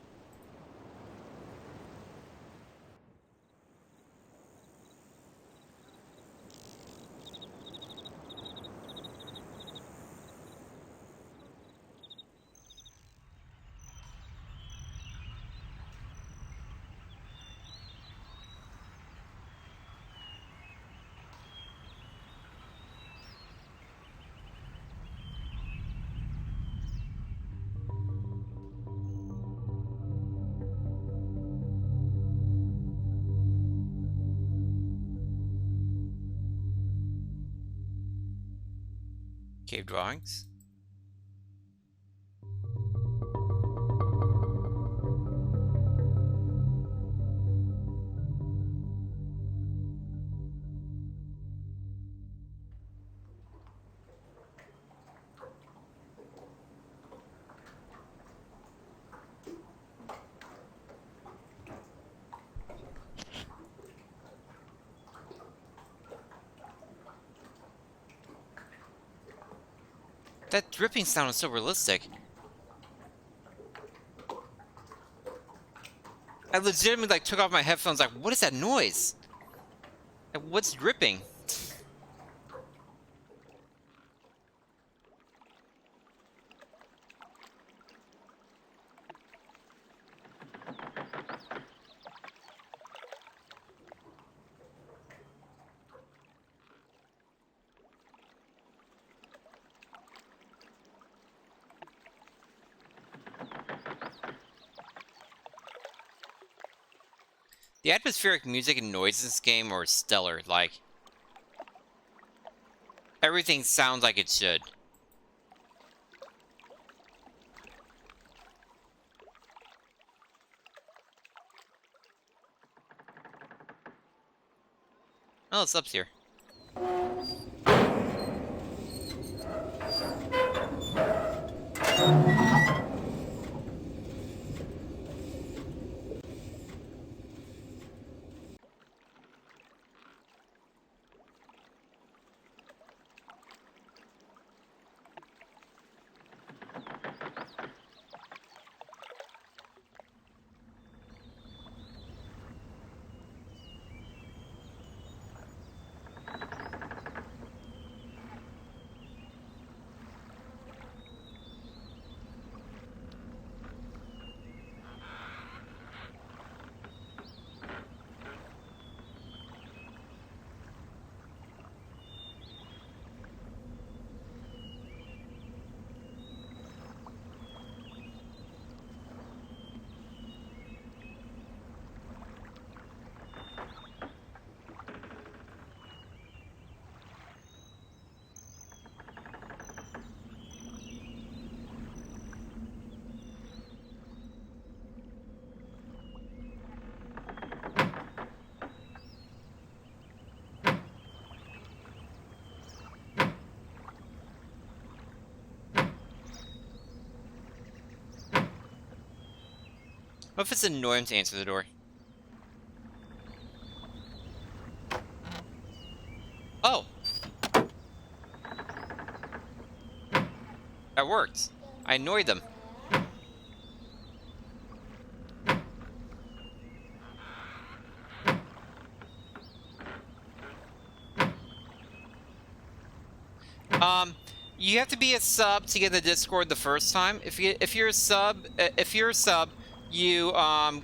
Cave drawings. That dripping sound is so realistic. I legitimately like took off my headphones like, what is that noise? Like, what's dripping? The atmospheric music and noise in this game are stellar. Like, everything sounds like it should. Oh, it's up here. What if it's annoying to answer the door? Oh! That worked. I annoyed them. You have to be a sub to get the Discord the first time. If you're a sub, you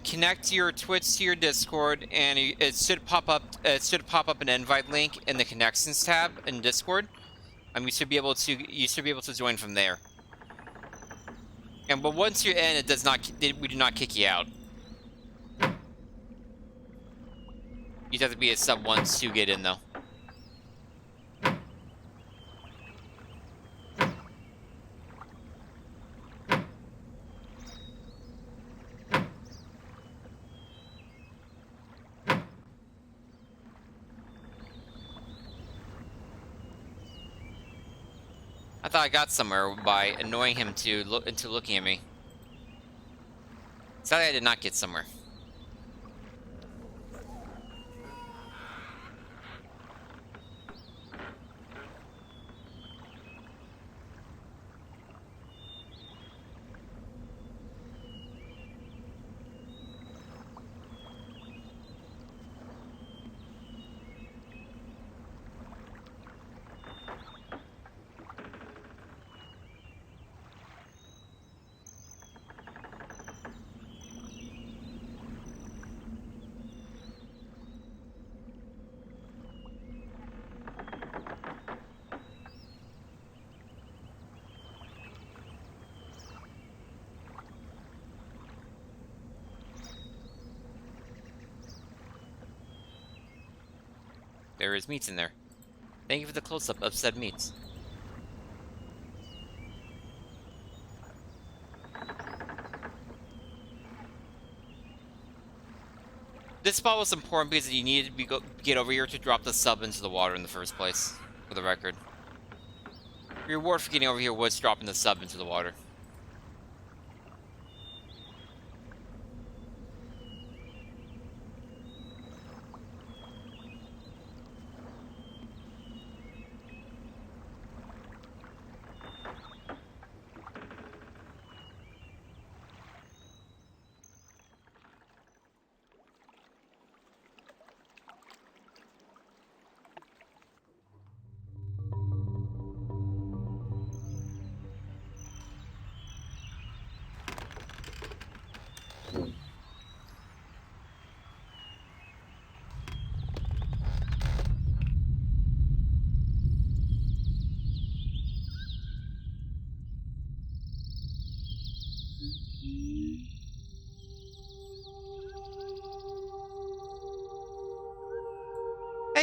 connect your Twitch to your Discord, and it should pop up. It should pop up an invite link in the connections tab in Discord. You should be able to join from there. But once you're in, we do not kick you out. You'd have to be a sub once to get in, though. I thought I got somewhere by annoying him into looking at me. Sadly, I did not get somewhere. There is meats in there. Thank you for the close-up of said meats. This spot was important because you needed to get over here to drop the sub into the water in the first place, for the record. Your reward for getting over here was dropping the sub into the water.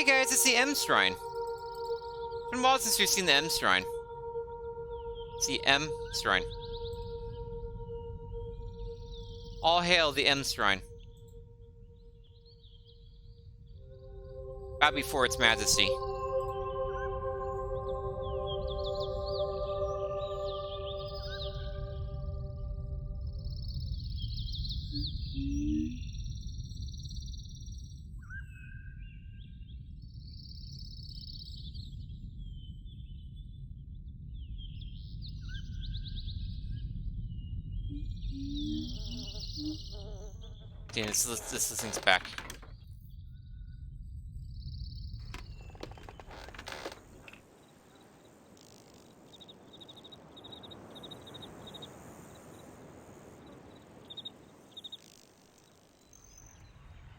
Hey guys, it's the M Shrine. It's been a while since we've seen the M Shrine. It's the M Shrine. All hail the M Shrine. Bow before its majesty. Damn, this thing's back.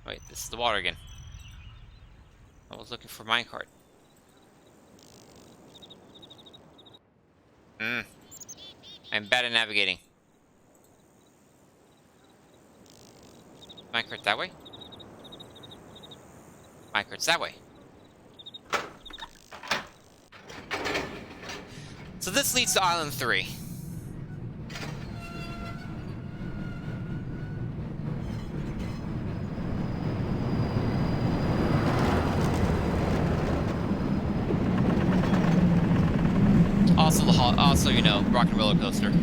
Wait, this is the water again. I was looking for minecart. I'm bad at navigating. Minecart's that way? Minecart's that way. So this leads to Island 3. Also, you know, rock and roller coaster.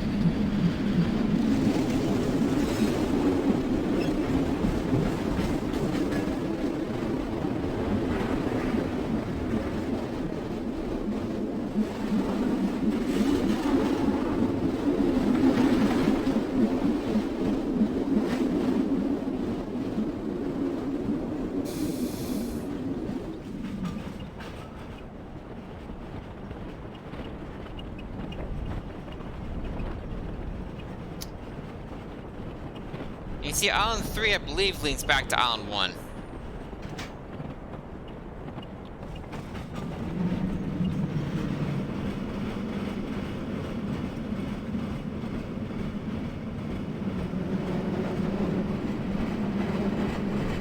You see, Island 3, I believe, links back to Island 1.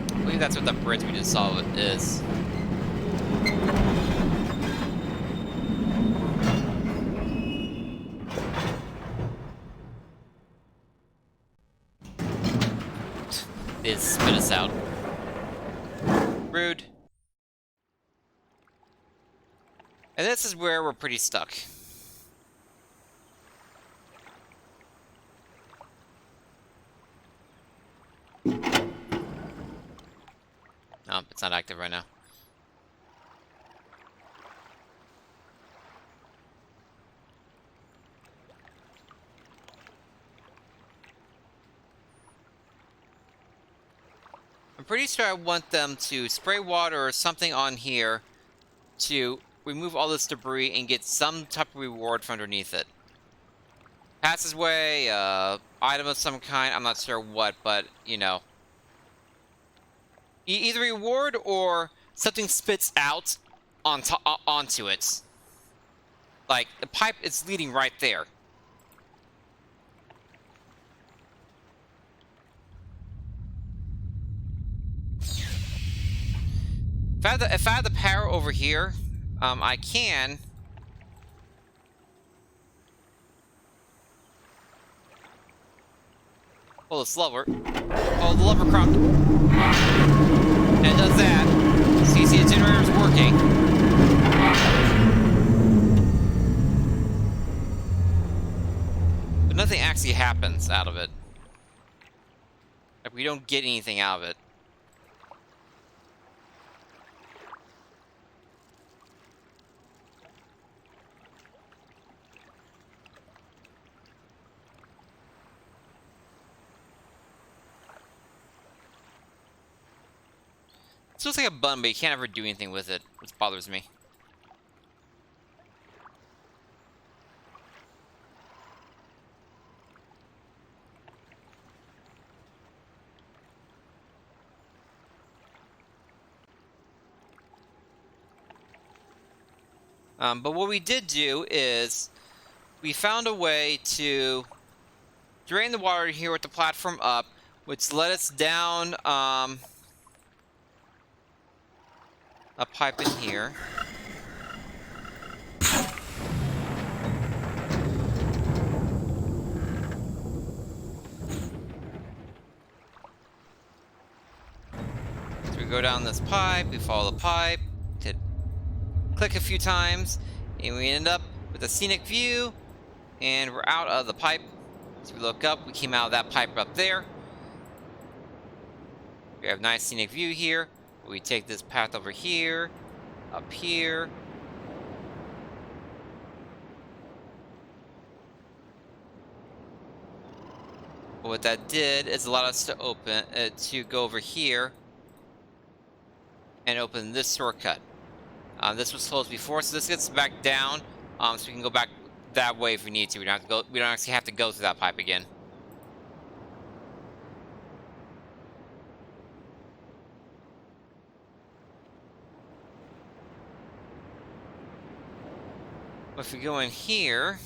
I believe that's what the bridge we just saw is. They spit us out. Rude. And this is where we're pretty stuck. No, it's not active right now. I'm pretty sure I want them to spray water or something on here to remove all this debris and get some type of reward from underneath it. Passageway, item of some kind, I'm not sure what, but, you know. Either reward or something spits out onto it. Like, the pipe is leading right there. If I have the power over here, I can pull this lever. Oh, the lever crumb. And it does that. So you see the generator's working. But nothing actually happens out of it. Like, we don't get anything out of it. It looks like a button, but you can't ever do anything with it, which bothers me. But what we did do is we found a way to drain the water here with the platform up, which led us down a pipe in here. So we go down this pipe, we follow the pipe, to click a few times, and we end up with a scenic view, and we're out of the pipe. So we look up, we came out of that pipe up there. We have a nice scenic view here. We take this path over here, up here. But what that did is allowed us to open, to go over here and open this shortcut. This was closed before, so this gets back down, so we can go back that way if we need to. We don't have to go. We don't actually have to go through that pipe again. But if we go in here,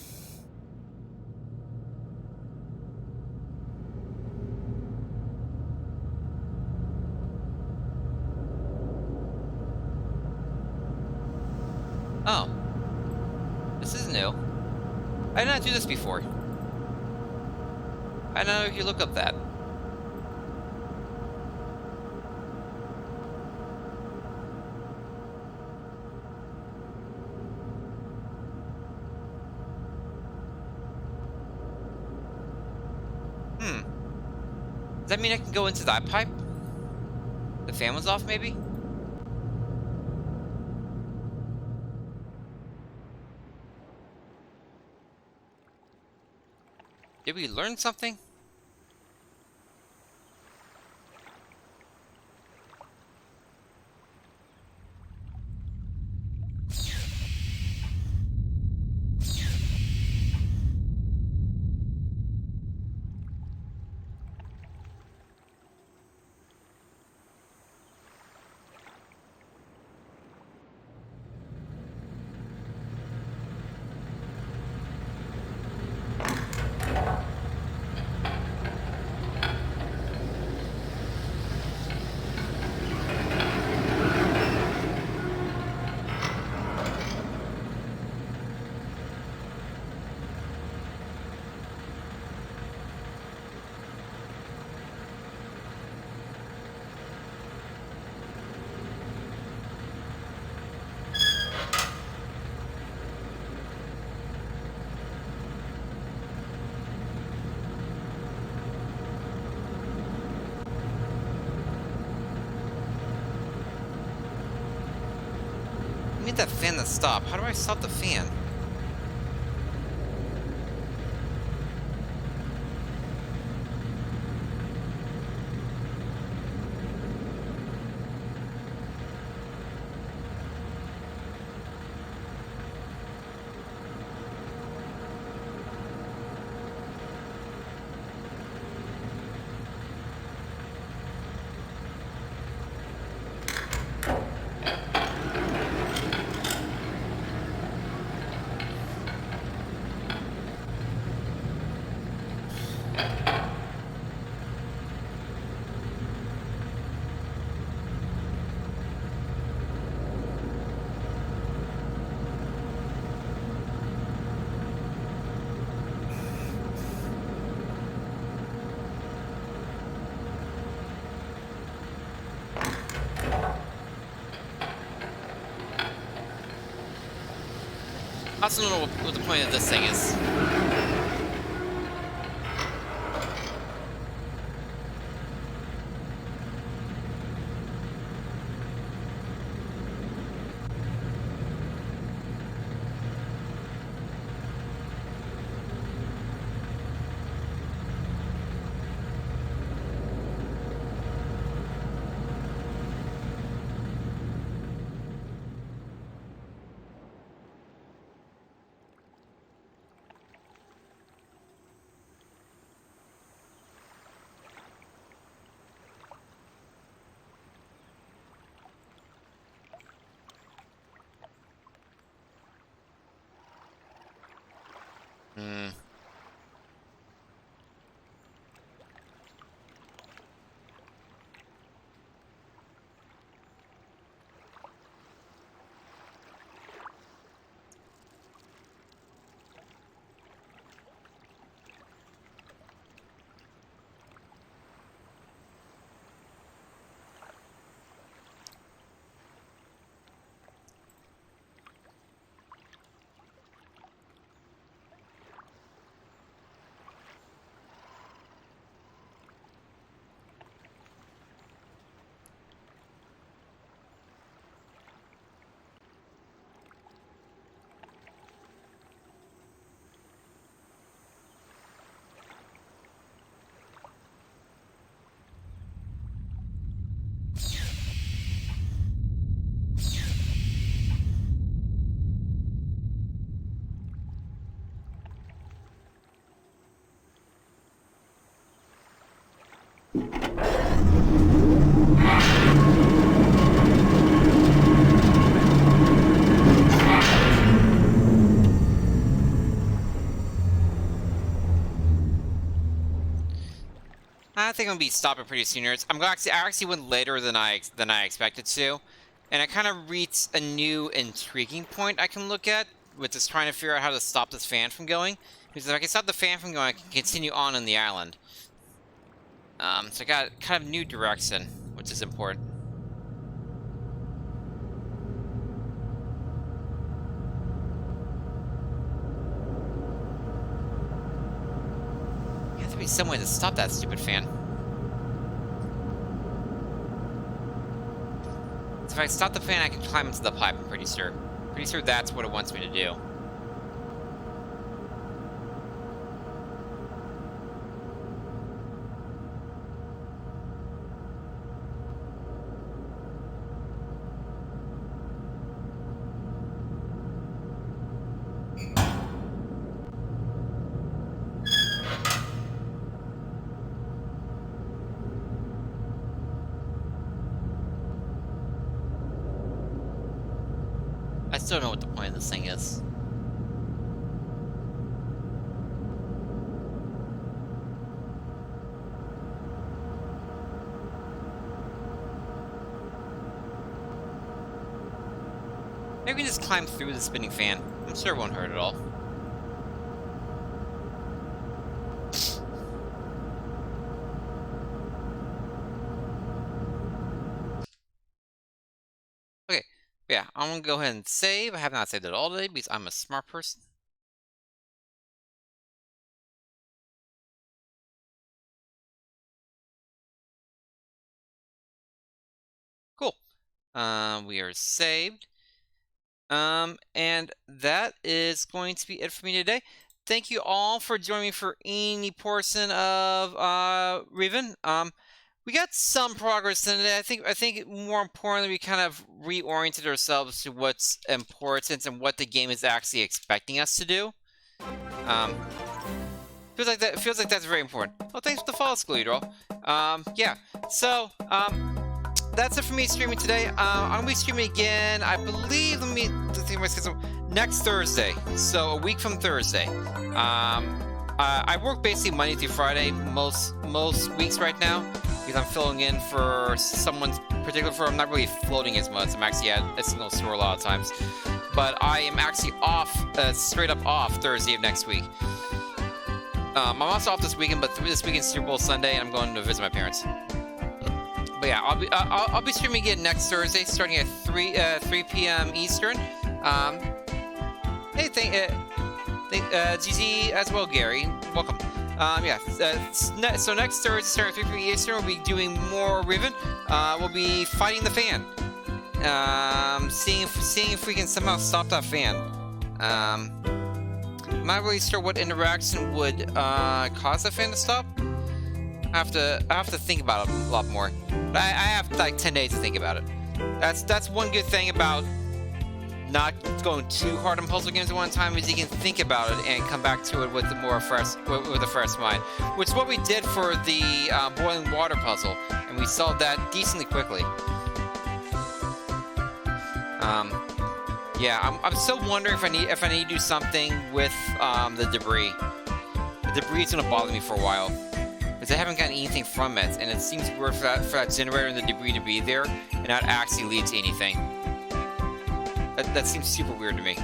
oh, this is new. I did not do this before. I don't know if you look up that. Does that mean I can go into that pipe? The fan was off, maybe? Did we learn something? I need that fan to stop. How do I stop the fan? I also don't know what the point of this thing is. gonna be stopping pretty soon. I actually went later than I expected to, and I kind of reached a new intriguing point I can look at, which is trying to figure out how to stop this fan from going. Because if I can stop the fan from going, I can continue on the island. So I got kind of new direction, which is important. There has to be some way to stop that stupid fan. So if I stop the fan, I can climb into the pipe, I'm pretty sure. Pretty sure that's what it wants me to do. I still don't know what the point of this thing is. Maybe we can just climb through the spinning fan. I'm sure it won't hurt at all. Okay, yeah, I'm gonna go ahead and save. I have not saved at all today because I'm a smart person. Cool. We are saved. And that is going to be it for me today. Thank you all for joining me for any portion of Riven. We got some progress in it. I think more importantly, we kind of reoriented ourselves to what's important and what the game is actually expecting us to do. Feels like that's very important. Oh, thanks for the follow, School Leader. Yeah. So, that's it for me streaming today. I'm gonna be streaming again, I believe, let me think of my schedule, next Thursday. So a week from Thursday. I work basically Monday through Friday most weeks right now because I'm filling in for someone's particular firm. I'm not really floating as much. I'm actually at a single store a lot of times. But I am actually off, straight up off Thursday of next week. I'm also off this weekend, but this weekend's Super Bowl Sunday, and I'm going to visit my parents. But yeah, I'll be streaming again next Thursday, starting at 3 p.m. Eastern. Hey, GG as well, Gary. Welcome. Yeah. So next Thursday, starting at 3 p.m. Eastern, we'll be doing more Riven. We'll be fighting the fan. Seeing if we can somehow stop that fan. I'm not really sure what interaction would cause that fan to stop. I have to think about it a lot more. But I have like 10 days to think about it. That's one good thing about not going too hard on puzzle games at one time, is you can think about it and come back to it with a fresh mind. Which is what we did for the boiling water puzzle, and we solved that decently quickly. Yeah, I'm still wondering if I need to do something with the debris. The debris is gonna bother me for a while. Because I haven't gotten anything from it, and it seems weird for that generator and the debris to be there, and not actually lead to anything. That seems super weird to me.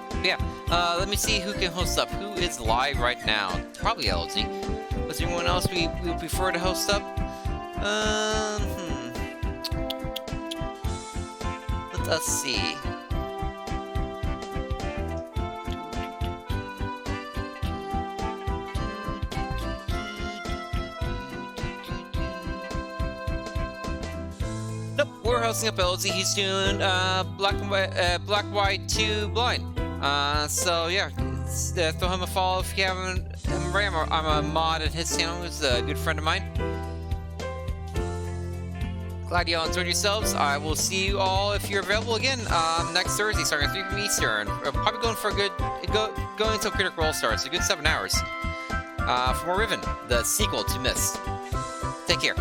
But yeah, let me see who can host up. Who is live right now? Probably LG. Was there anyone else we would prefer to host up? Let us see. We're hosting up LZ. He's doing Black White 2 Blind. So yeah, throw him a follow if you haven't. I'm a mod at his channel. He's a good friend of mine. Glad you all enjoyed yourselves. I will see you all if you're available again next Thursday, starting at 3 p.m. Eastern. We're probably going for a good going until Critical Role starts. A good 7 hours. For more Riven, the sequel to Myst. Take care.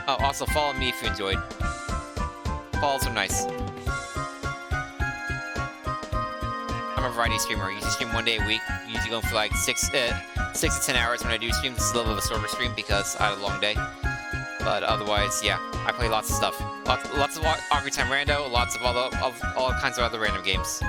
Oh, also follow me if you enjoyed. Follows are nice. I'm I'm a variety streamer. I usually stream 1 day a week. Usually going for like 6 to 10 hours when I do stream. This is a little bit of a shorter stream because I had a long day. But otherwise, yeah, I play lots of stuff. Lots of Ocarina of Time Rando, lots of all kinds of other random games.